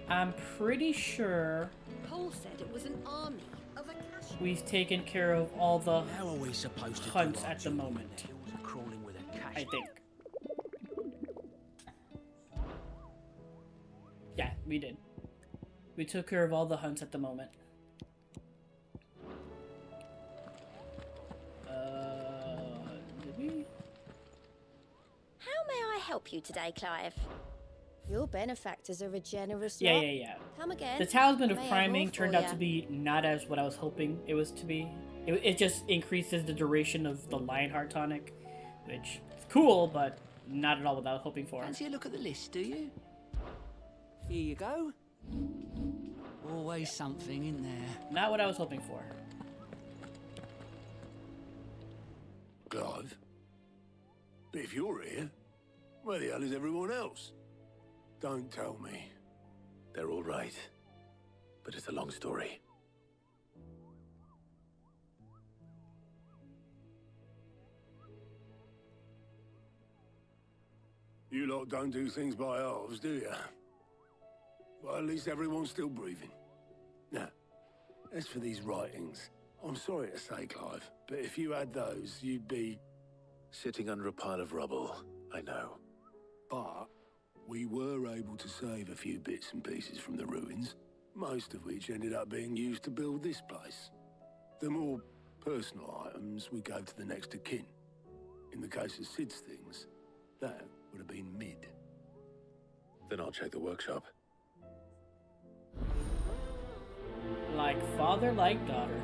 I'm pretty sure Paul said it was an army of a cash. we've taken care of all the How are we supposed to hunts do our at the job when moment. the hills are crawling with a cash? I think. Yeah, we did. We took care of all the hunts at the moment. Did we? How may I help you today, Clive? Your benefactors are a generous Yeah, lot. yeah, yeah. Come again. The Talisman of May I Priming roll turned for out ya? to be not as what I was hoping it was to be. It just increases the duration of the Lionheart tonic, which is cool, but not at all what I was hoping for. Fancy a look at the list, do you? Here you go. Always something in there. Not what I was hoping for. Clive? But if you're here, where the hell is everyone else? Don't tell me. They're all right. But it's a long story. You lot don't do things by halves, do you? Well, at least everyone's still breathing. Now, as for these writings, I'm sorry to say, Clive, but if you had those, you'd be... Sitting under a pile of rubble, I know. But we were able to save a few bits and pieces from the ruins, most of which ended up being used to build this place. The more personal items we gave to the next of kin. In the case of Sid's things, that would have been mid. Then I'll check the workshop. Like father, like daughter.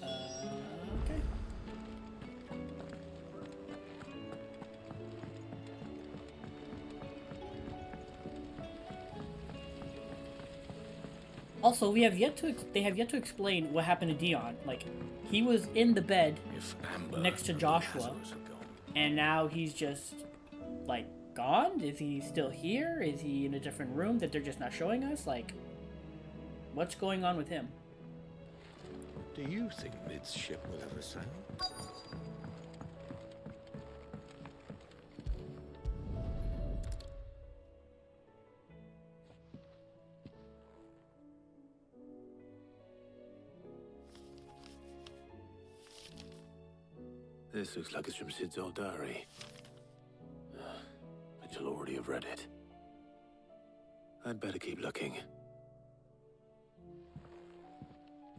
Okay. Also, we have yet to they have yet to explain what happened to Dion. Like, he was in the bed next to Joshua, and now he's just like gone. Is he still here? Is he in a different room that they're just not showing us? Like, what's going on with him? Do you think Mid's ship will ever sail? This looks like it's from Sid's old diary. But you'll already have read it. I'd better keep looking.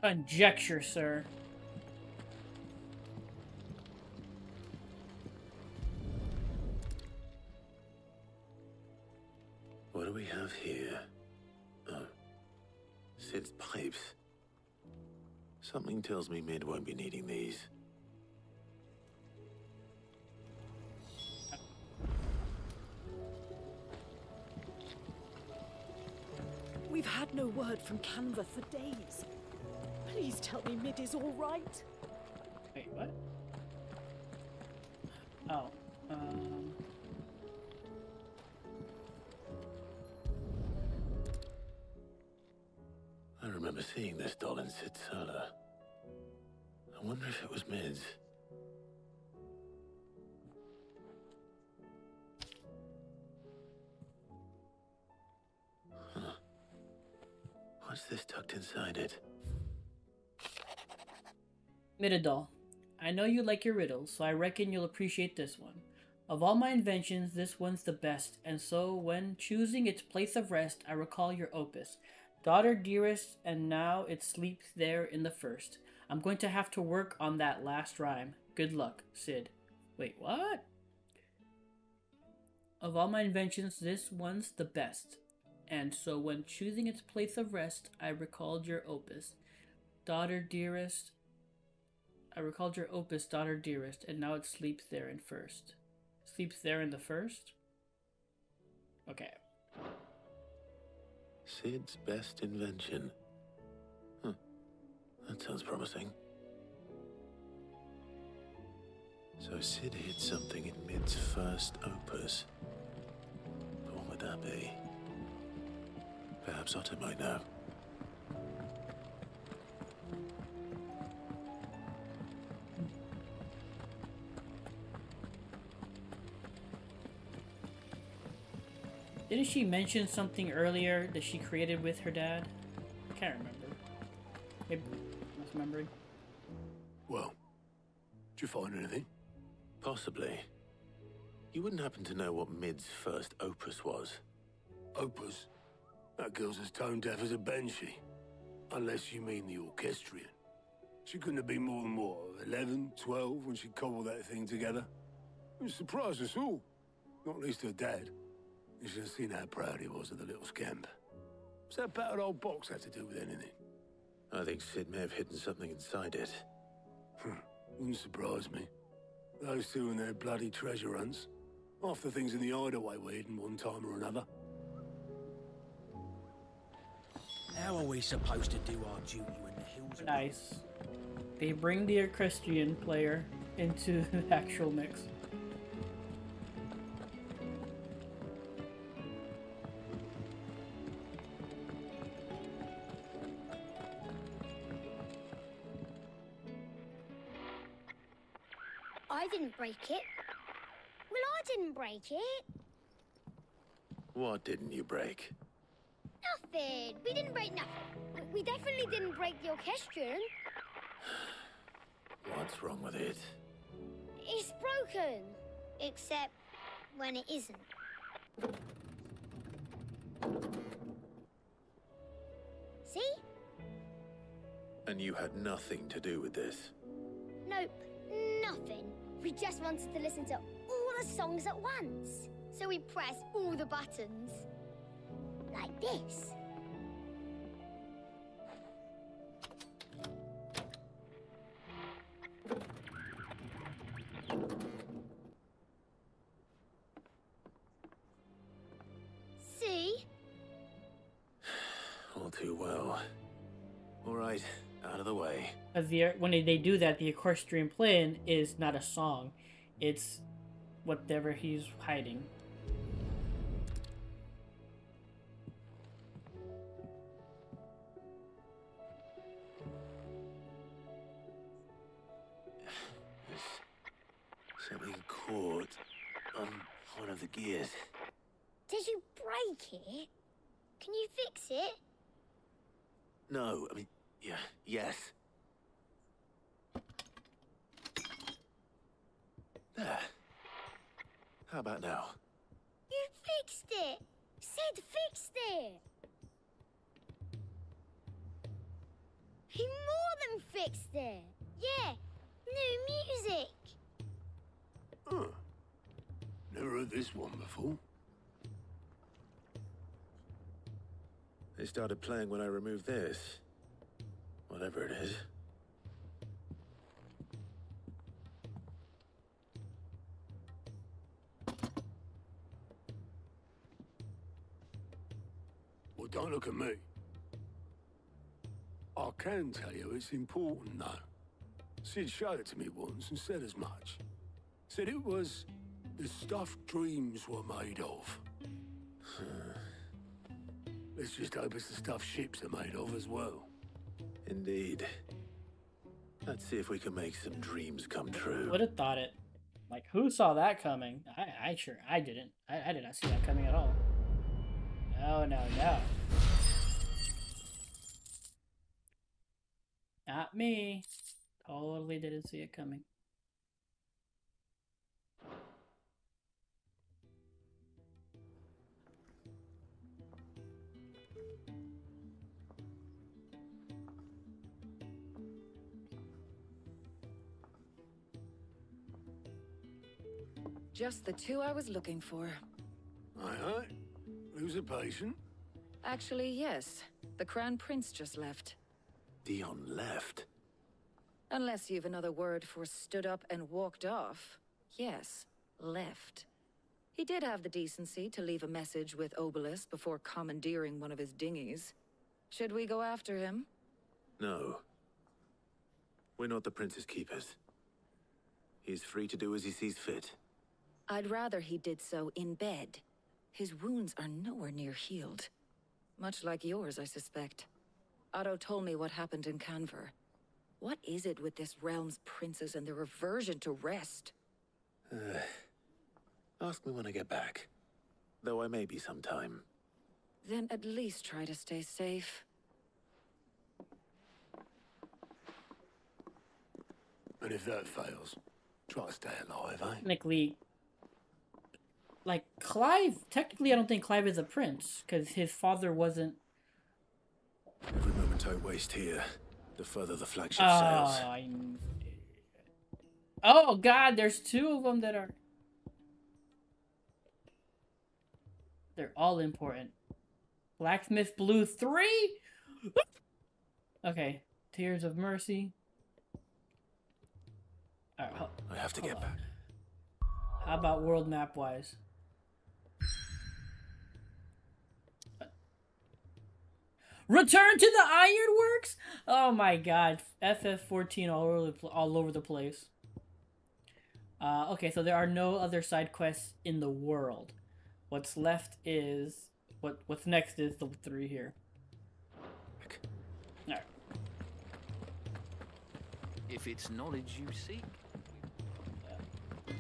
Conjecture, sir. What do we have here? Oh. Sid's pipes. Something tells me Mid won't be needing these. We've had no word from Kanver for days. Please tell me Mid is all right. Wait, what? Oh, I remember seeing this doll in Sid's cellar. I wonder if it was Mid's. Huh. What's this tucked inside it? Midadol, I know you like your riddles, so I reckon you'll appreciate this one. Of all my inventions, this one's the best, and so when choosing its place of rest, I recall your opus. Daughter dearest, and now it sleeps there in the first. I'm going to have to work on that last rhyme. Good luck, Sid. Wait, what? Of all my inventions, this one's the best. And so when choosing its place of rest, I recalled your opus. Daughter dearest. I recalled your opus, daughter dearest, and now it sleeps there in first. Sleeps there in the first? Okay. Sid's best invention. Huh. That sounds promising. So Sid hid something in Mid's first opus. But what would that be? Perhaps Otto might know. Didn't she mention something earlier that she created with her dad? I can't remember. Maybe I'm misremembering. Well, did you find anything? Possibly. You wouldn't happen to know what Mid's first opus was? Opus? That girl's as tone deaf as a banshee. Unless you mean the orchestrion. She couldn't have been more than, what, 11, 12 when she cobbled that thing together? It surprised us all. Not least her dad. You should have seen how proud he was of the little scamp. What's that battered old box have to do with anything? I think Sid may have hidden something inside it. Wouldn't surprise me. Those two and their bloody treasure hunts. Half the things in the hideaway were hidden one time or another. How are we supposed to do our duty when the hills are... Nice. They bring the equestrian player into the actual mix. I didn't break it. Well, I didn't break it. What didn't you break? Nothing. We didn't break nothing. We definitely didn't break the orchestrion. What's wrong with it? It's broken. Except when it isn't. See? And you had nothing to do with this? Nope, nothing. We just wanted to listen to all the songs at once. So we pressed all the buttons. Like this. See? All too well. All right, out of the way. When they do that, the equestrian playing is not a song. It's whatever he's hiding. Something caught on one of the gears. Did you break it? Can you fix it? No, I mean, yeah, yes. There. How about now? You fixed it! Sid fixed it! He more than fixed it! Yeah, new music! Huh. Never heard this one before. They started playing when I removed this. Whatever it is. Well, don't look at me. I can tell you it's important, though. Sid showed it to me once and said as much. Said it was the stuff dreams were made of. Let's just hope it's the stuff ships are made of as well. Indeed. Let's see if we can make some dreams come true. Would have thought it. Like, who saw that coming? I didn't. I did not see that coming at all. No, no, no. Not me. Totally didn't see it coming. just the two I was looking for. Aye. Lose a patient? Actually, yes. The Crown Prince just left. Dion left? Unless you've another word for stood up and walked off. Yes, left. He did have the decency to leave a message with Obelisk before commandeering one of his dinghies. Should we go after him? No. We're not the Prince's keepers. He's free to do as he sees fit. I'd rather he did so in bed. His wounds are nowhere near healed. Much like yours, I suspect. Otto told me what happened in Kanver. What is it with this realm's princes and their aversion to rest? Ask me when I get back. Though I may be sometime. Then at least try to stay safe. And if that fails, try to stay alive, eh? Technically, like, Clive, technically I don't think Clive is a prince, because his father wasn't... Every moment I waste here, the further the flagship Oh, sails. Oh, God, there's two of them that are... They're all important. Blacksmith Blue 3? Okay, Tears of Mercy. Alright, I have to get back. How about world map wise? Return to the Ironworks? Oh my god. FF14 all over the place. Okay, so there are no other side quests in the world. What's left is... What's next is the 3 here. Alright. If it's knowledge you seek.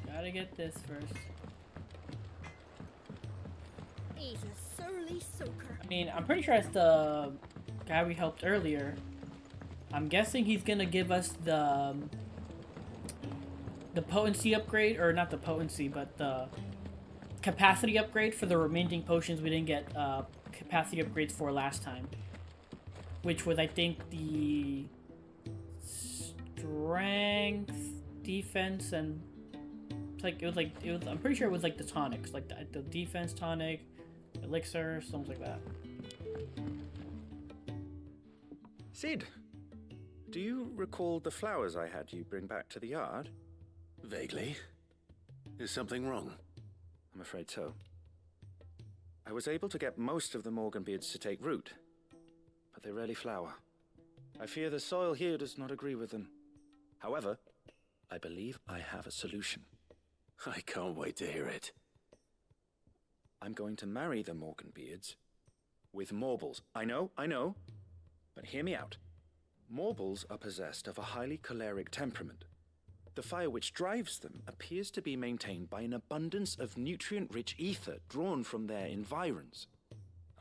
Gotta get this first. He's a surly soaker. I mean, I'm pretty sure it's the guy we helped earlier. I'm guessing he's gonna give us the potency upgrade, or not the potency, but the capacity upgrade for the remaining potions we didn't get capacity upgrades for last time. Which was, I think, the strength, defense, and I'm pretty sure it was like the tonics, like the defense tonic, elixir, something like that. Sid, do you recall the flowers I had you bring back to the yard? Vaguely. Is something wrong? I'm afraid so. I was able to get most of the Morganbeards to take root, but they rarely flower. I fear the soil here does not agree with them. However, I believe I have a solution. I can't wait to hear it. I'm going to marry the Morganbeards with Morbles. I know, but hear me out. Morbles are possessed of a highly choleric temperament. The fire which drives them appears to be maintained by an abundance of nutrient-rich ether drawn from their environs.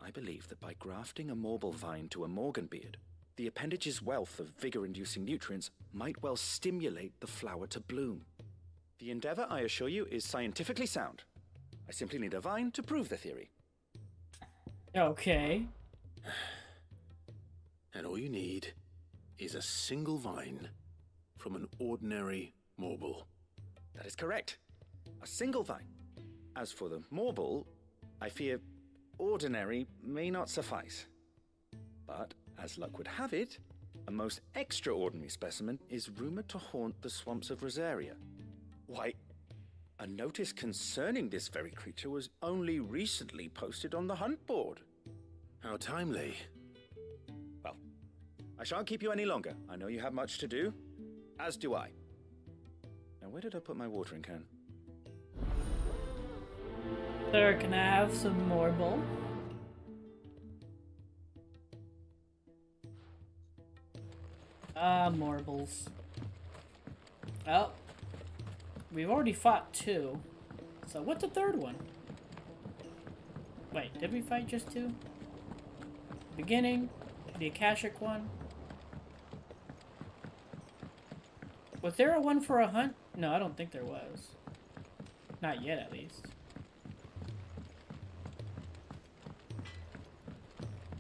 I believe that by grafting a Morble vine to a Morganbeard, the appendage's wealth of vigor-inducing nutrients might well stimulate the flower to bloom. The endeavor, I assure you, is scientifically sound. I simply need a vine to prove the theory. Okay. And all you need is a single vine from an ordinary Morble. That is correct. A single vine. As for the Morble, I fear ordinary may not suffice. But, as luck would have it, a most extraordinary specimen is rumored to haunt the swamps of Rosaria. Why, a notice concerning this very creature was only recently posted on the hunt board. How timely. Well, I shan't keep you any longer. I know you have much to do, as do I. Now, where did I put my watering can? Sir, can I have some more bowl? Morbles. Oh. We've already fought 2. So what's the 3rd one? Wait, did we fight just 2? Beginning, the Akashic one. Was there a one for a hunt? No, I don't think there was. Not yet, at least.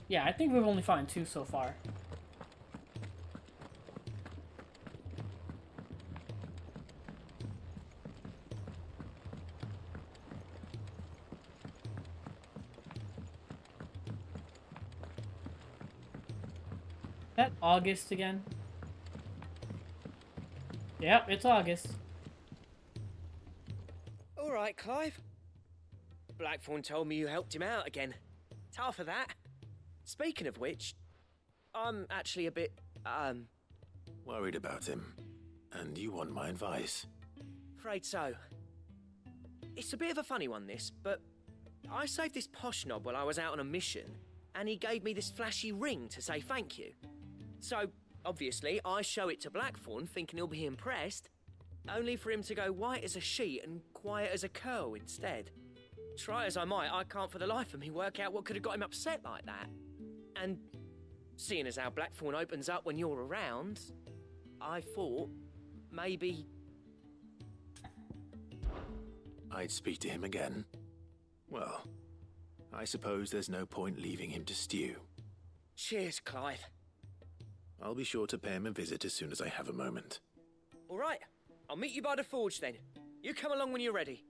Yeah, I think we've only fought 2 so far. that August again? Yep, it's August. All right, Clive. Blackthorn told me you helped him out again. Tough for that. Speaking of which, I'm actually a bit, Worried about him. And you want my advice? afraid so. It's a bit of a funny one, this, but I saved this posh knob while I was out on a mission, and he gave me this flashy ring to say thank you. So, obviously, I show it to Blackthorn, thinking he'll be impressed, only for him to go white as a sheet and quiet as a curl instead. Try as I might, I can't for the life of me work out what could have got him upset like that. And seeing as how Blackthorn opens up when you're around, I thought maybe... I'd speak to him again. Well, I suppose there's no point leaving him to stew. Cheers, Clive. I'll be sure to pay him a visit as soon as I have a moment. All right, I'll meet you by the forge then. You come along when you're ready.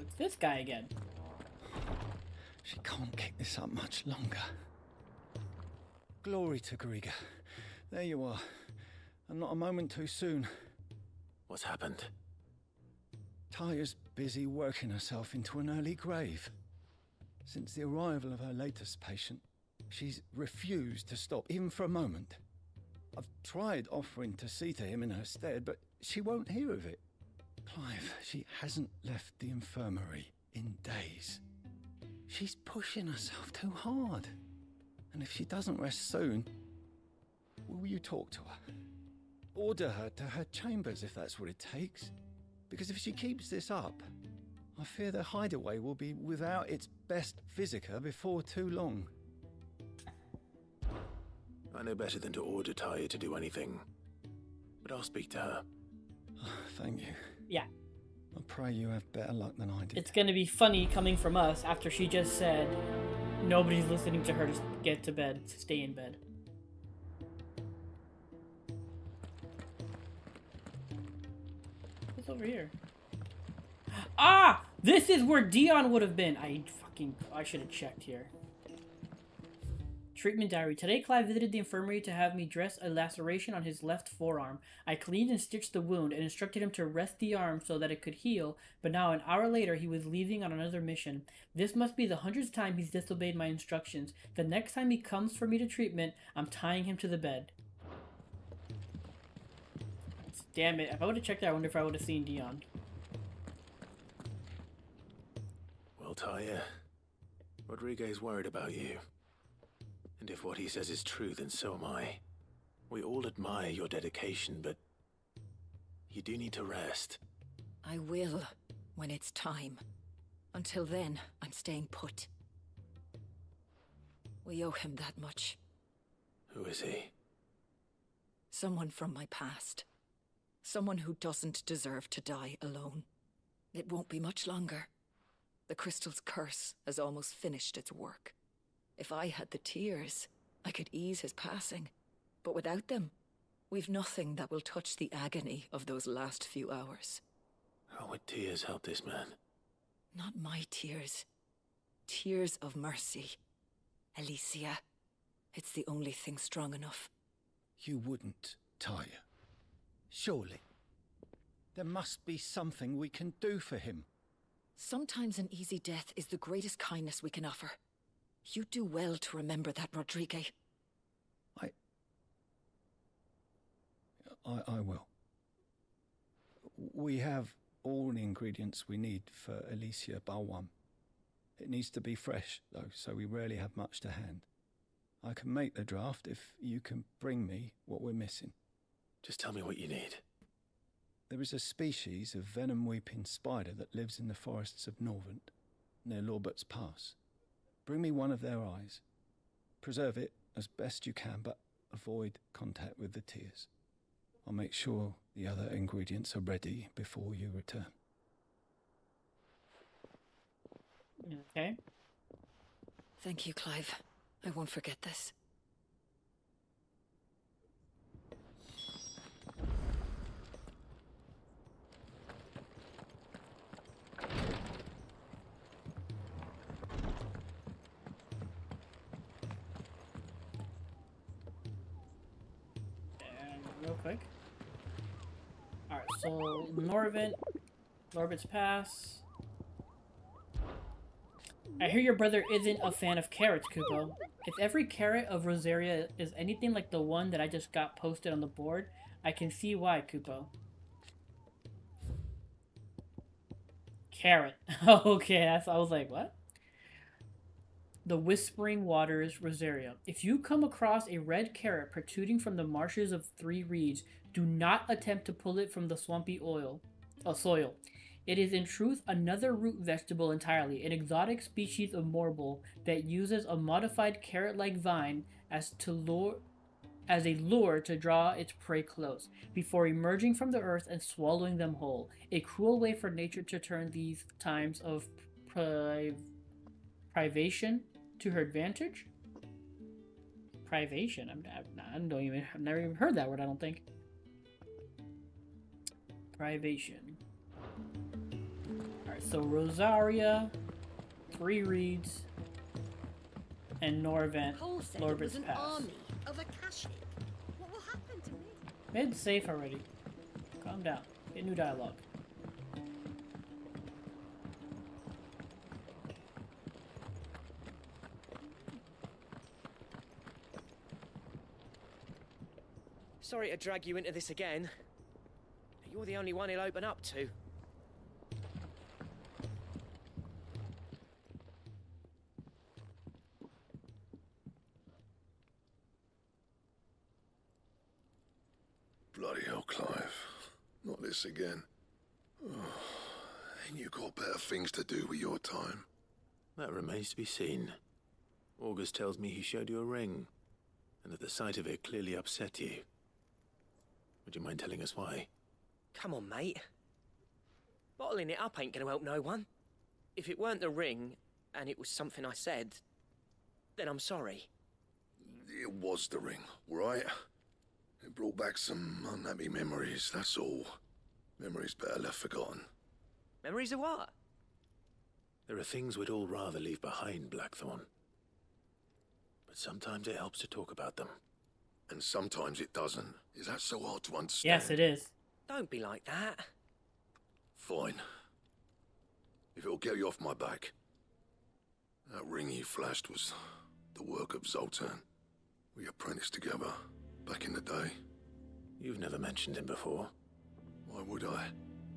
It's this guy again. She can't keep this up much longer. Glory to Griga. There you are. And not a moment too soon. What's happened? Taya's busy working herself into an early grave. Since the arrival of her latest patient, she's refused to stop, even for a moment. I've tried offering to see to him in her stead, but she won't hear of it. Clive, she hasn't left the infirmary in days. She's pushing herself too hard. And if she doesn't rest soon, will you talk to her? Order her to her chambers if that's what it takes. Because if she keeps this up, I fear the hideaway will be without its best visitor before too long. I know better than to order Taya to do anything. But I'll speak to her. Thank you. Yeah. I pray you have better luck than I did. It's gonna be funny coming from us after she just said nobody's listening to her to get to bed, to stay in bed. What's over here? Ah! This is where Dion would have been. I should have checked here. Treatment diary. Today, Clive visited the infirmary to have me dress a laceration on his left forearm. I cleaned and stitched the wound and instructed him to rest the arm so that it could heal, but now an hour later he was leaving on another mission. This must be the 100th time he's disobeyed my instructions. The next time he comes for me to treatment, I'm tying him to the bed. Damn it. If I would have checked that, I wonder if I would have seen Dion. Well, Taya, Rodriguez worried about you. And if what he says is true, then so am I. We all admire your dedication, but you do need to rest. I will, when it's time. Until then, I'm staying put. We owe him that much. Who is he? Someone from my past. Someone who doesn't deserve to die alone. It won't be much longer. The crystal's curse has almost finished its work. If I had the tears, I could ease his passing. But without them, we've nothing that will touch the agony of those last few hours. How would tears help this man? Not my tears. Tears of mercy. Alicia, it's the only thing strong enough. You wouldn't, Taya. Surely. There must be something we can do for him. Sometimes an easy death is the greatest kindness we can offer. You do well to remember that, Rodriguez. I will. We have all the ingredients we need for Alicia Balwam. It needs to be fresh, though, so we rarely have much to hand. I can make the draft if you can bring me what we're missing. Just tell me what you need. There is a species of venom-weeping spider that lives in the forests of Norvent, near Lorbert's Pass. Bring me one of their eyes. Preserve it as best you can, but avoid contact with the tears. I'll make sure the other ingredients are ready before you return. Okay. Thank you, Clive. I won't forget this. Real quick. Alright, so Norbit's Pass. I hear your brother isn't a fan of carrots, Kupo. If every carrot of Rosaria is anything like the one that I just got posted on the board, I can see why, Kupo. Carrot. Okay, I was like, what? The Whispering Waters, Rosaria. If you come across a red carrot protruding from the marshes of Three Reeds, do not attempt to pull it from the swampy soil. It is in truth another root vegetable entirely, an exotic species of morble that uses a modified carrot-like vine as a lure to draw its prey close, before emerging from the earth and swallowing them whole. A cruel way for nature to turn these times of privation to her advantage? Privation? I've never even heard that word, I don't think. Privation. Alright, so Rosaria, Three Reeds, and Norbit's Pass. Army of Akashic. What will happen to me? Mid's safe already. Calm down. Get new dialogue. Sorry to drag you into this again. You're the only one he'll open up to. Bloody hell, Clive. Not this again. Oh, ain't you got better things to do with your time? That remains to be seen. August tells me he showed you a ring, and that the sight of it clearly upset you. Would you mind telling us why? Come on, mate. Bottling it up ain't gonna help no one. If it weren't the ring, and it was something I said, then I'm sorry. It was the ring, right? It brought back some unhappy memories, that's all. Memories better left forgotten. Memories of what? There are things we'd all rather leave behind, Blackthorn. But sometimes it helps to talk about them. And sometimes it doesn't. Is that so hard to understand? Yes, it is. Don't be like that. Fine. If it'll get you off my back. That ring you flashed was the work of Zoltan. We apprenticed together, back in the day. You've never mentioned him before. Why would I?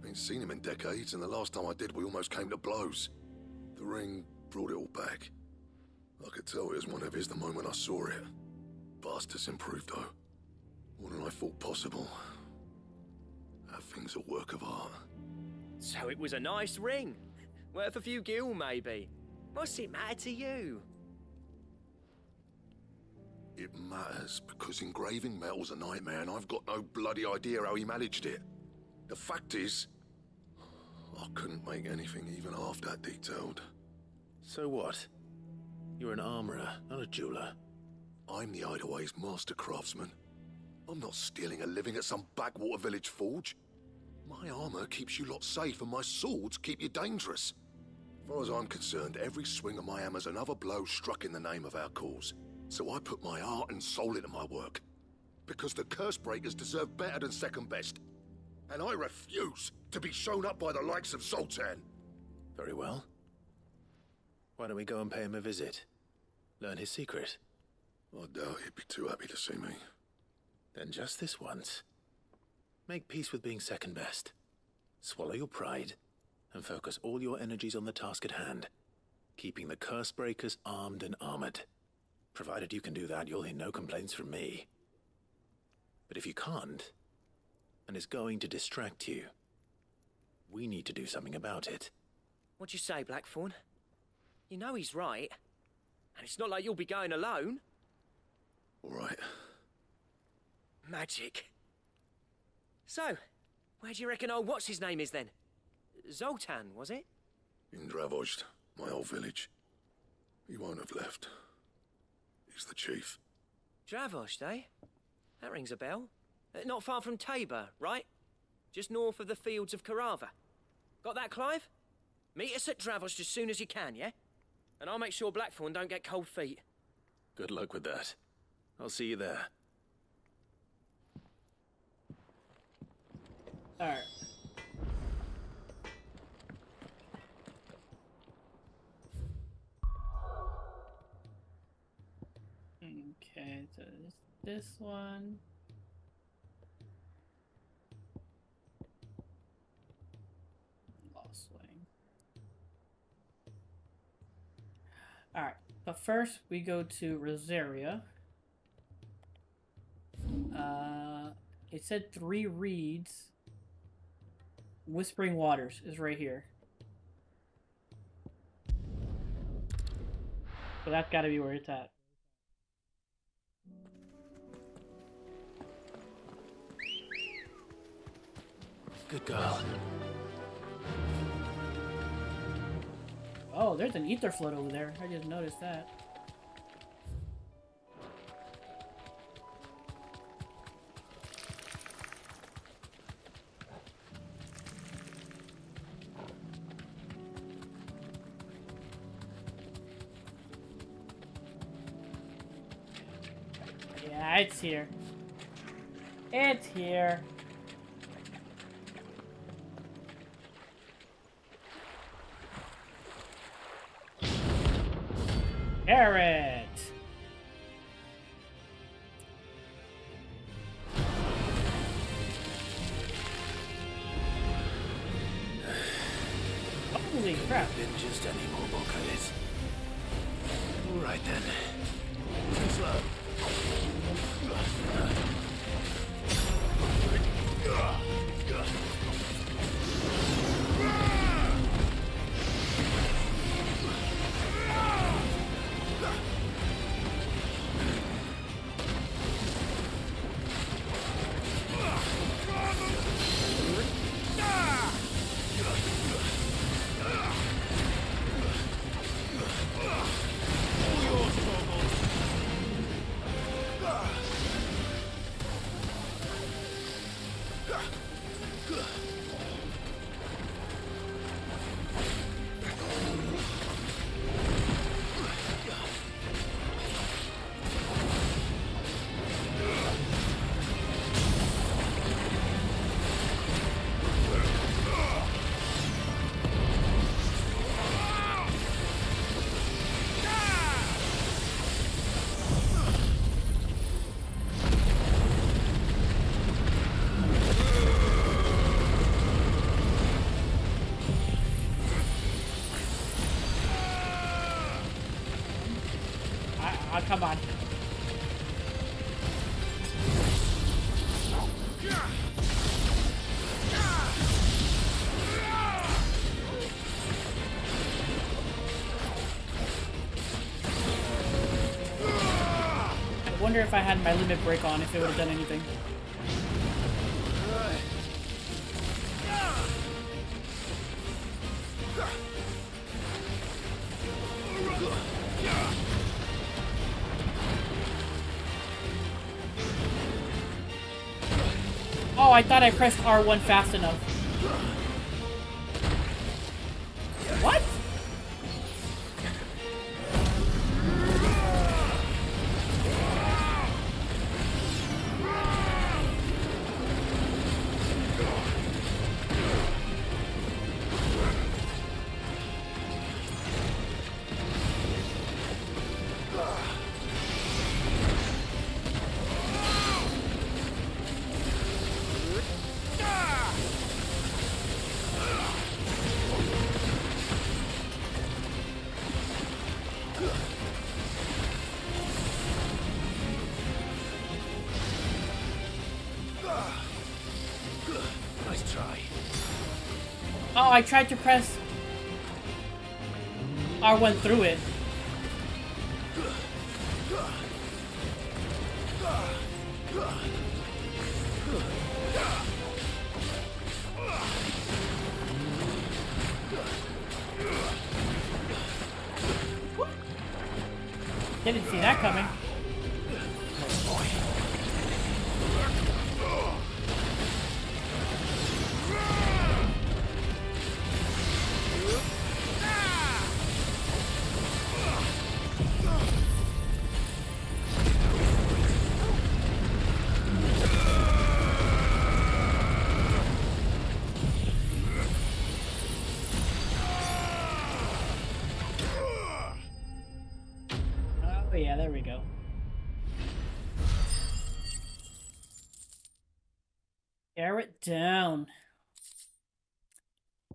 Ain't seen him in decades, and the last time I did, we almost came to blows. The ring brought it all back. I could tell it was one of his the moment I saw it. Bastard's improved, though. More than I thought possible. That thing's a work of art. So it was a nice ring. Worth a few gil, maybe. What's it matter to you? It matters because engraving metal's a nightmare, and I've got no bloody idea how he managed it. The fact is, I couldn't make anything even half that detailed. So what? You're an armorer, not a jeweler. I'm the Hideaway's master craftsman. I'm not stealing a living at some backwater village forge. My armor keeps you lot safe, and my swords keep you dangerous. As far as I'm concerned, every swing of my hammer's another blow struck in the name of our cause. So I put my heart and soul into my work. Because the curse breakers deserve better than second best. And I refuse to be shown up by the likes of Zoltan. Very well. Why don't we go and pay him a visit? Learn his secret. I doubt he'd be too happy to see me. Then just this once. Make peace with being second best. Swallow your pride, and focus all your energies on the task at hand. Keeping the curse breakers armed and armored. Provided you can do that, you'll hear no complaints from me. But if you can't, and it's going to distract you, we need to do something about it. What'd you say, Blackthorn? You know he's right. And it's not like you'll be going alone. All right. Magic. So, where do you reckon old what's-his-name is then? Zoltan, was it? In Dravozd, my old village. He won't have left. He's the chief. Dravosh, eh? That rings a bell. Not far from Tabor, right? Just north of the fields of Carava. Got that, Clive? Meet us at Dravosh as soon as you can, yeah? And I'll make sure Blackthorn don't get cold feet. Good luck with that. I'll see you there. Alright. Okay, so this one. Lost Wing. Alright, but first we go to Rosaria. It said 3 reeds. Whispering Waters is right here. So that's gotta be where it's at. Good girl. Oh, there's an ether float over there. I just noticed that. Yeah, it's here. It's here. Carrot! Holy crap. Been just any more credits. All right then. Too slow. Come on. I wonder if I had my limit break on, if it would have done anything. Oh, I thought I pressed R1 fast enough. What? Oh, I tried to press R1 through it. Didn't see that coming. Oh yeah, there we go. Tear it down.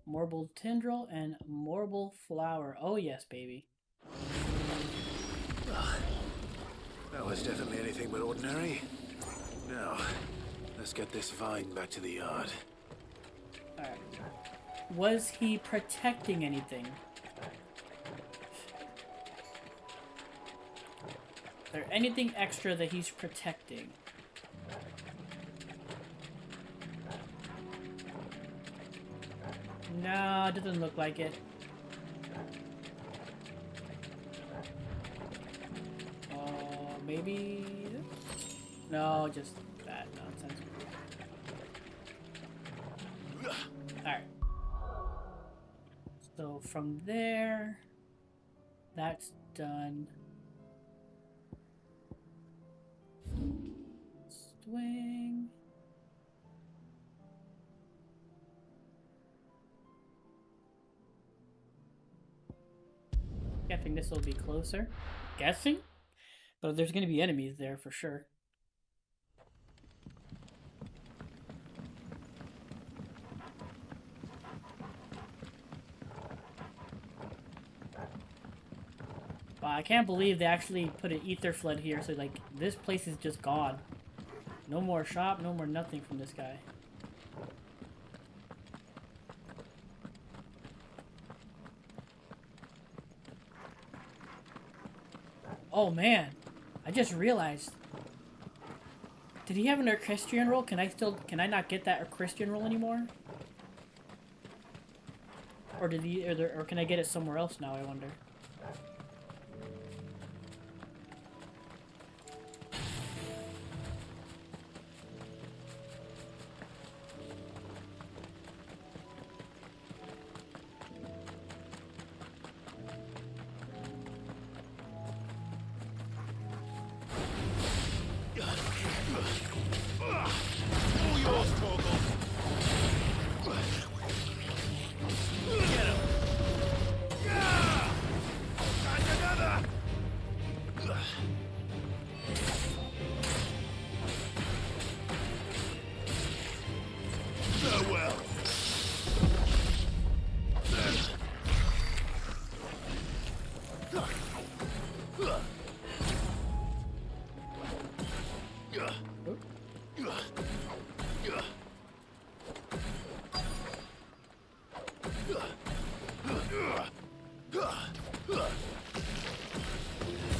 Marble tendril and marble flower. Oh yes, baby. That was definitely anything but ordinary. Now, let's get this vine back to the yard. Alright. Was he protecting anything? Is there anything extra that he's protecting? No, it doesn't look like it. Maybe... No, just that nonsense. Alright. So from there, that's done. Swing. Guessing this will be closer. Guessing? But there's going to be enemies there for sure. Wow, I can't believe they actually put an ether flood here, so like this place is just gone. No more shop, no more nothing from this guy. Oh man, I just realized. Did he have an equestrian roll? Can I not get that equestrian roll anymore? Or did he, or can I get it somewhere else now, I wonder?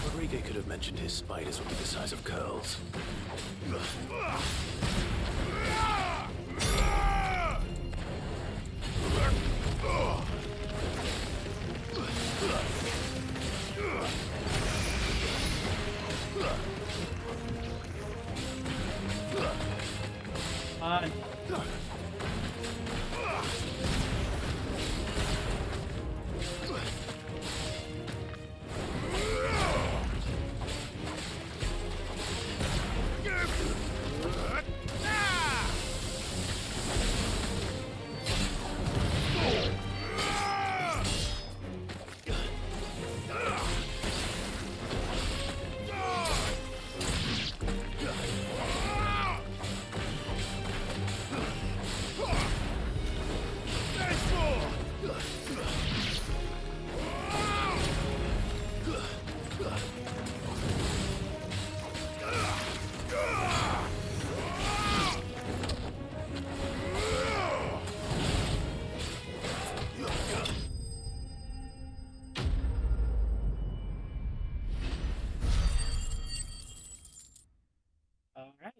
Rodriguez could have mentioned his spiders would be the size of curls.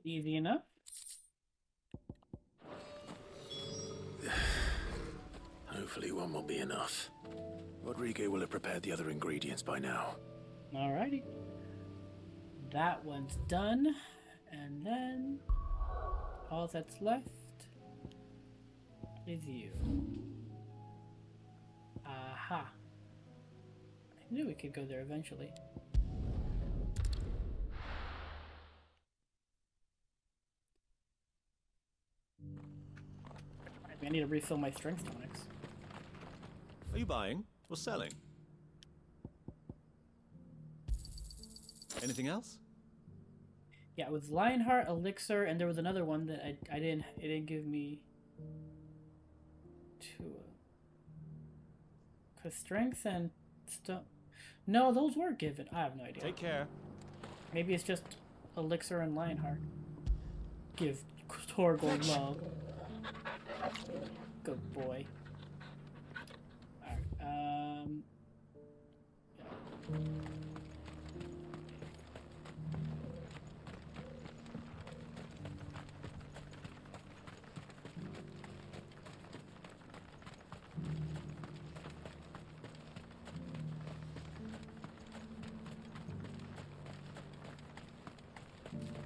Easy enough. Hopefully one will be enough. Rodriguez will have prepared the other ingredients by now. Alrighty. That one's done. And then all that's left is you. Aha. I knew we could go there eventually. I need to refill my strength tonics. Are you buying or selling? Anything else? Yeah, it was Lionheart, Elixir, and there was another one that I didn't. It didn't give me. Cause strength and stuff. No, those were given. I have no idea. Take care. Maybe it's just Elixir and Lionheart. Give Torgold love. Good boy. Alright,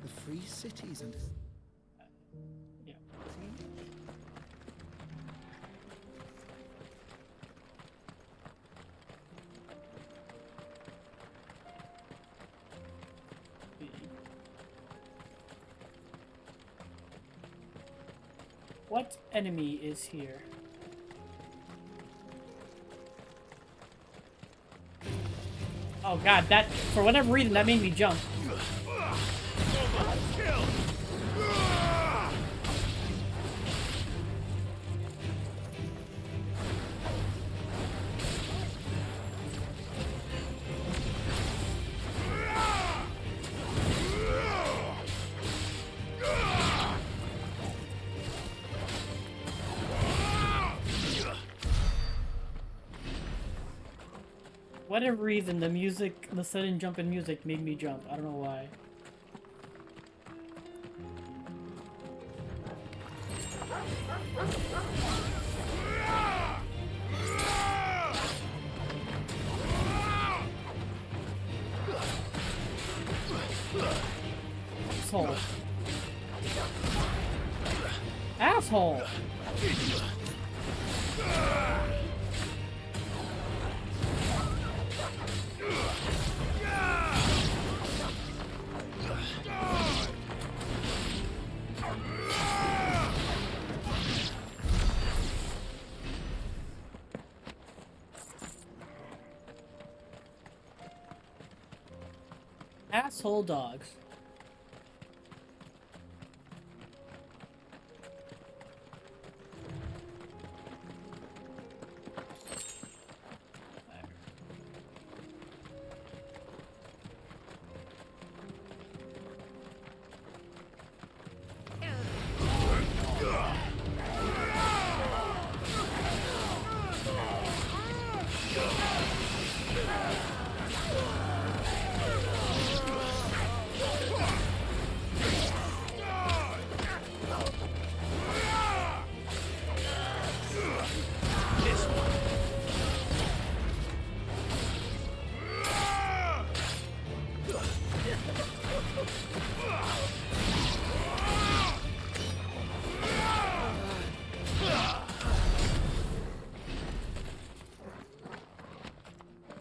The free cities and... yeah. What enemy is here? Oh god, that, for whatever reason, that made me jump. Whatever reason, the music, the sudden jump in music made me jump. I don't know why. Asshole. Asshole! Asshole dogs.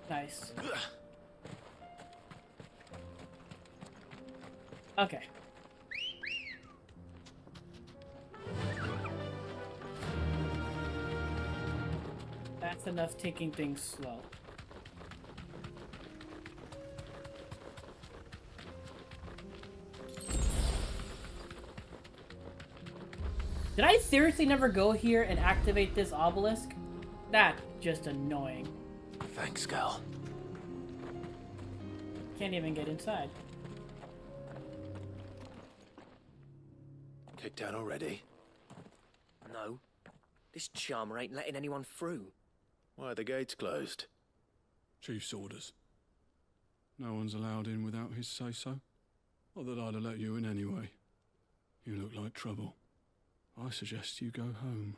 Nice. Okay. That's enough taking things slow. Did I seriously never go here and activate this obelisk? That's just annoying. Thanks, Gal. Can't even get inside. Kicked out already? No. This charmer ain't letting anyone through. Why are the gates closed? Chief's orders. No one's allowed in without his say-so. Not that I'd have let you in anyway. You look like trouble. I suggest you go home.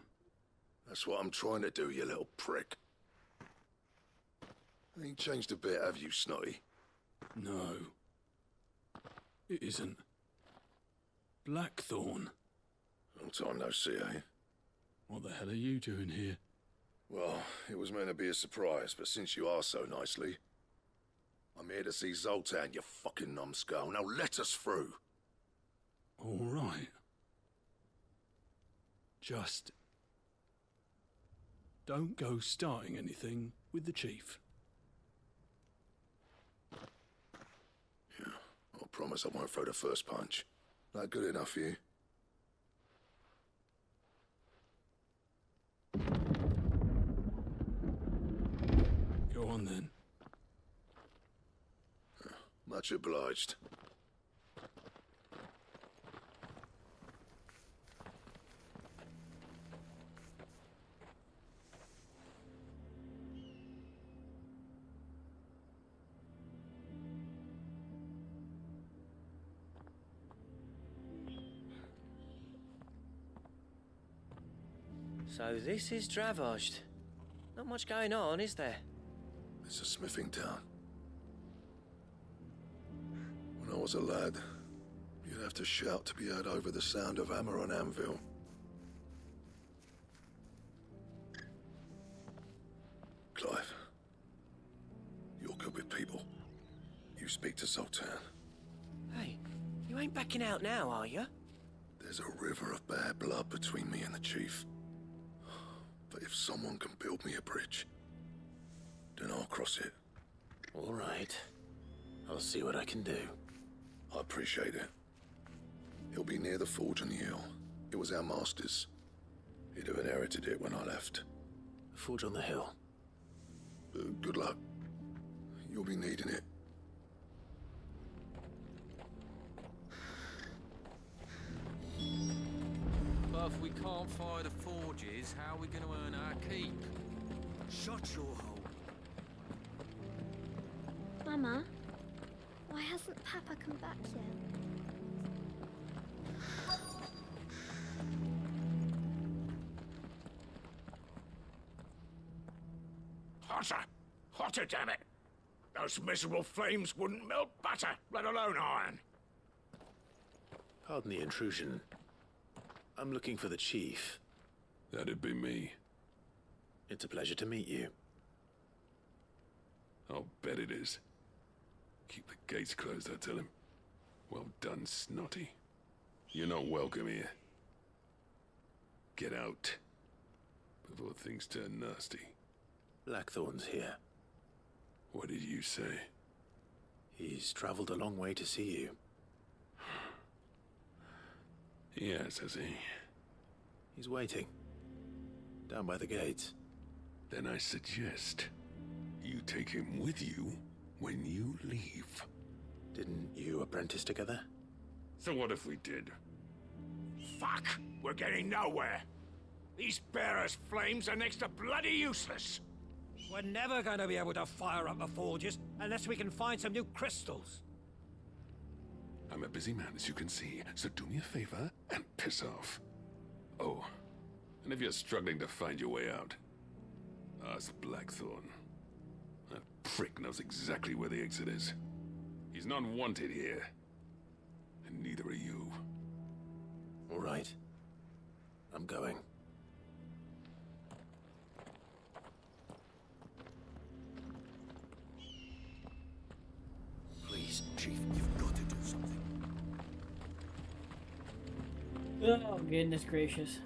That's what I'm trying to do, you little prick. Ain't changed a bit, have you, Snotty? No. It isn't. Blackthorn. Long time no see, eh? What the hell are you doing here? Well, it was meant to be a surprise, but since you are so nicely, I'm here to see Zoltan, you fucking numbskull. Now let us through. All right. Just don't go starting anything with the chief. Yeah, I'll promise I won't throw the first punch. That good enough for you? Go on then. Much obliged. So this is Dravozd. Not much going on, is there? It's a smithing town. When I was a lad, you'd have to shout to be heard over the sound of hammer on anvil. Clive, you're good with people. You speak to Zoltan. Hey, you ain't backing out now, are you? There's a river of bad blood between me and the chief. But if someone can build me a bridge, then I'll cross it. All right. I'll see what I can do. I appreciate it. It'll be near the forge on the hill. It was our master's. He'd have inherited it when I left. The forge on the hill? Good luck. You'll be needing it. But if we can't fire the forges, how are we going to earn our keep? Shut your hole. Mama, why hasn't Papa come back yet? Hotter! Hotter, damn it! Those miserable flames wouldn't melt butter, let alone iron. Pardon the intrusion. I'm looking for the chief. That'd be me. It's a pleasure to meet you. I'll bet it is. Keep the gates closed, I tell him. Well done, Snotty. You're not welcome here. Get out. Before things turn nasty. Blackthorn's here. What did you say? He's traveled a long way to see you. Yes, has he? He's waiting. Down by the gates. Then I suggest you take him with you when you leave. Didn't you apprentice together? So what if we did? Fuck! We're getting nowhere. These bearers' flames are next to bloody useless. We're never going to be able to fire up the forges unless we can find some new crystals. I'm a busy man, as you can see, so do me a favor and piss off. Oh, and if you're struggling to find your way out, ask Blackthorn. That prick knows exactly where the exit is. He's not wanted here. And neither are you. All right. I'm going. Please, Chief, you've got to do something. Oh, goodness gracious.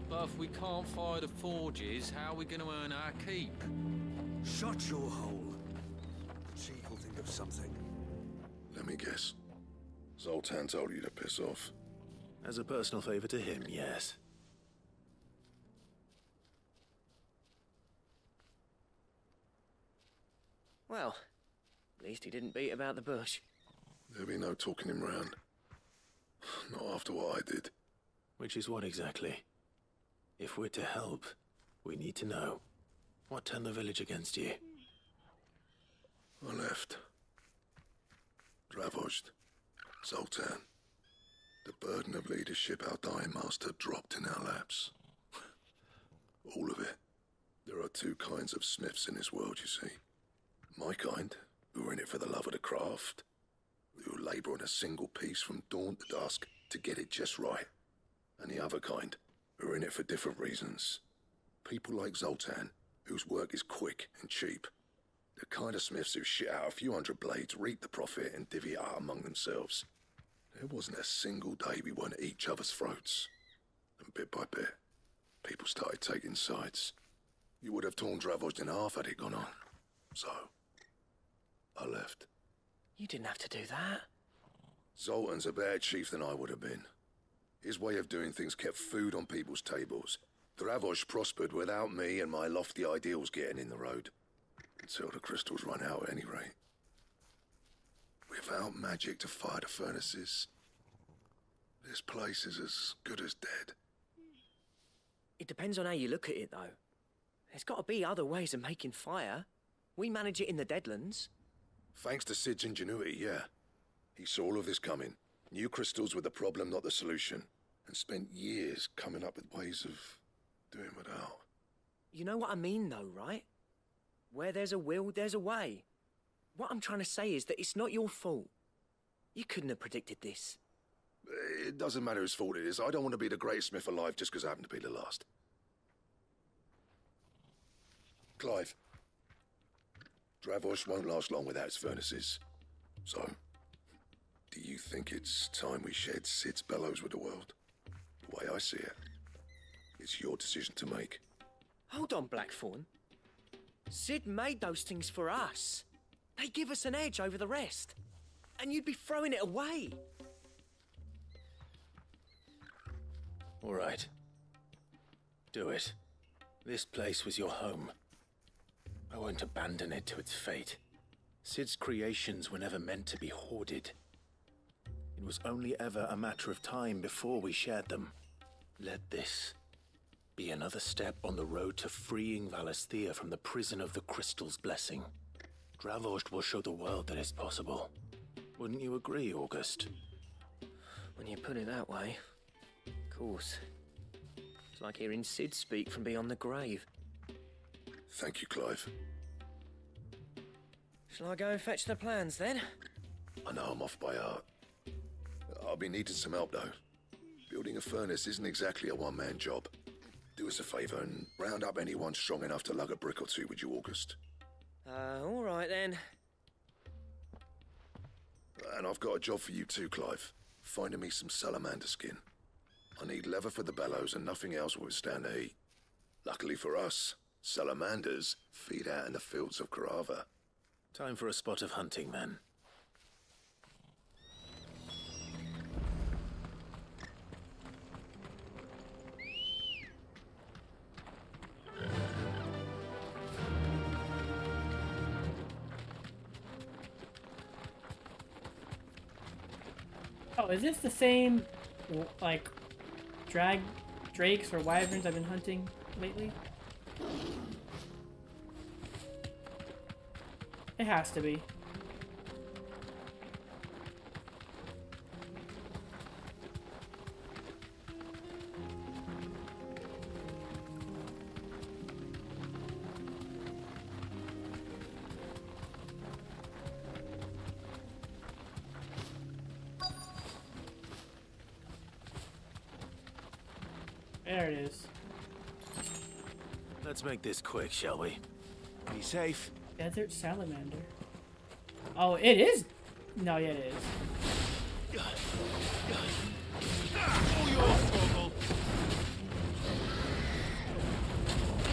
But if we can't fire the forges, how are we going to earn our keep? Shut your hole. The Chief will think of something. Let me guess. Zoltan told you to piss off. As a personal favor to him, yes. Well, at least he didn't beat about the bush. There'll be no talking him round. Not after what I did. Which is what exactly? If we're to help, we need to know. What turned the village against you? I left. Dravozd. Zoltan. The burden of leadership our dying master dropped in our laps. All of it. There are two kinds of smiths in this world, you see. My kind, who are in it for the love of the craft, who labour on a single piece from dawn to dusk to get it just right. And the other kind, who are in it for different reasons. People like Zoltan, whose work is quick and cheap. The kind of smiths who shit out a few hundred blades, reap the profit, and divvy it out among themselves. There wasn't a single day we weren't at each other's throats. And bit by bit, people started taking sides. You would have torn Dravost in half had it gone on. So, I left. You didn't have to do that. Zoltan's a better chief than I would have been. His way of doing things kept food on people's tables. Dravost prospered without me and my lofty ideals getting in the road. Until the crystals run out at any rate. Without magic to fire the furnaces, this place is as good as dead. It depends on how you look at it, though. There's got to be other ways of making fire. We manage it in the Deadlands. Thanks to Sid's ingenuity, yeah. He saw all of this coming. Knew crystals were the problem, not the solution. And spent years coming up with ways of doing without. You know what I mean, though, right? Where there's a will, there's a way. What I'm trying to say is that it's not your fault. You couldn't have predicted this. It doesn't matter whose fault it is. I don't want to be the greatest smith alive just because I happen to be the last. Clive. Dravost won't last long without its furnaces. So, do you think it's time we shared Sid's bellows with the world? The way I see it, it's your decision to make. Hold on, Blackthorn. Sid made those things for us. They give us an edge over the rest. And you'd be throwing it away. All right. Do it. This place was your home. I won't abandon it to its fate. Sid's creations were never meant to be hoarded. It was only ever a matter of time before we shared them. Let this be another step on the road to freeing Valisthea from the prison of the Crystal's blessing. Dravost will show the world that it's possible. Wouldn't you agree, August? When you put it that way, of course. It's like hearing Sid speak from beyond the grave. Thank you, Clive. Shall I go and fetch the plans, then? I know I'm off by heart. I'll be needing some help, though. Building a furnace isn't exactly a one-man job. Do us a favour and round up anyone strong enough to lug a brick or two, would you, August? All right, then. And I've got a job for you too, Clive. Finding me some salamander skin. I need leather for the bellows and nothing else will withstand the heat. Luckily for us, salamanders feed out in the fields of Karava. Time for a spot of hunting, then. Oh, is this the same, like, drakes or wyverns I've been hunting lately? It has to be. There it is. Let's make this quick, shall we? Be safe. Desert salamander. Oh, it is. No, yeah, it is.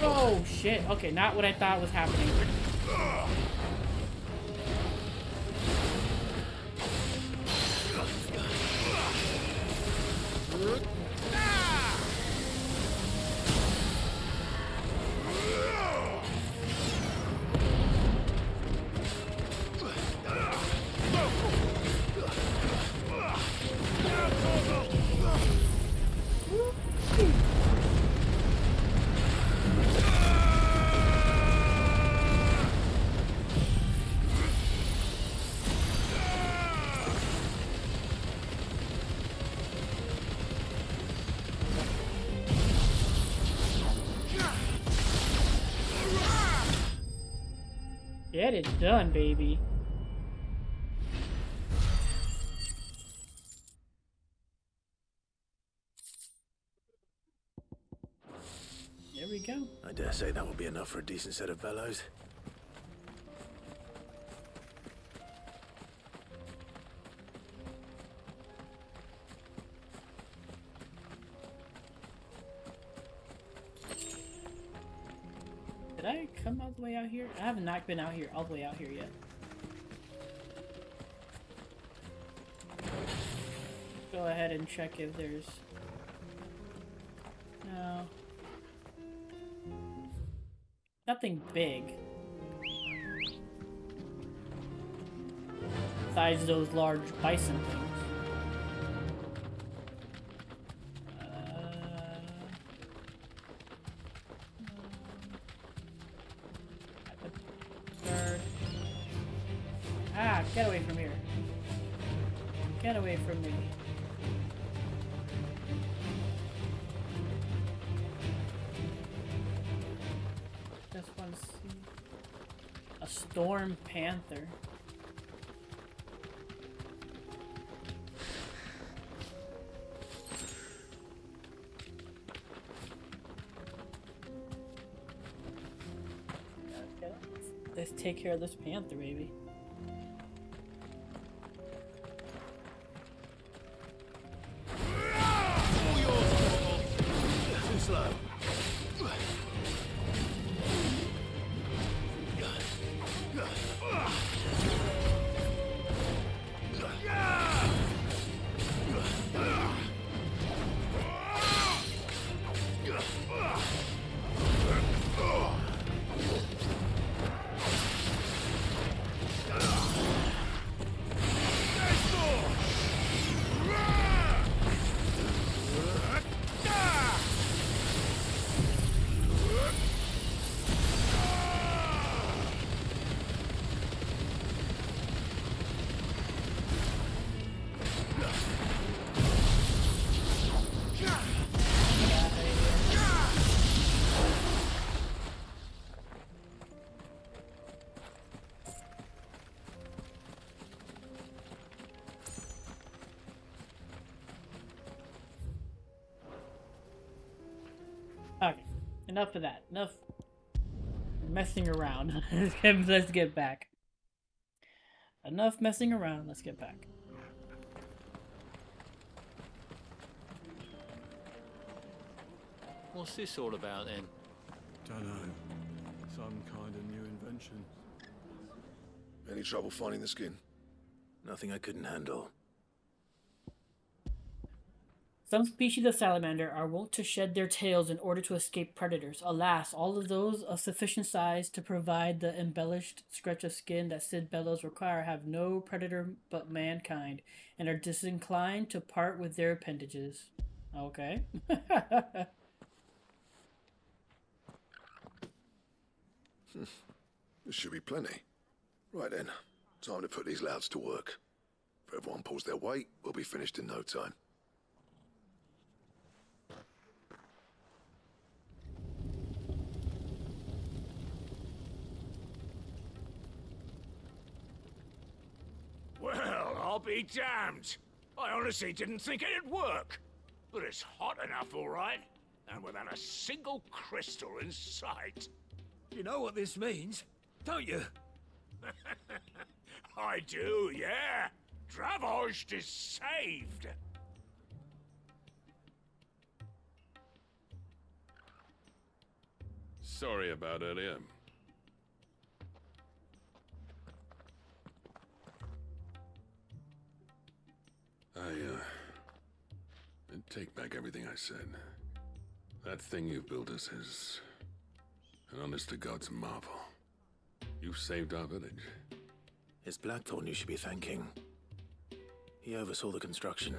Oh shit. Okay, not what I thought was happening. Get it done, baby. There we go. I dare say that will be enough for a decent set of bellows. Did I come all the way out here? I have not been out here, all the way out here yet. Go ahead and check if there's... No. Nothing big. Besides those large bison things. Get away from here. Get away from me. Just want to see a storm panther. Let's take care of this panther, baby. Slow. Okay, enough of that. Enough messing around. Let's get back. Enough messing around. Let's get back. What's this all about then? Don't know. Some kind of new invention. Any trouble finding the skin? Nothing I couldn't handle. Some species of salamander are wont to shed their tails in order to escape predators. Alas, all of those of sufficient size to provide the embellished stretch of skin that Sid Bellows require have no predator but mankind, and are disinclined to part with their appendages. Okay. There should be plenty. Right then, time to put these louds to work. If everyone pulls their weight, we'll be finished in no time. Well, I'll be damned. I honestly didn't think it'd work. But it's hot enough, all right. And without a single crystal in sight. You know what this means, don't you? I do, yeah. Dravost is saved. Sorry about earlier. I take back everything I said. That thing you've built us is an honest-to-God's marvel. You've saved our village. It's Blackthorn you should be thanking. He oversaw the construction.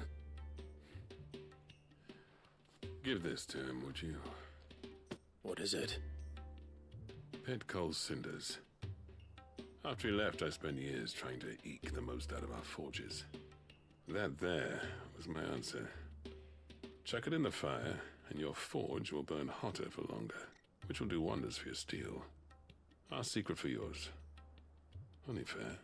Give this to him, would you? What is it? Pit coal cinders. After he left, I spent years trying to eke the most out of our forges. That there was my answer. Chuck it in the fire, and your forge will burn hotter for longer, which will do wonders for your steel. Our secret for yours. Only fair.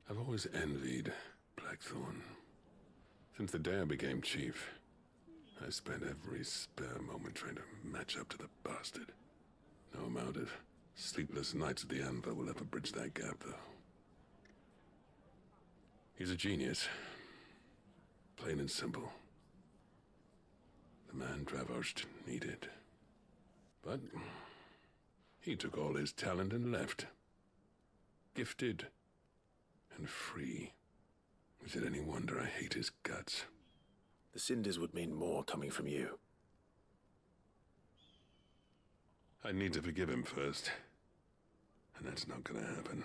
I've always envied Blackthorn. Since the day I became chief, I spent every spare moment trying to match up to the bastard. No amount of sleepless nights at the Anvil will ever bridge that gap, though. He's a genius. Plain and simple. The man Dravosht needed. But he took all his talent and left. Gifted and free. Is it any wonder I hate his guts? The cinders would mean more coming from you. I need to forgive him first. And that's not gonna happen.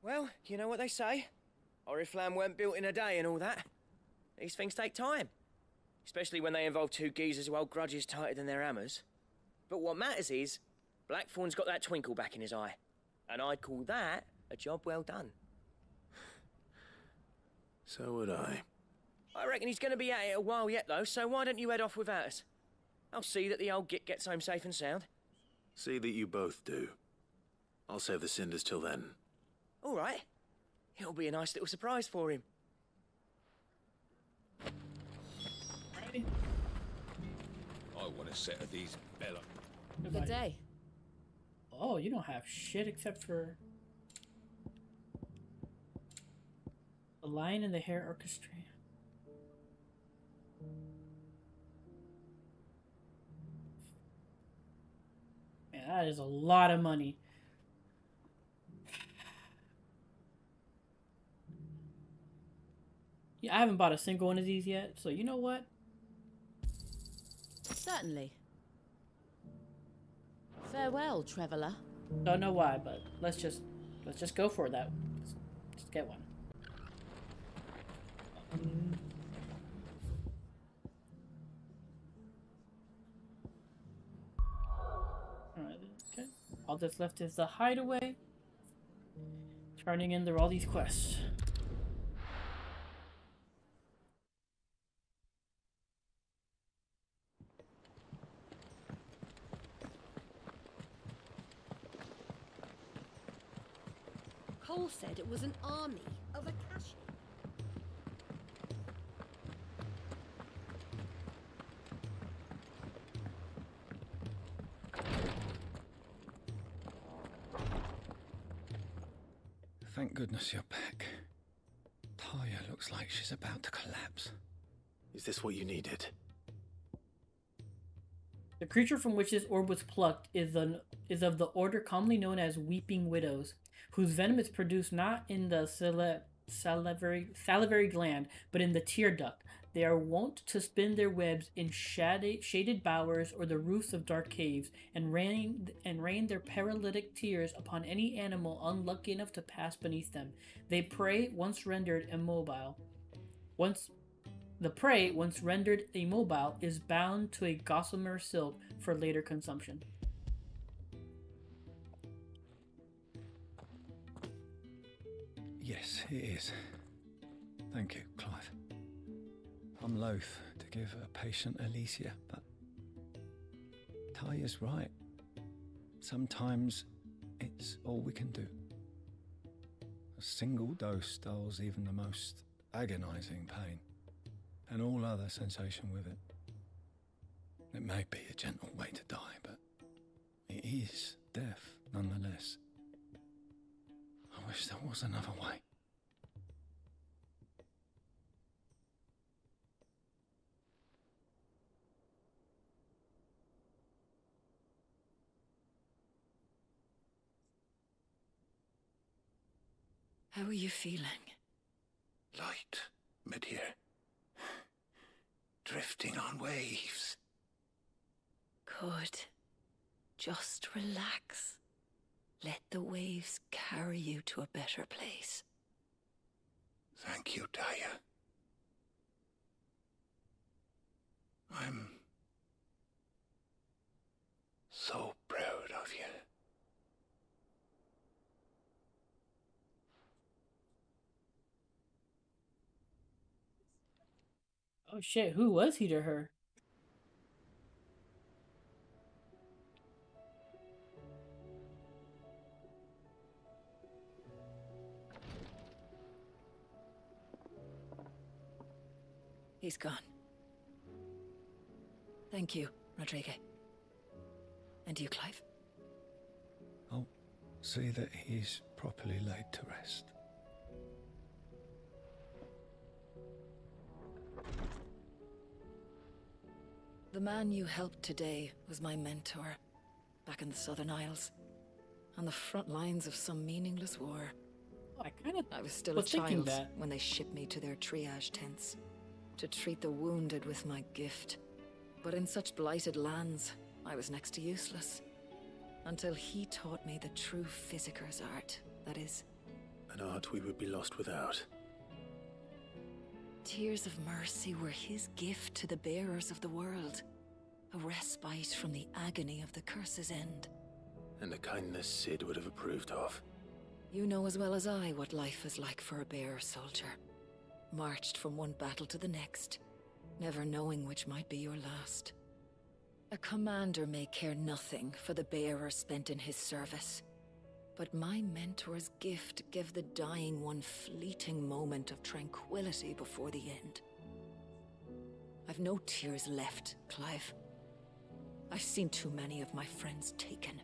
Well, you know what they say. Oriflamme weren't built in a day and all that. These things take time. Especially when they involve two geezers who hold grudges tighter than their hammers. But what matters is, Blackthorn's got that twinkle back in his eye. And I'd call that a job well done. So would I. I reckon he's going to be at it a while yet, though, so why don't you head off without us? I'll see that the old git gets home safe and sound. See that you both do. I'll save the cinders till then. All right. It'll be a nice little surprise for him. I want a set of these Bella. Good day. Oh, you don't have shit except for the Lion and the Hare Orchestra. Man, that is a lot of money. Yeah, I haven't bought a single one of these yet, so you know what? Certainly. Farewell, traveller. Don't know why, but let's just go for that. Just get one. Alright, okay. All that's left is the hideaway. Turning in all these quests. Cole said it was an army of Akashi. Thank goodness you're back. Talia looks like she's about to collapse. Is this what you needed? The creature from which this orb was plucked is of the order commonly known as Weeping Widows, whose venom is produced not in the salivary gland, but in the tear duct. They are wont to spin their webs in shaded bowers or the roofs of dark caves, and rain their paralytic tears upon any animal unlucky enough to pass beneath them. The prey, once rendered immobile, is bound to a gossamer silk for later consumption. Yes, it is. Thank you, Clive. I'm loath to give a patient Alicia, but Talia's right. Sometimes it's all we can do. A single dose dulls even the most agonizing pain, and all other sensation with it. It may be a gentle way to die, but it is death nonetheless. I wish there was another way. How are you feeling? Light, mid-here. Drifting on waves. Good. Just relax. Let the waves carry you to a better place. Thank you, Talia. I'm so proud of you. Oh shit, who was he to her? He's gone. Thank you, Rodrigo. And you, Clive? I'll see that he's properly laid to rest. The man you helped today was my mentor, back in the Southern Isles, on the front lines of some meaningless war. I was still a child when they shipped me to their triage tents, to treat the wounded with my gift. But in such blighted lands, I was next to useless. Until he taught me the true physicker's art, that is. An art we would be lost without. Tears of mercy were his gift to the bearers of the world. A respite from the agony of the curse's end. And a kindness Sid would have approved of. You know as well as I what life is like for a bearer soldier. Marched from one battle to the next, never knowing which might be your last. A commander may care nothing for the bearer spent in his service, but my mentor's gift gave the dying one fleeting moment of tranquility before the end. I've no tears left, Clive. I've seen too many of my friends taken.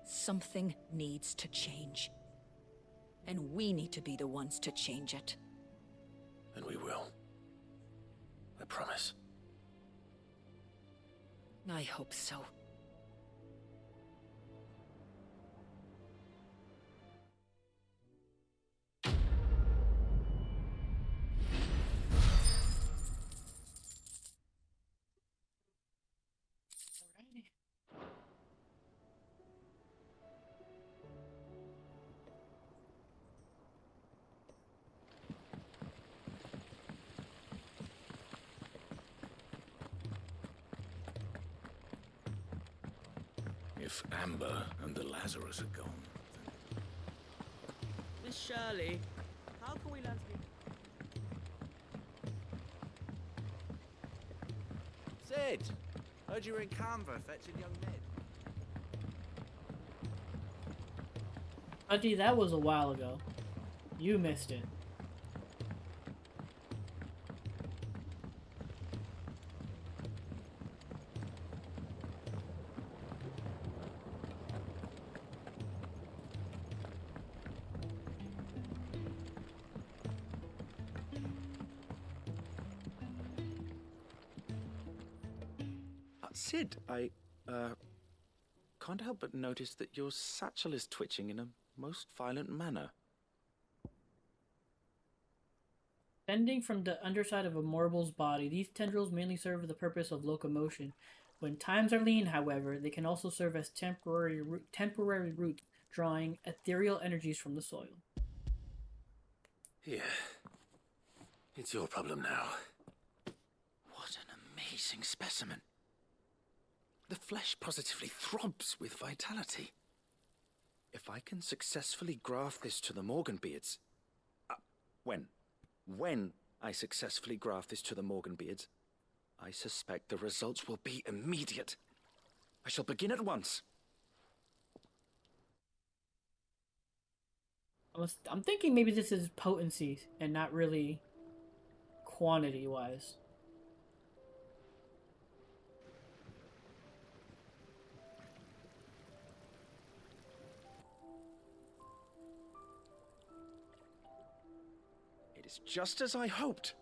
Something needs to change. And we need to be the ones to change it. And we will. I promise. I hope so. If Amber and the Lazarus are gone, Miss Shirley, how can we learn to be... Sid! Heard you were in Kanver fetching young Ned. Buddy, that was a while ago. You missed it. Sid, I can't help but notice that your satchel is twitching in a most violent manner. Bending from the underside of a morble's body, these tendrils mainly serve the purpose of locomotion. When times are lean, however, they can also serve as temporary roots, drawing ethereal energies from the soil. Here. It's your problem now. What an amazing specimen. The flesh positively throbs with vitality. If I can successfully graft this to the Morganbeards... When I successfully graft this to the Morganbeards, I suspect the results will be immediate. I shall begin at once. I'm thinking maybe this is potency and not really quantity-wise. It is just as I hoped.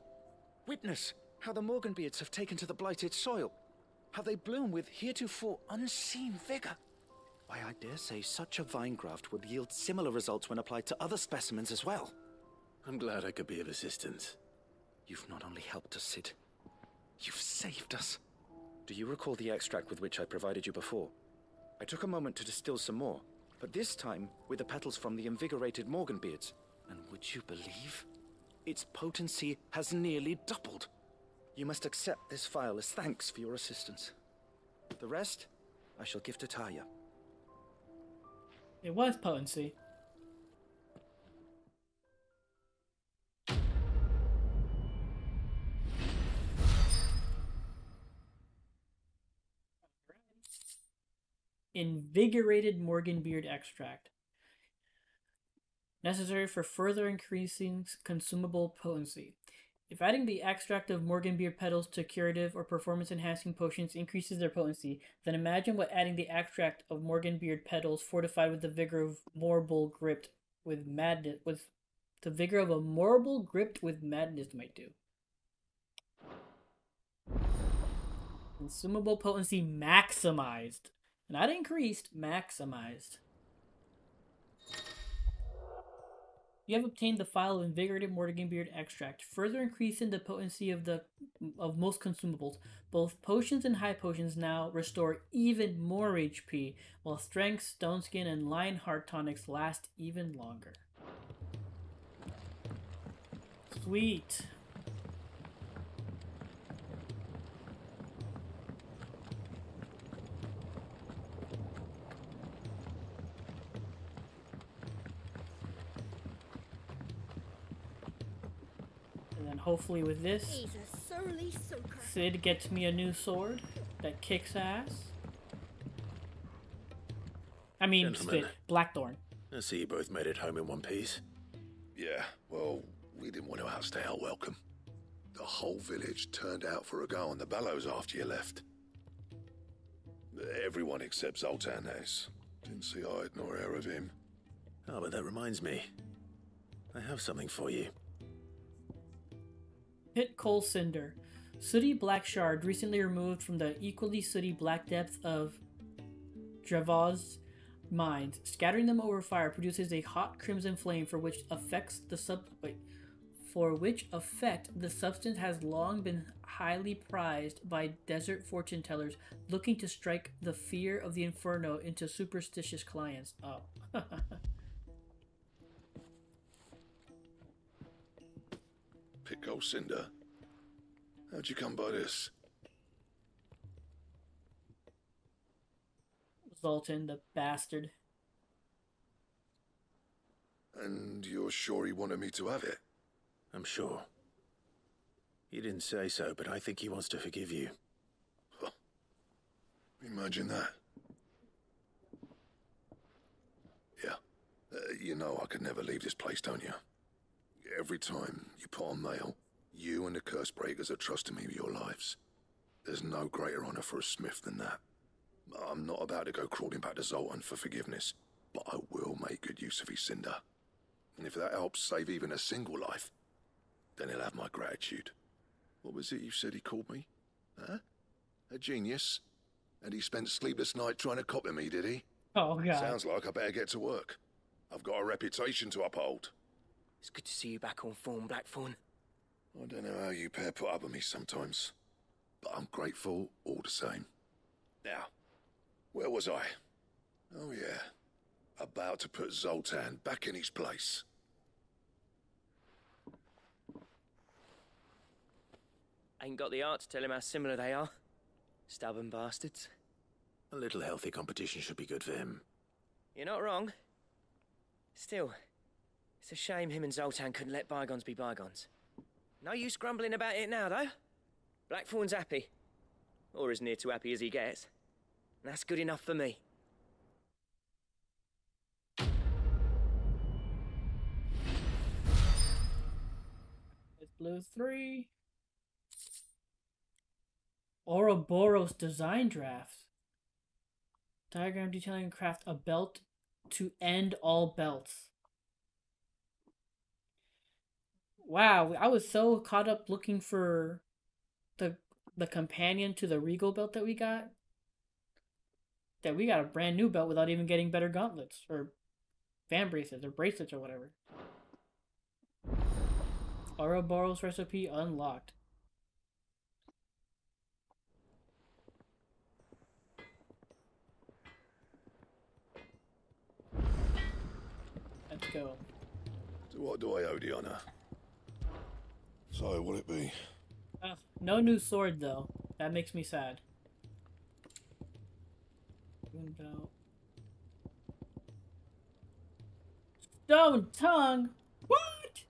Witness how the Morganbeards have taken to the blighted soil. How they bloom with heretofore unseen vigor. Why, I dare say such a vine graft would yield similar results when applied to other specimens as well. I'm glad I could be of assistance. You've not only helped us, Sid, you've saved us. Do you recall the extract with which I provided you before? I took a moment to distill some more, but this time with the petals from the invigorated Morganbeards. And would you believe? Its potency has nearly doubled. You must accept this vial as thanks for your assistance. The rest, I shall give to Taya. It was potency. invigorated Morganbeard extract, necessary for further increasing consumable potency. If adding the extract of Morganbeard petals to curative or performance-enhancing potions increases their potency, then imagine what adding the extract of Morganbeard petals fortified with the vigor of Morble gripped with madness might do. Consumable potency maximized. Not increased, maximized. You have obtained the file of Invigorated Morganbeard Extract, further increasing the potency of most consumables. Both potions and high potions now restore even more HP, while Strength, Stone Skin, and Lionheart tonics last even longer. Sweet. Hopefully with this, Sid gets me a new sword that kicks ass. I mean, Gentlemen, Sid, Blackthorn. I see you both made it home in one piece. Yeah, well, we didn't want to outstay our welcome. The whole village turned out for a go on the bellows after you left. Everyone except Zoltan, that is. Didn't see hide nor hair of him. Oh, but that reminds me. I have something for you. Pit Coal Cinder. Sooty black shard recently removed from the equally sooty black depth of Dravaz mines. Scattering them over fire produces a hot crimson flame for which effect the substance has long been highly prized by desert fortune tellers looking to strike the fear of the inferno into superstitious clients. Oh. Pitcoal Cinder? How'd you come by this? Zoltan, the bastard. And you're sure he wanted me to have it? I'm sure. He didn't say so, but I think he wants to forgive you. Huh. Imagine that. Yeah. You know I could never leave this place, don't you? Every time you put on mail, you and the curse breakers are trusting me with your lives. There's no greater honor for a smith than that. I'm not about to go crawling back to Zoltan for forgiveness, but I will make good use of his cinder. And if that helps save even a single life, then he'll have my gratitude. What was it you said he called me? Huh? A genius? And he spent sleepless night trying to copy me, did he? Oh, God. Sounds like I better get to work. I've got a reputation to uphold. It's good to see you back on form, Blackthorn. I don't know how you pair put up with me sometimes, but I'm grateful all the same. Now, where was I? Oh yeah, about to put Zoltan back in his place. Ain't got the art to tell him how similar they are. Stubborn bastards. A little healthy competition should be good for him. You're not wrong. Still, it's a shame him and Zoltan couldn't let bygones be bygones. No use grumbling about it now, though. Blackthorn's happy. Or as near to happy as he gets. And that's good enough for me. It's Blue 3. Ouroboros design draft. Diagram detailing craft a belt to end all belts. Wow, I was so caught up looking for the companion to the Regal belt that we got a brand new belt without even getting better gauntlets or fan bracelets or bracelets or whatever. Ouroboros recipe unlocked. Let's go. So what do I owe the honor? So, what'll it be? No new sword, though. That makes me sad. Belt. Stone tongue? What?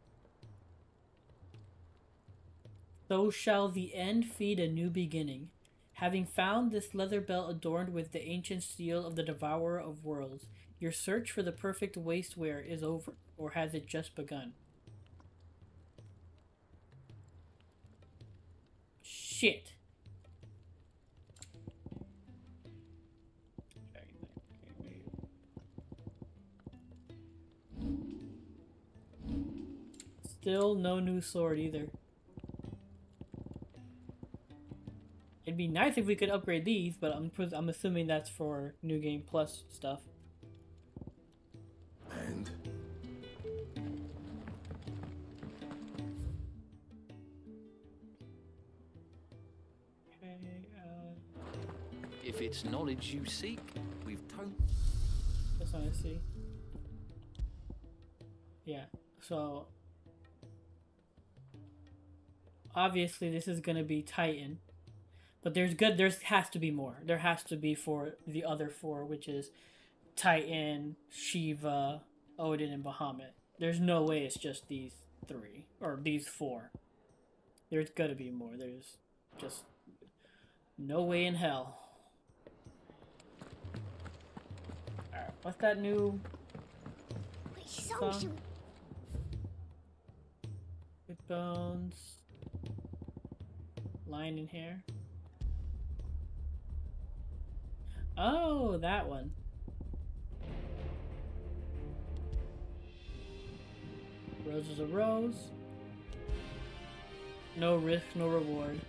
So shall the end feed a new beginning. Having found this leather belt adorned with the ancient seal of the Devourer of Worlds, your search for the perfect waistwear is over, or has it just begun? Shit. Still no new sword either. It'd be nice if we could upgrade these, but I'm assuming that's for New Game Plus stuff. And? Okay, If it's knowledge you seek, we've just want to see. Yeah, so obviously this is gonna be Titan, but there has to be more. There has to be for the other four, which is Titan, Shiva, Odin, and Bahamut. There's no way it's just these three or these four. There's gotta be more. There's just no way in hell. Alright, what's that new song? With bones, line in hair. Oh, that one. Rose is a rose. No risk, no reward.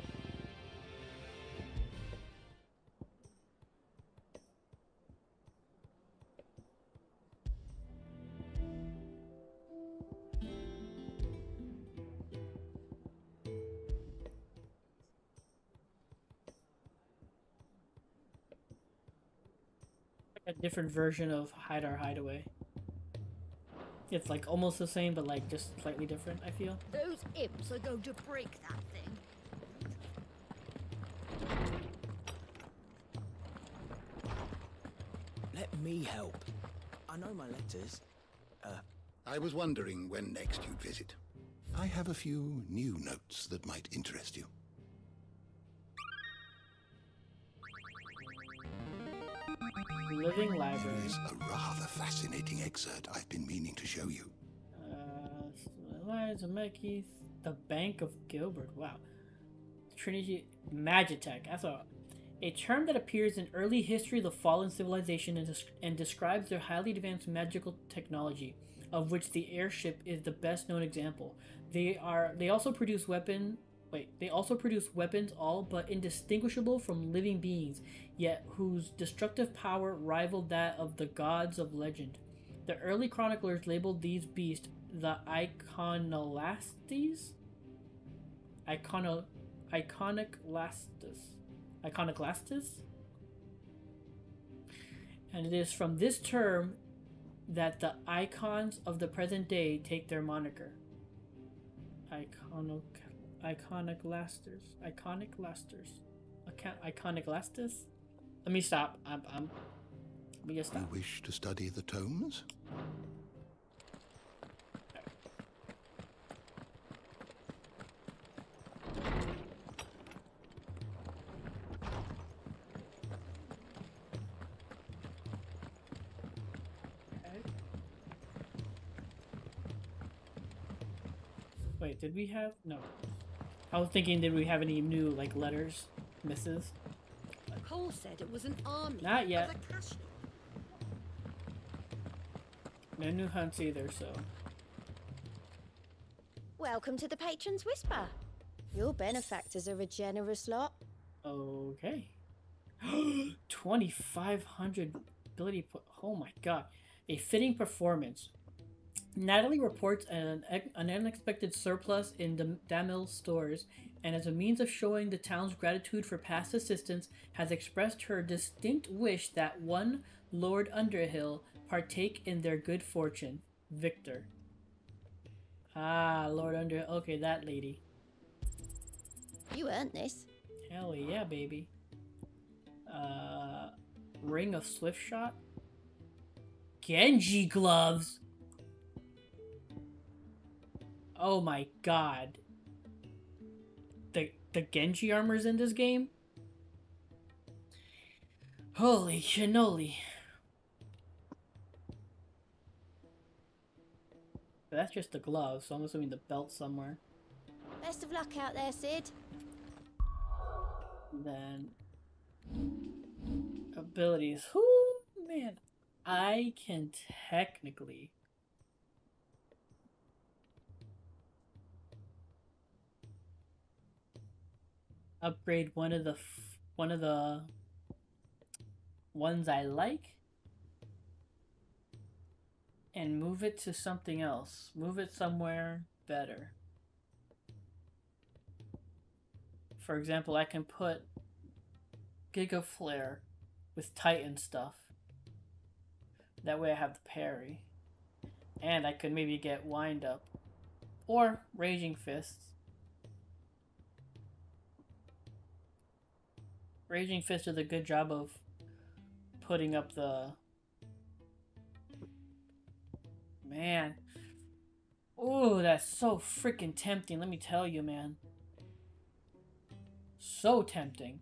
A different version of Hide or Hideaway. It's like almost the same, but like just slightly different, I feel. Those imps are going to break that thing. Let me help. I know my letters. I was wondering when next you'd visit. I have a few new notes that might interest you. Living library. There is a rather fascinating excerpt I've been meaning to show you. Eliza Mekis, the Bank of Gilbert. Wow. Trinity Magitech. That's a term that appears in early history of the fallen civilization and describes their highly advanced magical technology, of which the airship is the best known example. They also produce weapons all but indistinguishable from living beings, yet whose destructive power rivaled that of the gods of legend. The early chroniclers labeled these beasts the Iconoclastes? Iconoclastes? And it is from this term that the icons of the present day take their moniker. Iconoclastes. Let me stop. Let me just stop. You wish to study the tomes? Wait, did we have... No. I was thinking, did we have any new, like, letters? Misses? Cole said it was an army. Not yet. Of a cash. No new hunts either, so... Welcome to the Patron's Whisper. Your benefactors are a generous lot. Okay. 2,500 ability... Oh my god. A fitting performance. Natalie reports an unexpected surplus in Damil's stores, and as a means of showing the town's gratitude for past assistance, has expressed her distinct wish that one Lord Underhill partake in their good fortune. Victor. Ah, Lord Underhill. Okay, that lady. You earned this. Hell yeah, baby. Ring of Swift Shot? Genji gloves! Oh my god. The Genji armor's in this game? Holy cannoli. That's just the glove, so I'm assuming the belt somewhere. Best of luck out there, Sid. Then abilities. Whoo, man. I can technically upgrade one of the ones I like and move it to something else. Move it somewhere better. For example, I can put Giga Flare with Titan stuff. That way I have the parry. And I could maybe get Wind Up. Or Raging Fists. Raging Fist does a good job of putting up the... Man. Ooh, that's so freaking tempting, let me tell you, man. So tempting.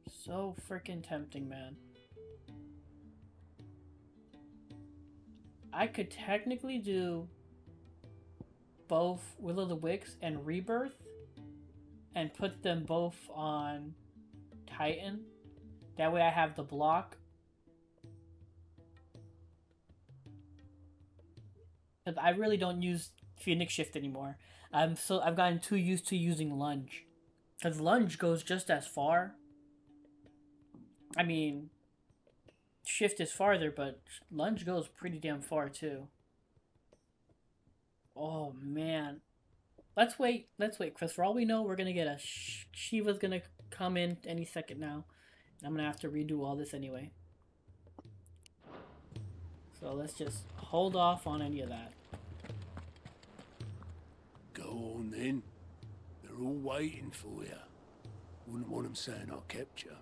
So freaking tempting, man. I could technically do both Will o' the Wisps and Rebirth and put them both on Titan. That way I have the block. Because I really don't use Phoenix Shift anymore. I've gotten too used to using Lunge. Because Lunge goes just as far. I mean, Shift is farther, but Lunge goes pretty damn far too. Oh man. Let's wait, Chris. For all we know, we're gonna get a Shiva's gonna come in any second now. I'm gonna have to redo all this anyway. So let's just hold off on any of that. Go on then. They're all waiting for you. Wouldn't want them saying I kept you.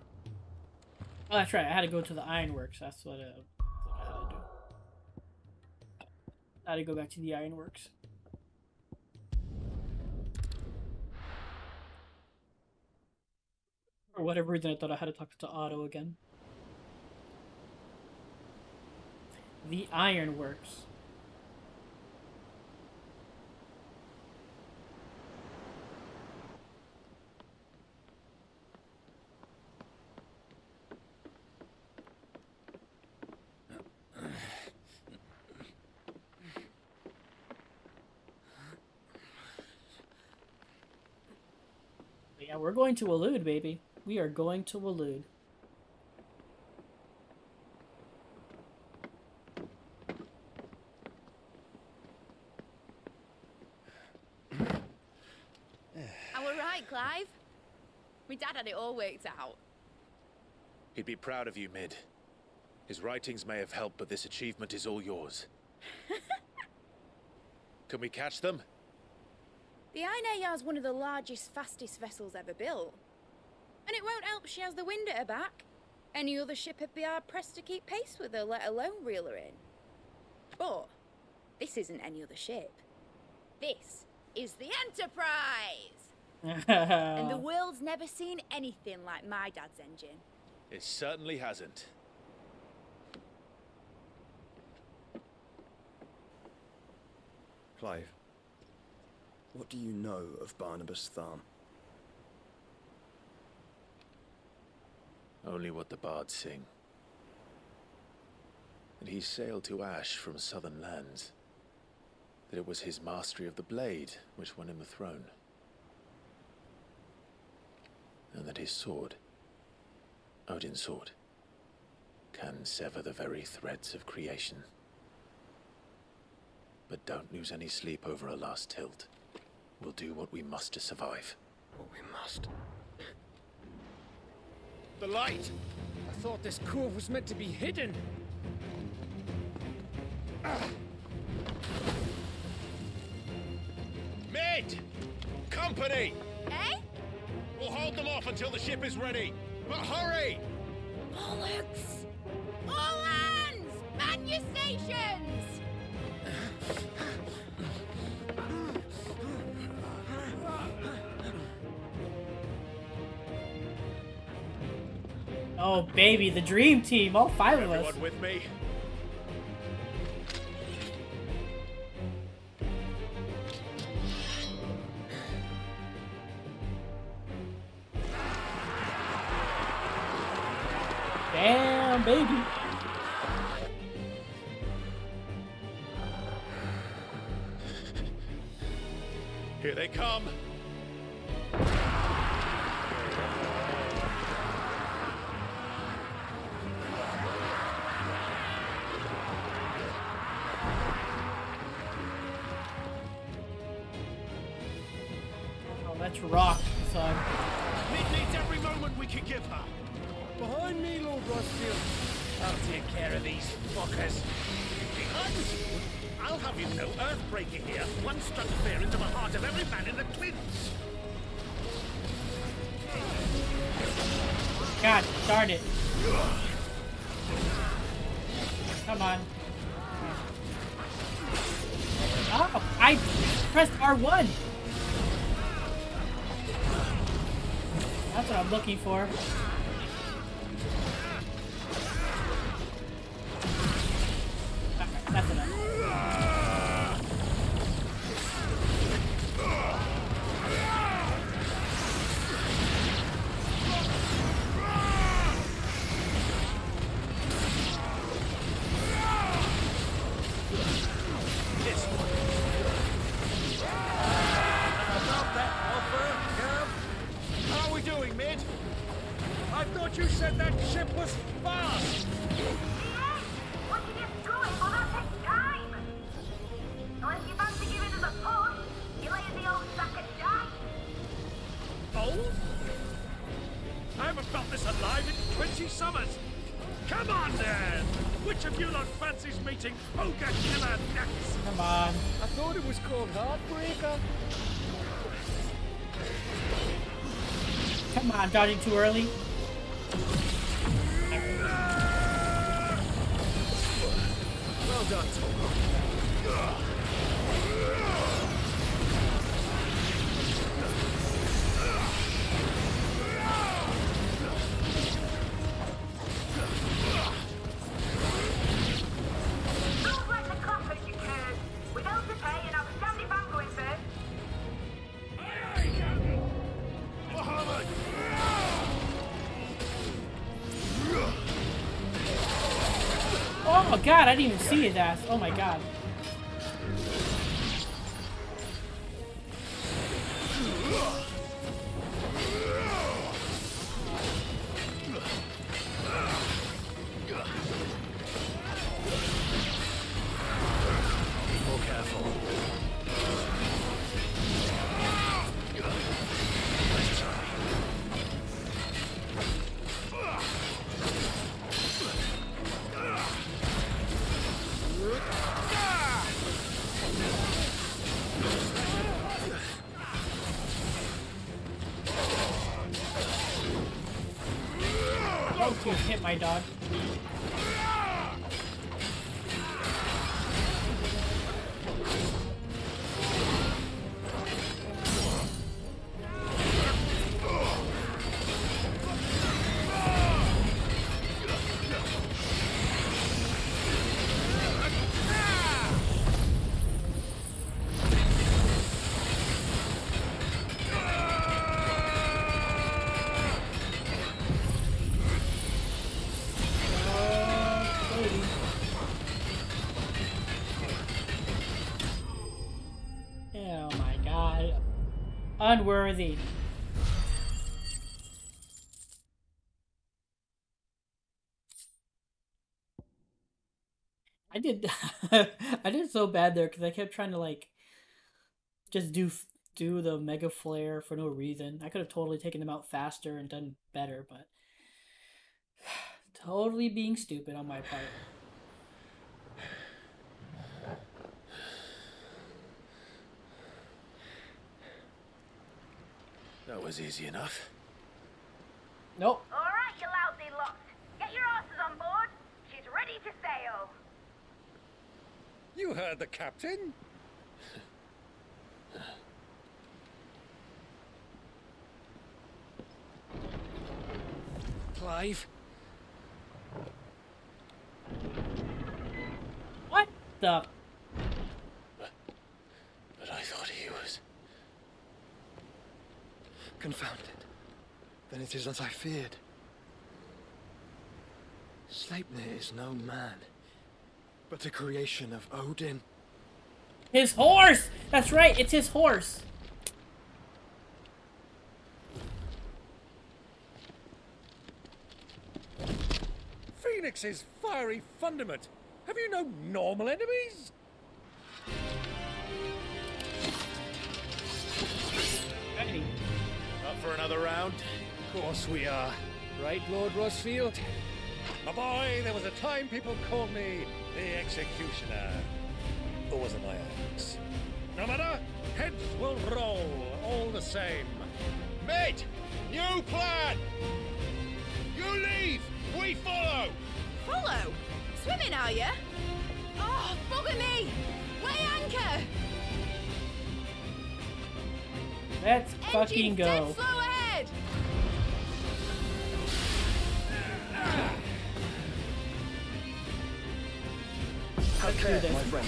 Oh, that's right. I had to go to the Ironworks. That's what I had to do. I had to go back to the Ironworks. For whatever reason, I thought I had to talk to Otto again. The Ironworks. Yeah, we're going to elude, baby. We are going to elude. I were right, Clive. My dad had it all worked out. He'd be proud of you, Mid. His writings may have helped, but this achievement is all yours. Can we catch them? The Ainayar's one of the largest, fastest vessels ever built. And it won't help she has the wind at her back. Any other ship would be hard-pressed to keep pace with her, let alone reel her in. But this isn't any other ship. This is the Enterprise! And the world's never seen anything like my dad's engine. It certainly hasn't. Clive, what do you know of Barnabas Tharm? Only what the bards sing. That he sailed to Ash from southern lands. That it was his mastery of the blade which won him the throne. And that his sword, Odin's sword, can sever the very threads of creation. But don't lose any sleep over a last tilt. We'll do what we must to survive. What we must. The light! I thought this cove was meant to be hidden. Mid! Company! Eh? We'll hold them off until the ship is ready. But hurry! Bollocks! All hands! Man your stations! Oh, baby, the dream team, all five of us. Everyone with me? Damn, baby. Here they come. Oh, let's rock, son. Mid needs every moment we can give her. Behind me, Lord Rustfield. I'll take care of these fuckers. Behind you? I'll have you know, Earthbreaker here once struck fear into the heart of every man in the Clint's. God darn it. Come on. Oh, I pressed R1. That's what I'm looking for. Alright, that's enough. How are we doing, Mid? I thought you said that ship was fast. What you get going, well, that takes time. Unless you fancy giving us a push, you lay the old sack of shite. Old? I haven't felt this alive in 20 summers. Come on, then. Which of you lot fancies meeting Ogre Killer next? Come on. I thought it was called Heartbreaker. Come on, dodging too early. Well done, Tom. Don't let the clappers, you curse. With help to pay and outstanding van going first. Muhammad! Oh god, I didn't even see his ass. Oh my god. Be more careful. Nice try. Oh, you hit my dog. Oh my god. Unworthy. I did I did so bad there because I kept trying to like just do the mega flare for no reason. I could have totally taken them out faster and done better, but totally being stupid on my part. That was easy enough. Nope. All right, you lousy lot. Get your asses on board. She's ready to sail. You heard the captain? Clive, the? But I thought he was... Confounded. Then it is as I feared. Sleipnir is no man, but a creation of Odin. His horse! That's right, it's his horse. Phoenix's fiery fundament. Have you no normal enemies? Hey. Up for another round? Of course we are. Right, Lord Rosfield? My boy, there was a time people called me the Executioner. Or was it my axe? No matter, heads will roll, all the same. Mate, new plan! You leave, we follow! Follow? Swimming, are you? Oh, bugger me! Weigh anchor! Let's fucking go. Dead slow ahead! Have care, my friend.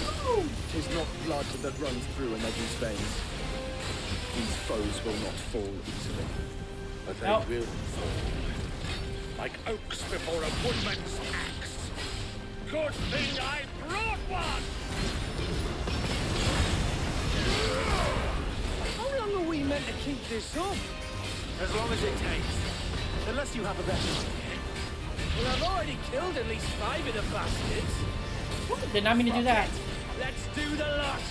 'Tis not blood that runs through an Eddie's veins. These foes will not fall easily. But they will fall. Like oaks before a woodman's axe. Good thing I brought one! How long are we meant to keep this up? As long as it takes. Unless you have a better idea. Well, I've already killed at least 5 of the bastards. Did not mean to do that. Let's do the lot.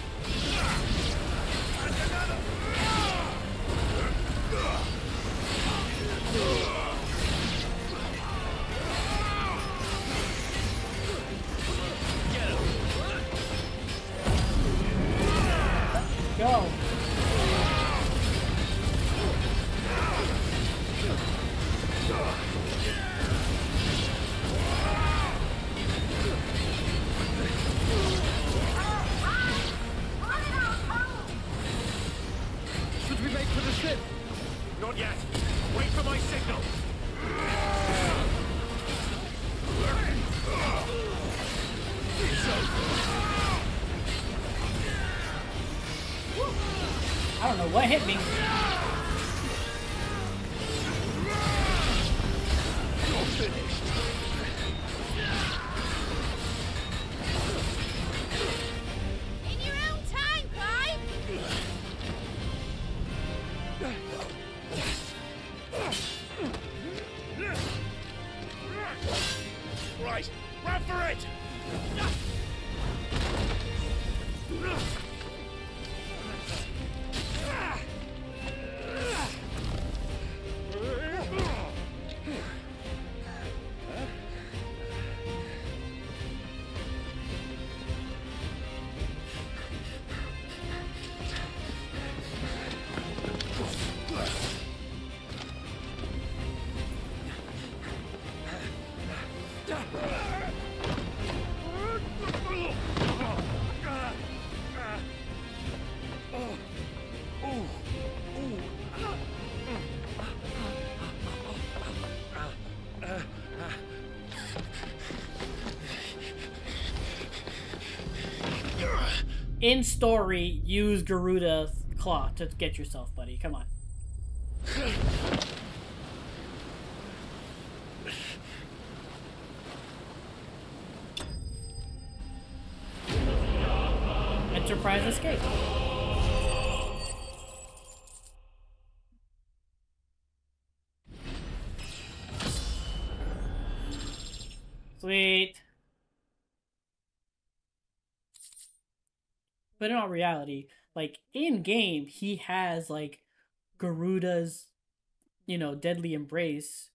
Go. Should we make for the ship? Not yet. Wait for my signal. I don't know what hit me. You're finished. In your own time, Clive! Right, run for it! In story, use Garuda's claw to get yourself, buddy. Come on. Enterprise escape. Sweet. But in all reality, like, in game, he has, like, Garuda's, you know, deadly embrace.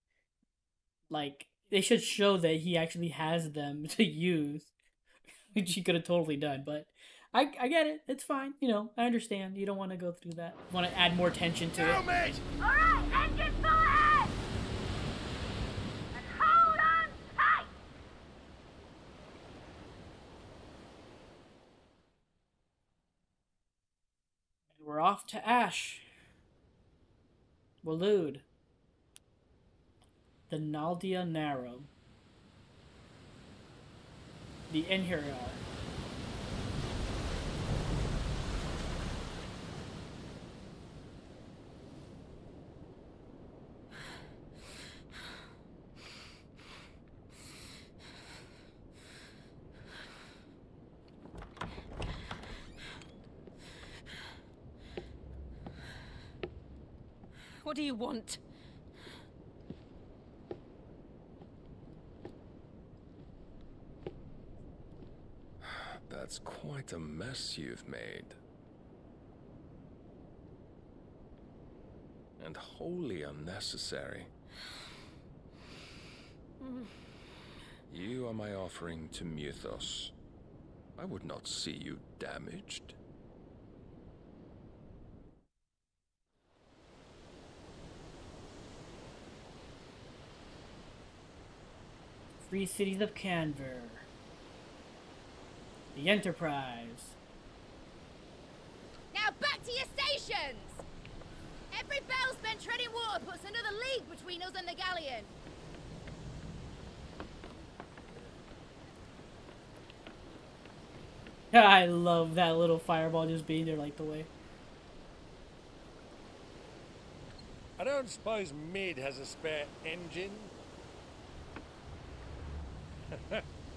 Like, they should show that he actually has them to use, which he could have totally done, but I get it. It's fine. You know, I understand. You don't want to go through that. You want to add more tension to it. Mate! Alright, engine full ahead! And hold on tight! We're off to Ash. Waloed. The Naldia Narrow. The Enhiriar. What do you want? That's quite a mess you've made. And wholly unnecessary. You are my offering to Mythos. I would not see you damaged. Free cities of Kanver. The Enterprise. Now back to your stations! Every bell spent treading water puts another league between us and the galleon. I love that little fireball just being there like the way. I don't suppose Mid has a spare engine?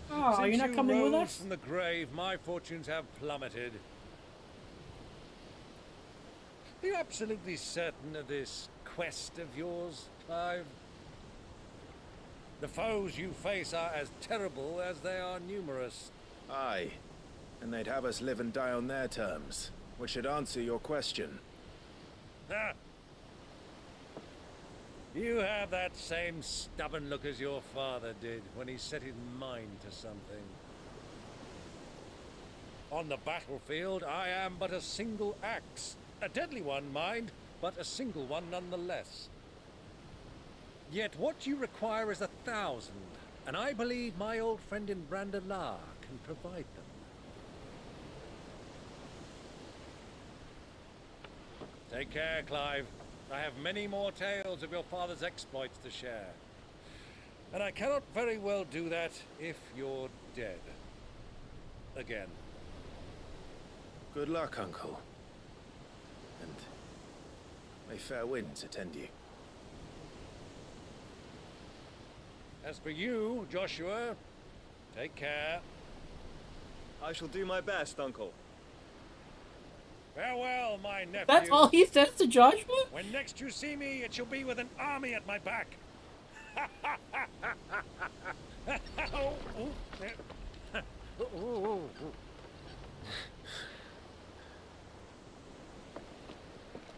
Oh, Since you're not coming with rose us? from the grave, my fortunes have plummeted. Are you absolutely certain of this quest of yours, Clive? The foes you face are as terrible as they are numerous. Aye. And they'd have us live and die on their terms, which should answer your question. Ha! You have that same stubborn look as your father did when he set his mind to something. On the battlefield, I am but a single axe. A deadly one, mind, but a single one nonetheless. Yet what you require is 1,000, and I believe my old friend in Brandalar can provide them. Take care, Clive. I have many more tales of your father's exploits to share. And I cannot very well do that if you're dead. Again. Good luck, Uncle. And may fair winds attend you. As for you, Joshua, take care. I shall do my best, Uncle. Farewell, my nephew. That's all he says to Joshua? When next you see me, it shall be with an army at my back.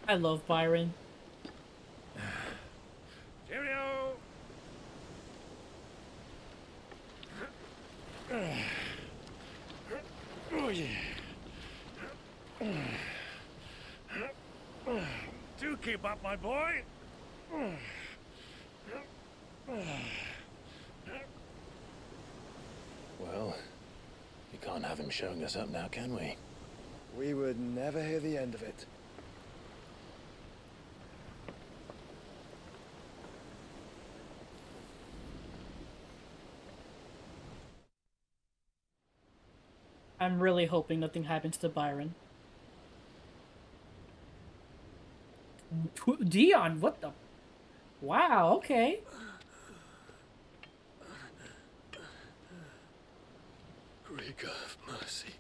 I love Byron. Cheerio. Oh, yeah. Do keep up, my boy. Well, we can't have him showing us up now, can we? We would never hear the end of it. I'm really hoping nothing happens to Byron. Dion, what the? Wow, okay. Riga of mercy.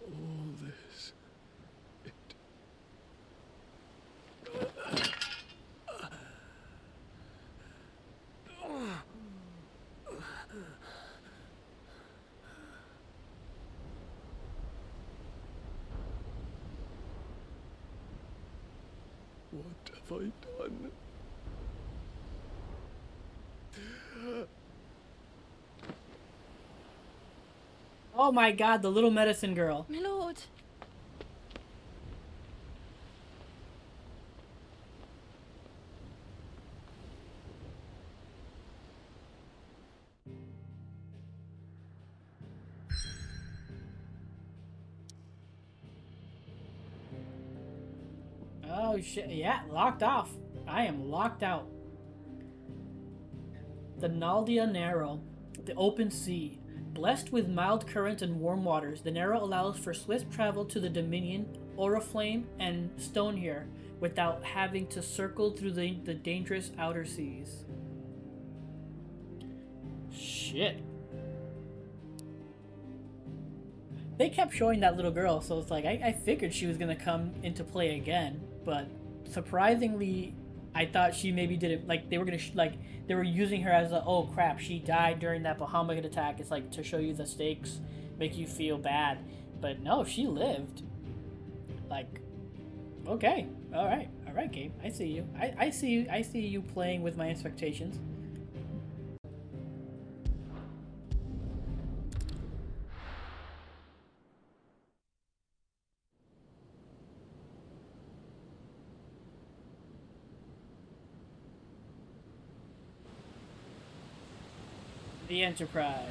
All this. What have I done? Oh my god, the little medicine girl. My lord. Oh shit, yeah, locked off. I am locked out. The Naldia Narrow, the open sea. Blessed with mild currents and warm waters, the Narrow allows for swift travel to the Dominion, Oriflame, and Stonehere without having to circle through the dangerous outer seas. Shit. They kept showing that little girl, so it's like, I figured she was gonna come into play again, but surprisingly, I thought she maybe didn't, like, they were gonna, they were using her as a, oh crap, she died during that Bahamut attack. It's like to show you the stakes, make you feel bad. But no, she lived. Like, okay, alright, game, I see you. I see you playing with my expectations. The Enterprise.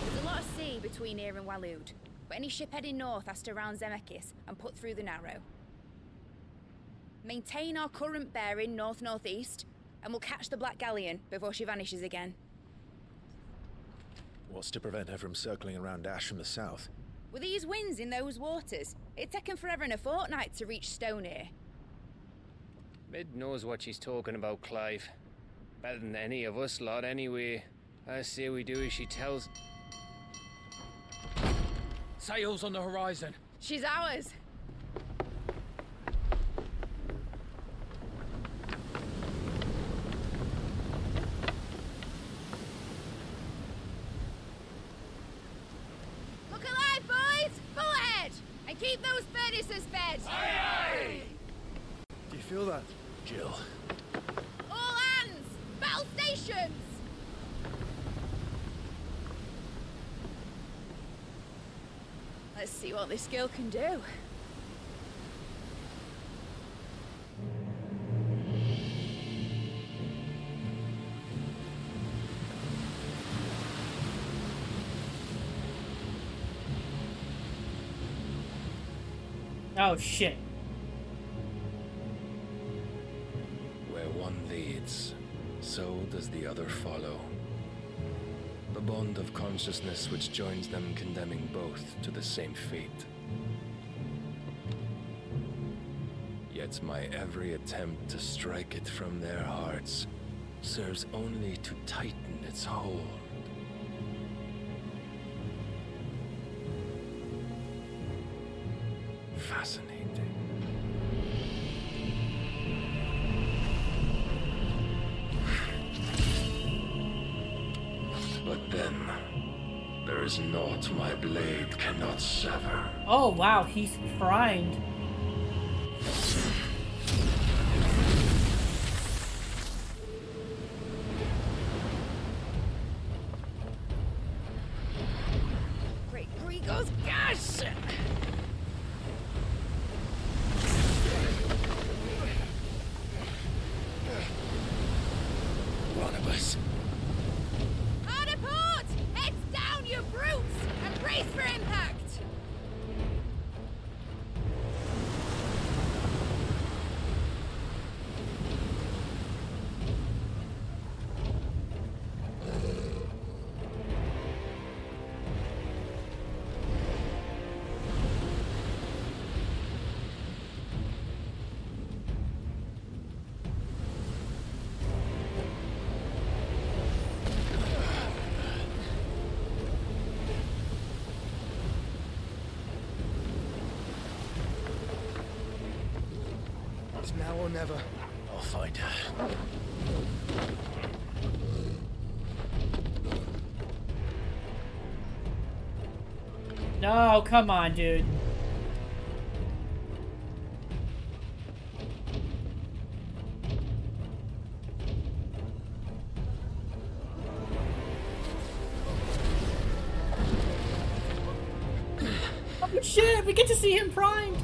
There's a lot of sea between here and Waloed, but any ship heading north has to round Zemeckis and put through the Narrow. Maintain our current bearing north-northeast, and we'll catch the Black Galleon before she vanishes again. What's to prevent her from circling around Ash from the south? With these winds in those waters, it'd taken forever and a fortnight to reach Stonehere. Mid knows what she's talking about, Clive. Better than any of us lot, anyway. I say we do as she tells. Sails on the horizon. She's ours. Look alive, boys! Full ahead! And keep those furnaces fed! Aye, aye! Do you feel that? Jill. All hands! Battle stations! Let's see what this girl can do. Oh shit. Where one leads, so does the other follow. The bond of consciousness which joins them condemning both to the same fate. Yet my every attempt to strike it from their hearts serves only to tighten its hold. Fascinating. But then, there is naught my blade cannot sever. Oh wow, he's primed. Great Gregor's gas! One of us. Hard a port! Heads down, you brutes! And brace for impact! It's now or never. I'll find her. No, come on, dude. Oh shit, we get to see him primed.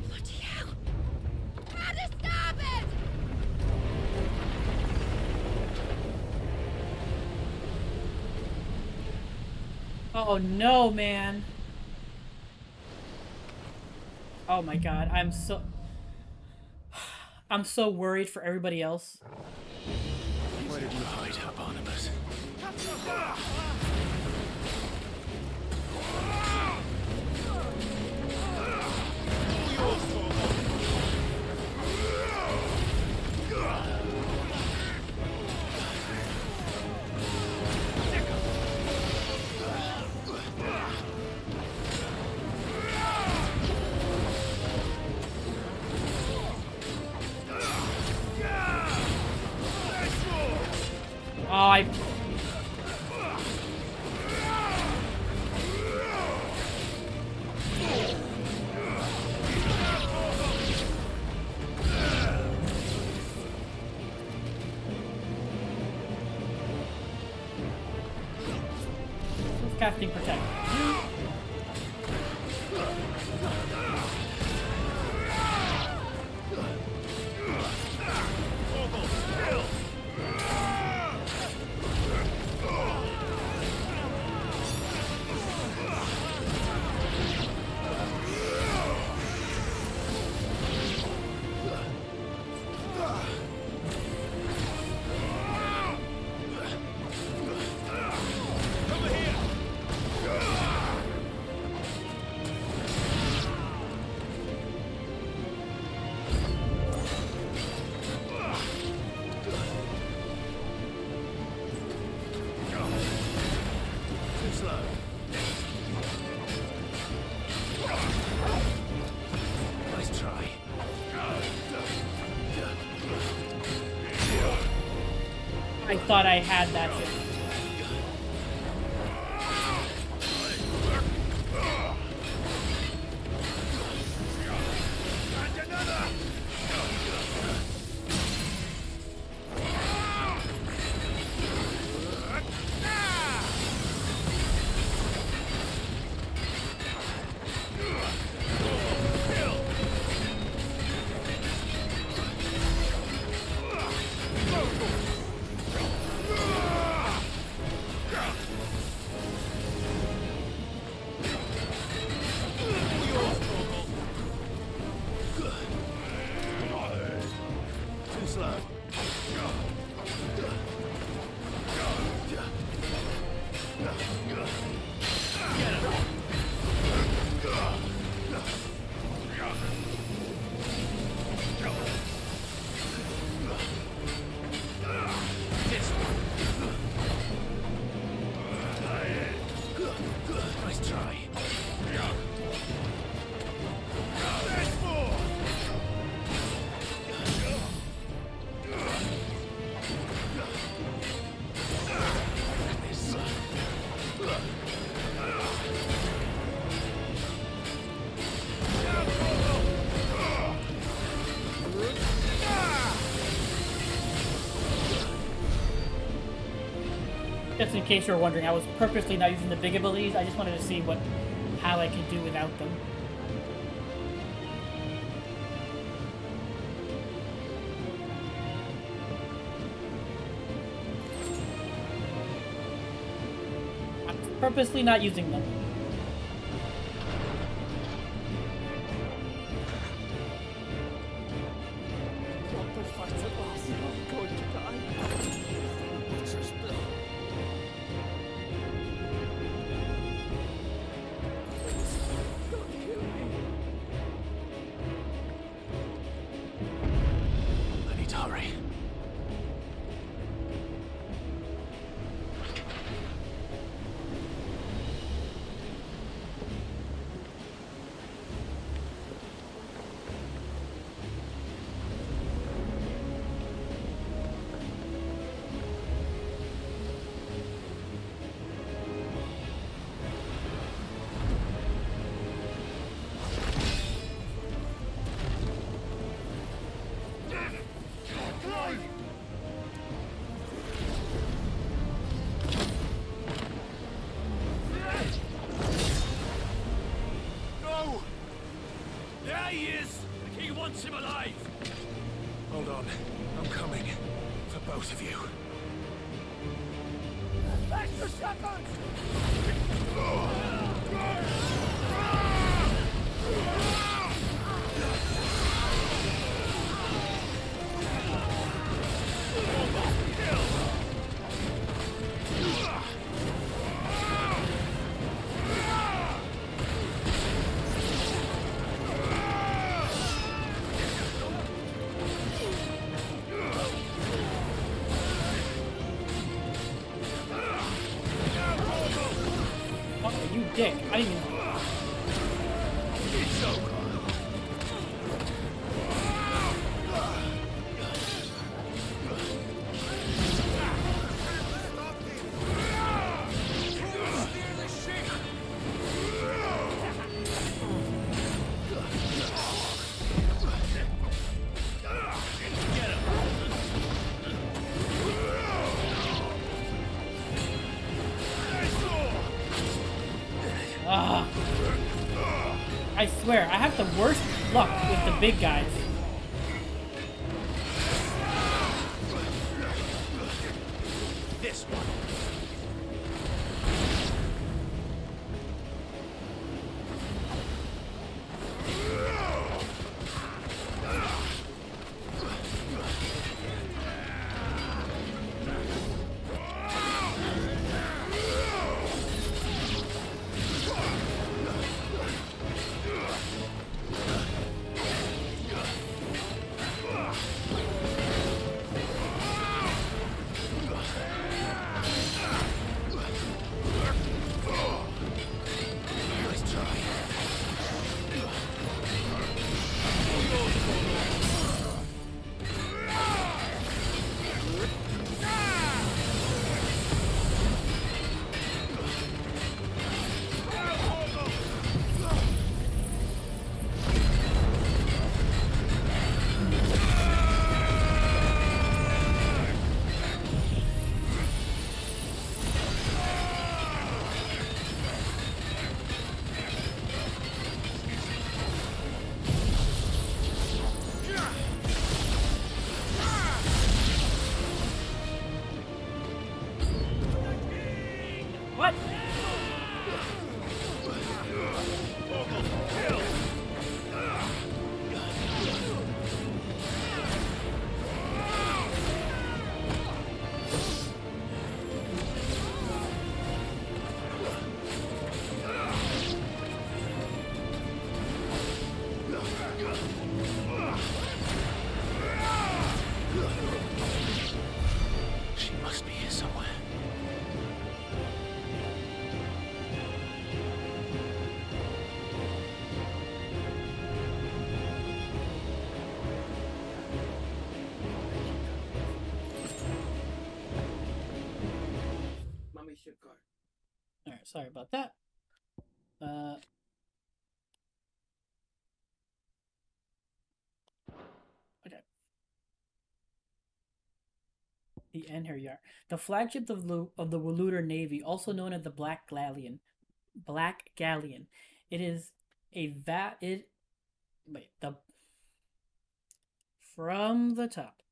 Bloody hell! Out of starboard! Oh no, man. Oh my god, I'm so... I'm so worried for everybody else. Where did you hide, Barnabas? Oh, I... Casting Protect. I thought I had that shit. Just in case you were wondering, I was purposely not using the big abilities. I just wanted to see how I could do without them. I'm purposely not using them. Him alive! Hold on. I'm coming. For both of you. Extra seconds! dick. I didn't even... It's over. Ah. I swear, I have the worst luck with the big guys. This one. What? She must be here somewhere. Alright, sorry about that. Okay. The end, here you are. The flagship of the Waluder Navy, also known as the Black Galleon. It is a from the top.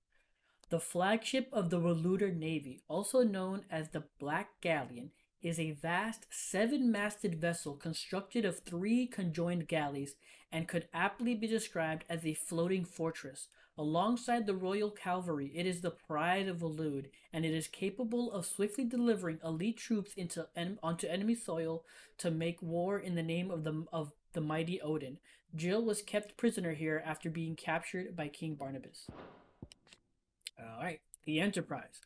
The flagship of the Waluder Navy, also known as the Black Galleon, is a vast 7-masted vessel constructed of 3 conjoined galleys and could aptly be described as a floating fortress. Alongside the Royal Cavalry, it is the pride of Walud, and it is capable of swiftly delivering elite troops onto enemy soil to make war in the name of the mighty Odin. Jill was kept prisoner here after being captured by King Barnabas. Alright, the Enterprise.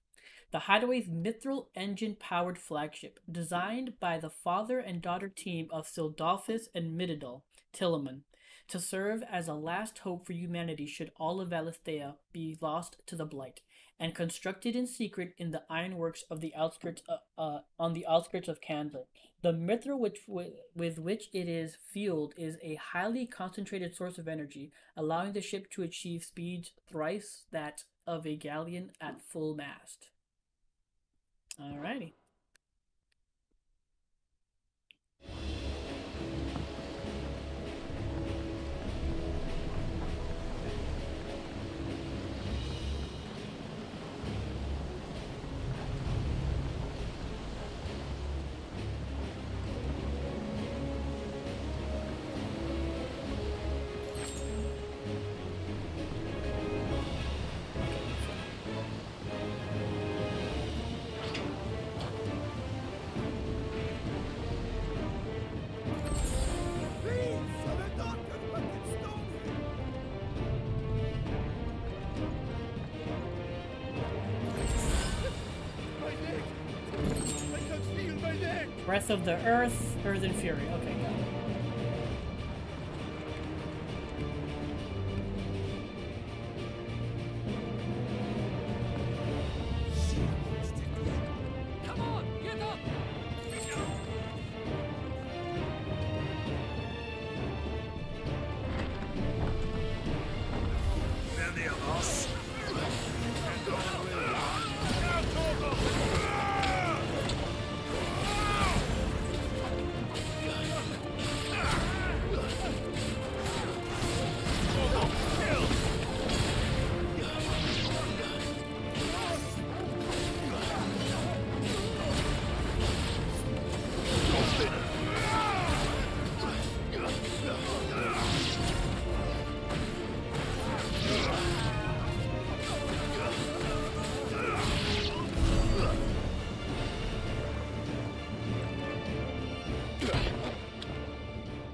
The Hideaway's mithril engine-powered flagship, designed by the father and daughter team of Sildolphus and Mididol, Tillamon, to serve as a last hope for humanity should all of Valisthea be lost to the Blight, and constructed in secret in the ironworks of the outskirts on the outskirts of Kanver. The mithril with which it is fueled is a highly concentrated source of energy, allowing the ship to achieve speeds thrice that of a galleon at full mast. Alrighty. Breath of the Earth, Earth and Fury. Okay, got it. Come on, get up! Plenty of us.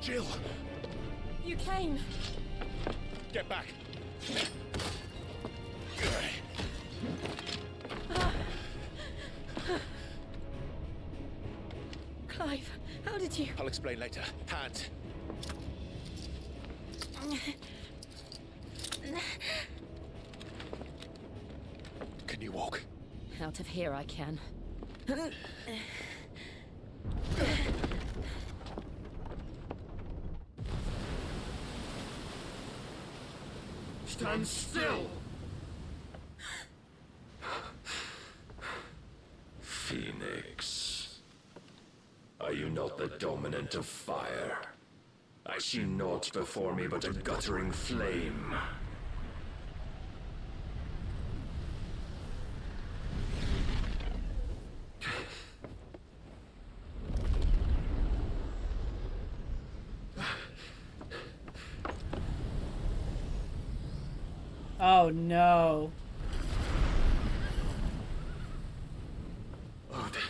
Jill! You came. Get back! Clive, how did you... I'll explain later. Hands. Can you walk? Out of here I can. Stand still! Phoenix, are you not the dominant of fire? I see naught before me but a guttering flame. Oh no. Odin.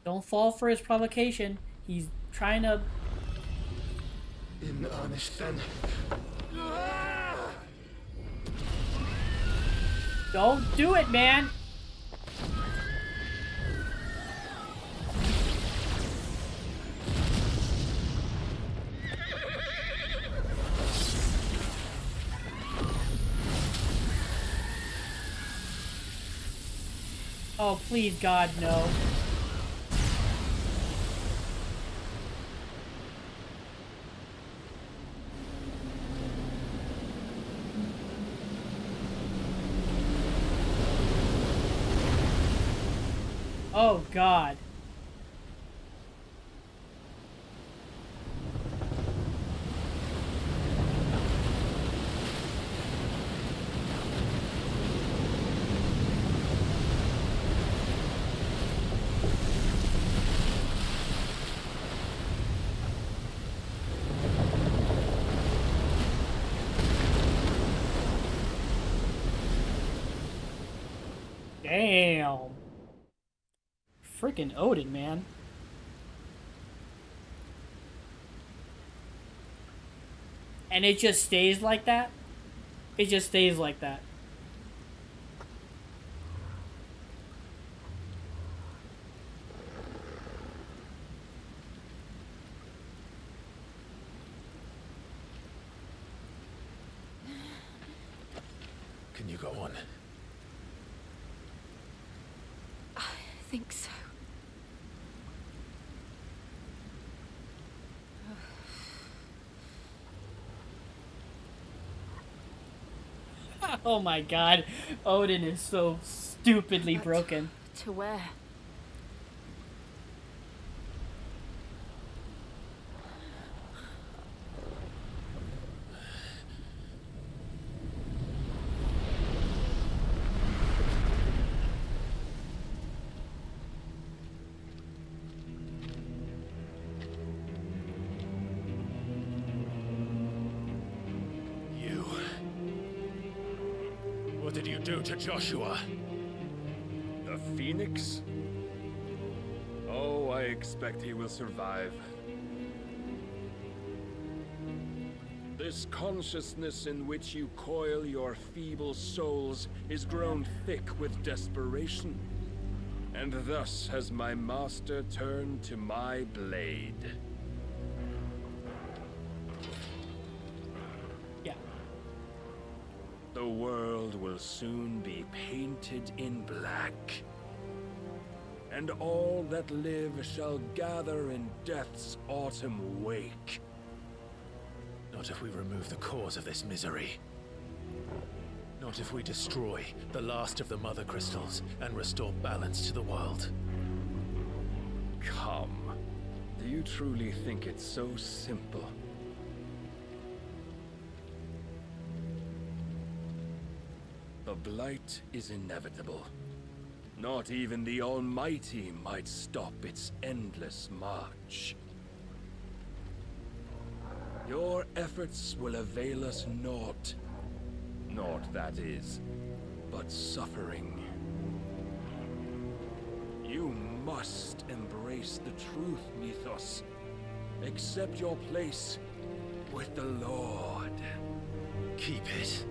Don't fall for his provocation. He's trying to... In honest then. Don't do it, man! Oh, please, God, no. Oh, God. Damn. Freaking Odin, man. And it just stays like that? It just stays like that. Can you go on? I think so. Oh my God. Odin is so stupidly broken. To where? What did you do to Joshua? The Phoenix? Oh, I expect he will survive. The This consciousness in which you coil your feeble souls is grown thick with desperation. And thus has my master turned to my blade. Yeah. The world will soon be painted in black. And all that live shall gather in death's autumn wake. Not if we remove the cause of this misery. Not if we destroy the last of the Mother Crystals and restore balance to the world. Come. Do you truly think it's so simple? The Blight is inevitable. Not even the Almighty might stop its endless march. Your efforts will avail us naught. Naught, that is, but suffering. You must embrace the truth, Mythos. Accept your place with the Lord. Keep it.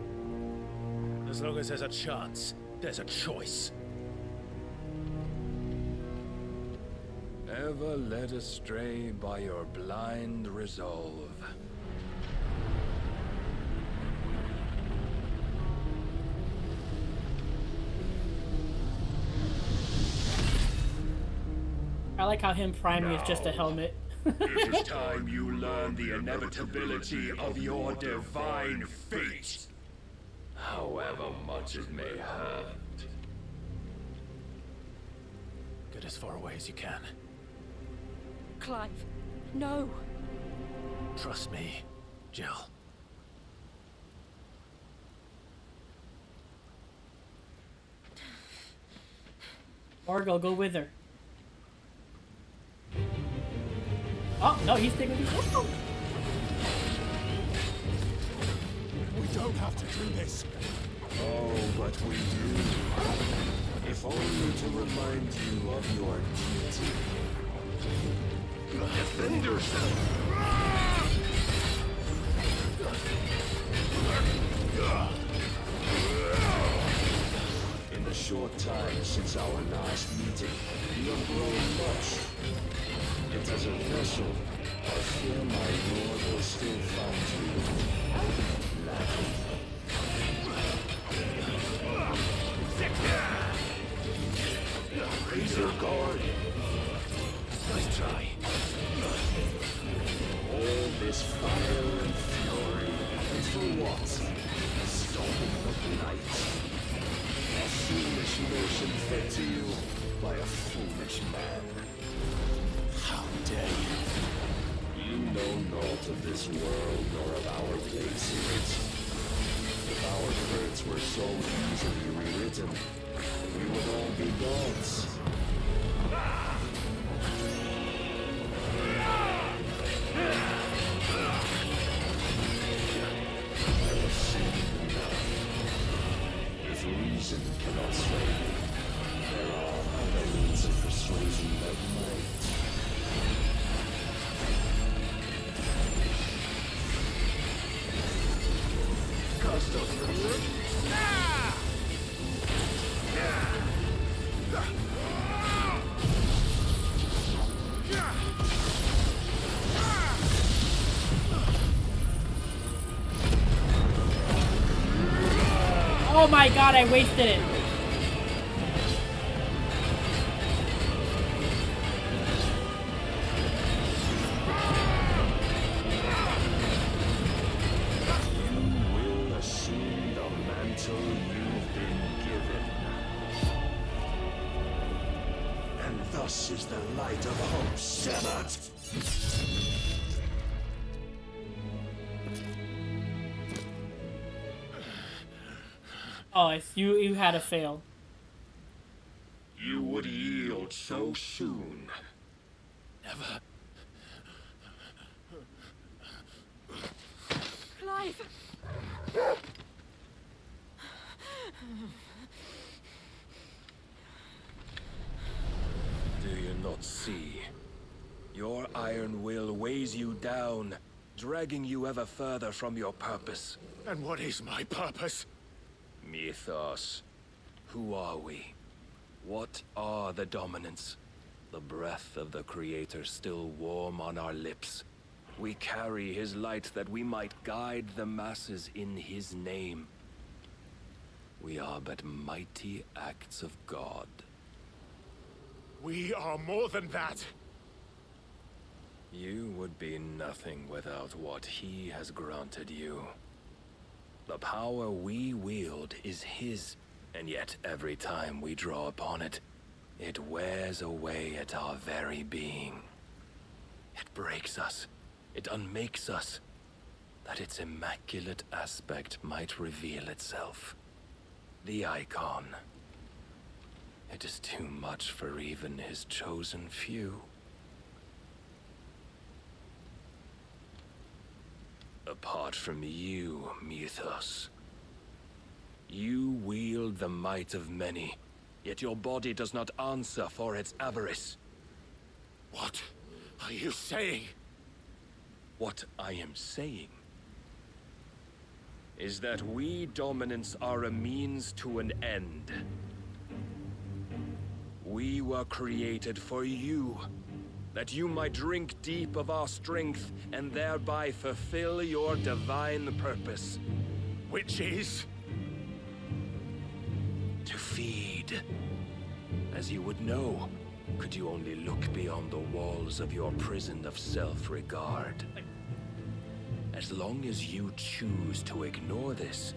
As long as there's a chance, there's a choice. Ever led astray by your blind resolve. I like how him priming is just a helmet. It is time you learn the inevitability of your divine fate. However much it may hurt. Get as far away as you can. Clive, no. Trust me, Jill. Margot, go with her. Oh, no, he's sticking with you. We don't have to do this. Oh, but we do. If only to remind you of your duty. Defend yourself! In the short time since our last meeting, you have grown much. Yet as a vessel, I fear my lord will still find you lacking. Raise your guard. Nice try. All this fire and fury, and for what? Stopping the blight. A foolish notion fed to you by a foolish man. How dare you? You know naught of this world nor of our place in it. If our words were so easily rewritten, we would all be gods. I have seen enough. If reason cannot sway me, there are other means of persuasion that might. Oh my god, I wasted it. Thus is the light of hope severed. Oh, it's you had to fail. You would yield so soon. Never. Clive! Do you not see? Your iron will weighs you down, dragging you ever further from your purpose. And what is my purpose? Mythos. Who are we? What are the dominants? The breath of the Creator still warm on our lips. We carry his light that we might guide the masses in his name. We are but mighty acts of God. We are more than that. You would be nothing without what he has granted you. The power we wield is his, and yet every time we draw upon it, it wears away at our very being. It breaks us. It unmakes us, that its immaculate aspect might reveal itself. The icon. It is too much for even his chosen few. Apart from you, Mythos, you wield the might of many, yet your body does not answer for its avarice. What are you saying? What I am saying is that we dominants are a means to an end. We were created for you, that you might drink deep of our strength and thereby fulfill your divine purpose. Which is? To feed. As you would know, could you only look beyond the walls of your prison of self-regard. As long as you choose to ignore this,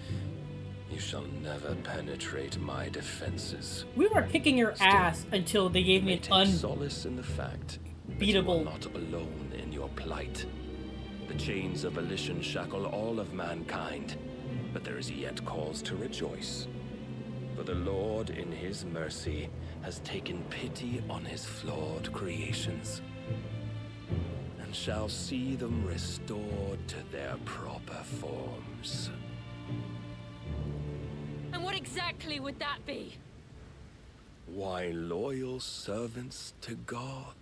you shall never penetrate my defenses. We were kicking your ass until they gave me an solace in the fact that you are not alone in your plight. The chains of volition shackle all of mankind, but there is yet cause to rejoice. For the Lord, in his mercy, has taken pity on his flawed creations, and shall see them restored to their proper forms. And what exactly would that be? Why, loyal servants to God.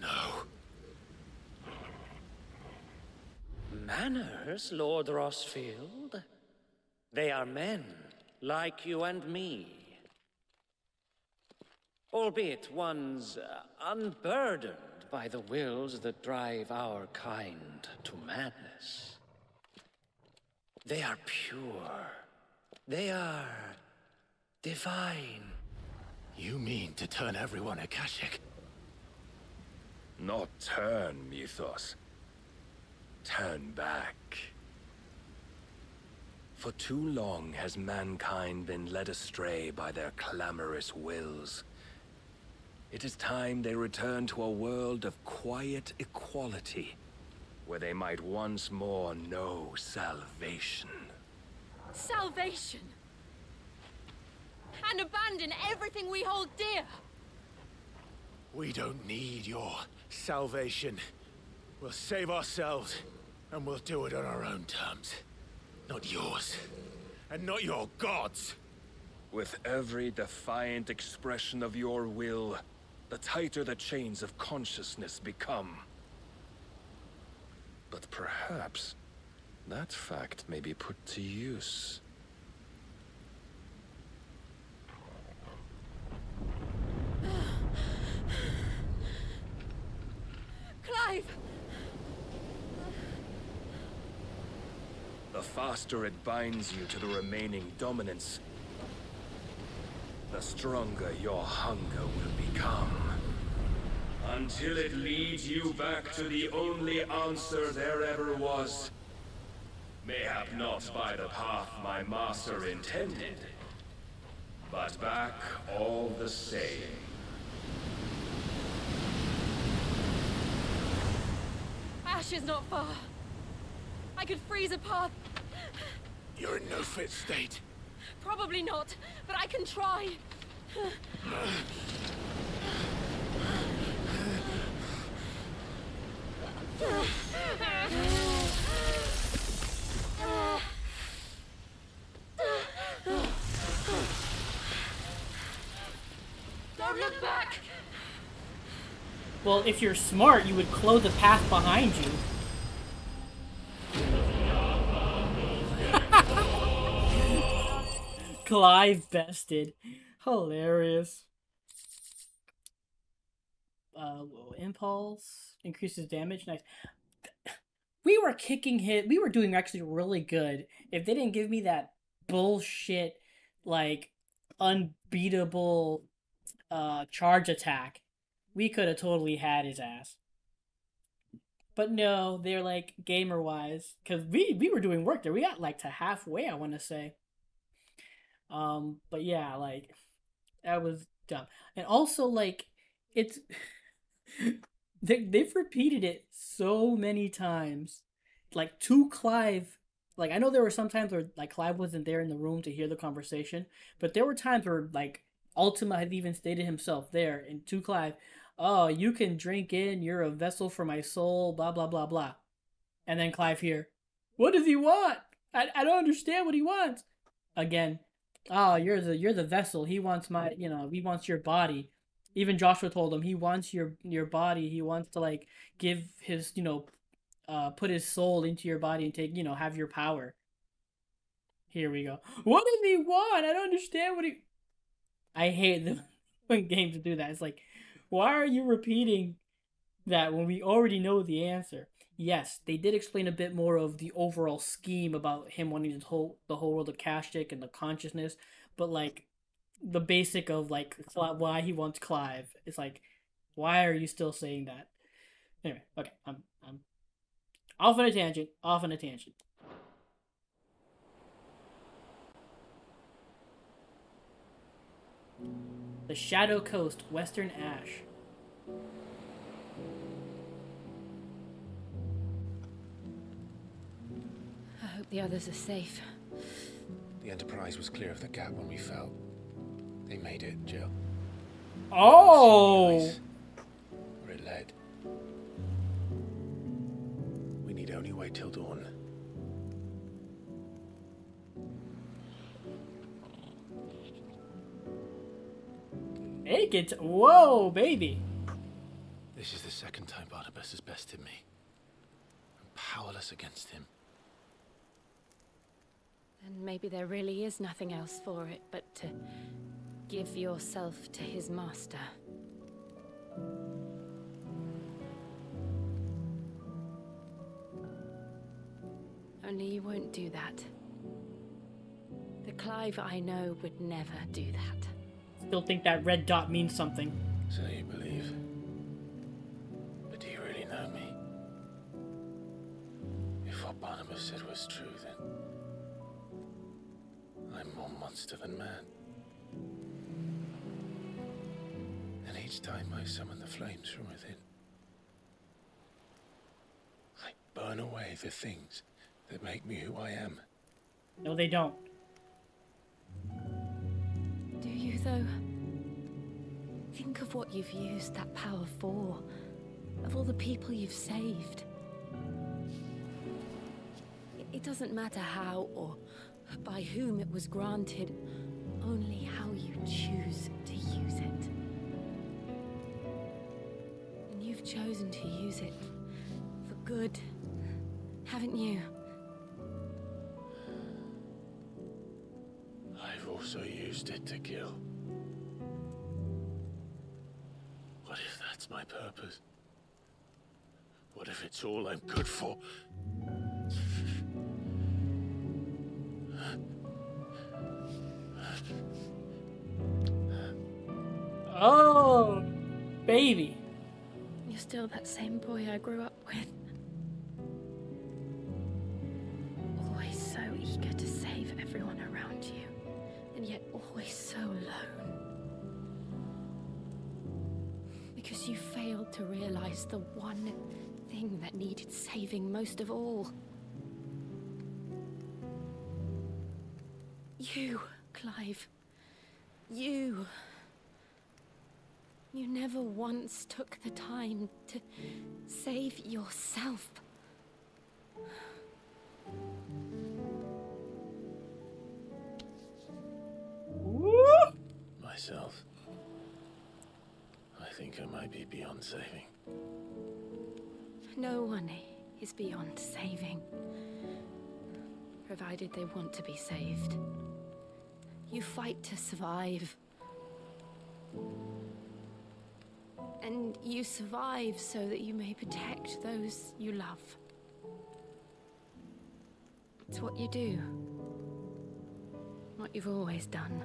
No. Manners, Lord Rossfield? They are men, like you and me. Albeit ones unburdened by the wills that drive our kind to madness. They are pure. They are divine. You mean to turn everyone Akashic? Not turn, Mythos. Turn back. For too long has mankind been led astray by their clamorous wills. It is time they return to a world of quiet equality, where they might once more know salvation. Salvation? And abandon everything we hold dear? We don't need your salvation. We'll save ourselves, and we'll do it on our own terms. Not yours, and not your gods. With every defiant expression of your will, the tighter the chains of consciousness become. But perhaps that fact may be put to use. Clive! The faster it binds you to the remaining dominance, the stronger your hunger will become. Until it leads you back to the only answer there ever was. Mayhap not by the path my master intended, but back all the same. Ash is not far. I could freeze a path. You're in no fit state. Probably not, but I can try. Don't look back! Well, if you're smart, you would close the path behind you. Clive bested. Hilarious. Impulse increases damage. Nice. We were kicking hit. We were doing actually really good. If they didn't give me that bullshit, like unbeatable charge attack, we could have totally had his ass. But no, they're like gamer wise, because we were doing work there. We got like to halfway, I want to say. But yeah, like that was dumb, and also like it's they've repeated it so many times, like to Clive. Like I know there were some times where like Clive wasn't there in the room to hear the conversation, but there were times where like Ultima had even stated himself there and to Clive, "Oh, you can drink in. You're a vessel for my soul." Blah blah blah blah. And then Clive here, "What does he want? I don't understand what he wants." Again, "Oh, you're the vessel. He wants he wants your body." Even Joshua told him he wants your body. He wants to like give his put his soul into your body and take have your power. Here we go. What does he want? I don't understand what he. I hate them when games do that. It's like, why are you repeating that when we already know the answer? Yes, they did explain a bit more of the overall scheme about him wanting the whole world of Kashyyyk and the consciousnness, but like the basic of like why he wants Clive. It's like, why are you still saying that? Anyway, okay, I'm off on a tangent. Off on a tangent. The Shadow Coast, Western Ash. I hope the others are safe. The Enterprise was clear of the gap when we fell. They made it, Jill. Oh! Where it led. We need only wait till dawn. Make it. Whoa, baby. This is the second time Barnabas has bested me. I'm powerless against him. And maybe there really is nothing else for it but to give yourself to his master. Only you won't do that. The Clive I know would never do that. Still think that red dot means something. So you believe. But do you really know me? If what Barnabas said was true, then I'm more monster than man. And each time I summon the flames from within, I burn away the things that make me who I am. No, they don't. Do you, though? Think of what you've used that power for. Of all the people you've saved. It doesn't matter how or by whom it was granted, only how you choose to use it. And you've chosen to use it for good, haven't you? I've also used it to kill. What if that's my purpose? What if it's all I'm good for? Oh, baby. You're still that same boy I grew up with. Always so eager to save everyone around you, and yet always so alone. Because you failed to realize the one thing that needed saving most of all. You, Clive. You. You never once took the time to save yourself. Myself. I think I might be beyond saving. No one is beyond saving. Provided they want to be saved. You fight to survive. And you survive so that you may protect those you love. It's what you do. What you've always done.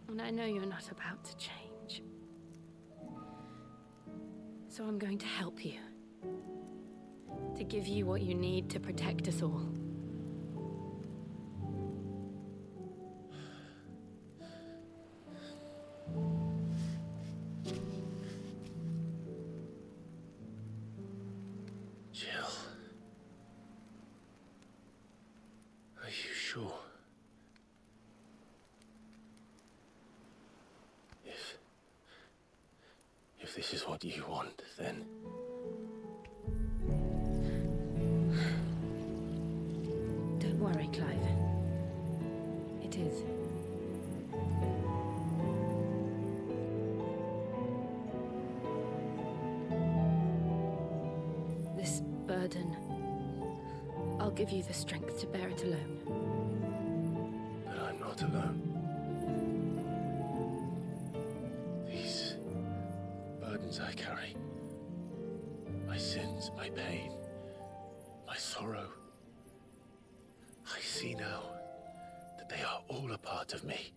And I know you're not about to change. So I'm going to help you. To give you what you need to protect us all. Jill. Are you sure? If this is what you want, then... Don't worry, Clive. It is. This burden, I'll give you the strength to bear it alone. But I'm not alone. These burdens I carry, my sins, my pain, my sorrow, I see now that they are all a part of me.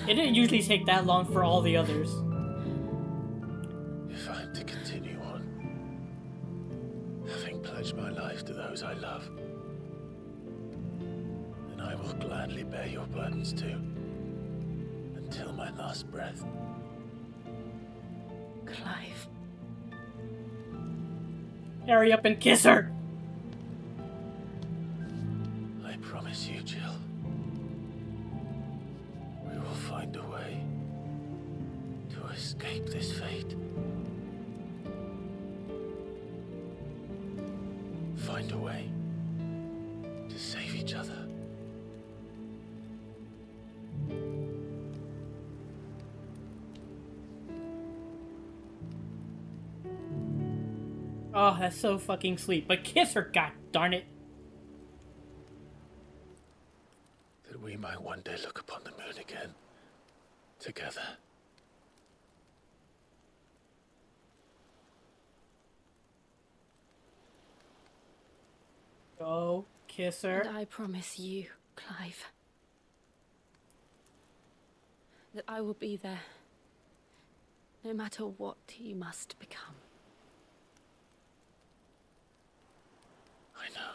It didn't usually take that long for all the others. If I'm to continue on, having pledged my life to those I love, then I will gladly bear your burdens too, until my last breath. Clive. Hurry up and kiss her! I promise you, Jill. We will find a way to escape this fate. Find a way to save each other. Oh, that's so fucking sweet. But kiss her, god darn it. That we might one day look upon the moon again, together. Go kiss her. And I promise you, Clive, that I will be there, no matter what you must become. I know.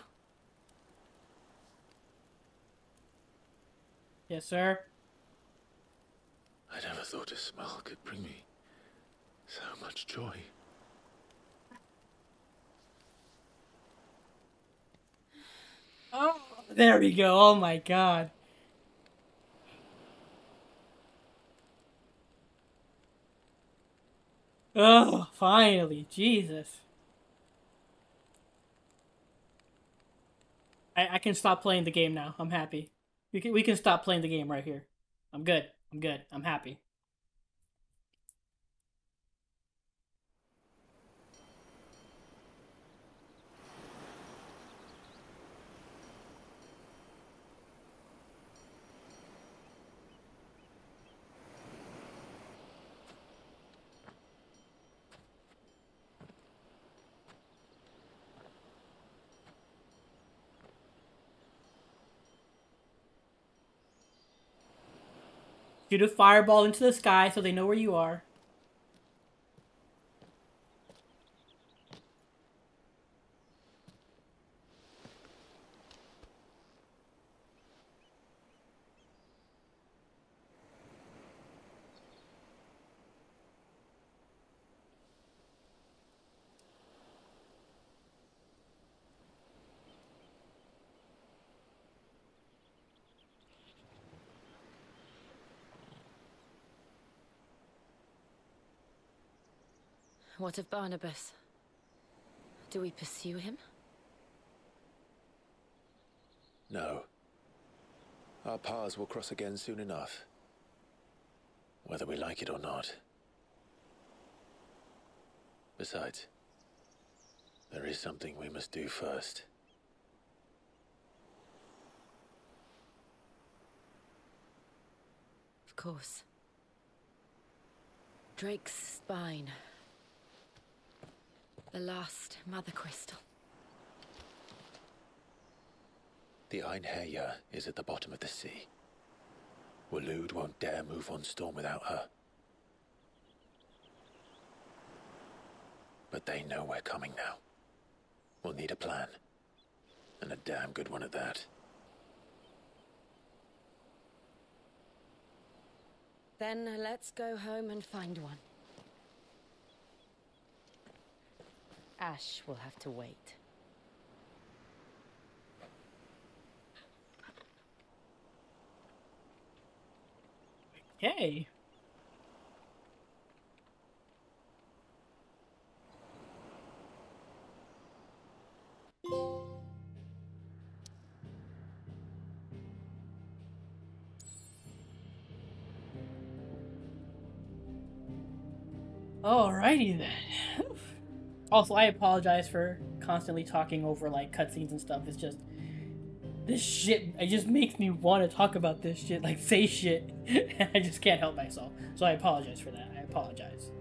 Yes, sir. I never thought a smile could bring me so much joy. Oh, there we go. Oh my god. Oh, finally. Jesus. I can stop playing the game now. I'm happy. We can stop playing the game right here. I'm good. I'm good. I'm happy. Shoot a fireball into the sky so they know where you are. What of Barnabas? Do we pursue him? No. Our paths will cross again soon enough. Whether we like it or not. Besides, there is something we must do first. Of course. Drake's spine. The last Mother Crystal. The Einherja is at the bottom of the sea. Waloed won't dare move on Storm without her. But they know we're coming now. We'll need a plan. And a damn good one at that. Then let's go home and find one. Ash will have to wait. Okay. Alrighty then. Also, I apologize for constantly talking over like cutscenes and stuff. It's just this shit. It just makes me want to talk about this shit, like say shit, and I just can't help myself. So I apologize for that. I apologize.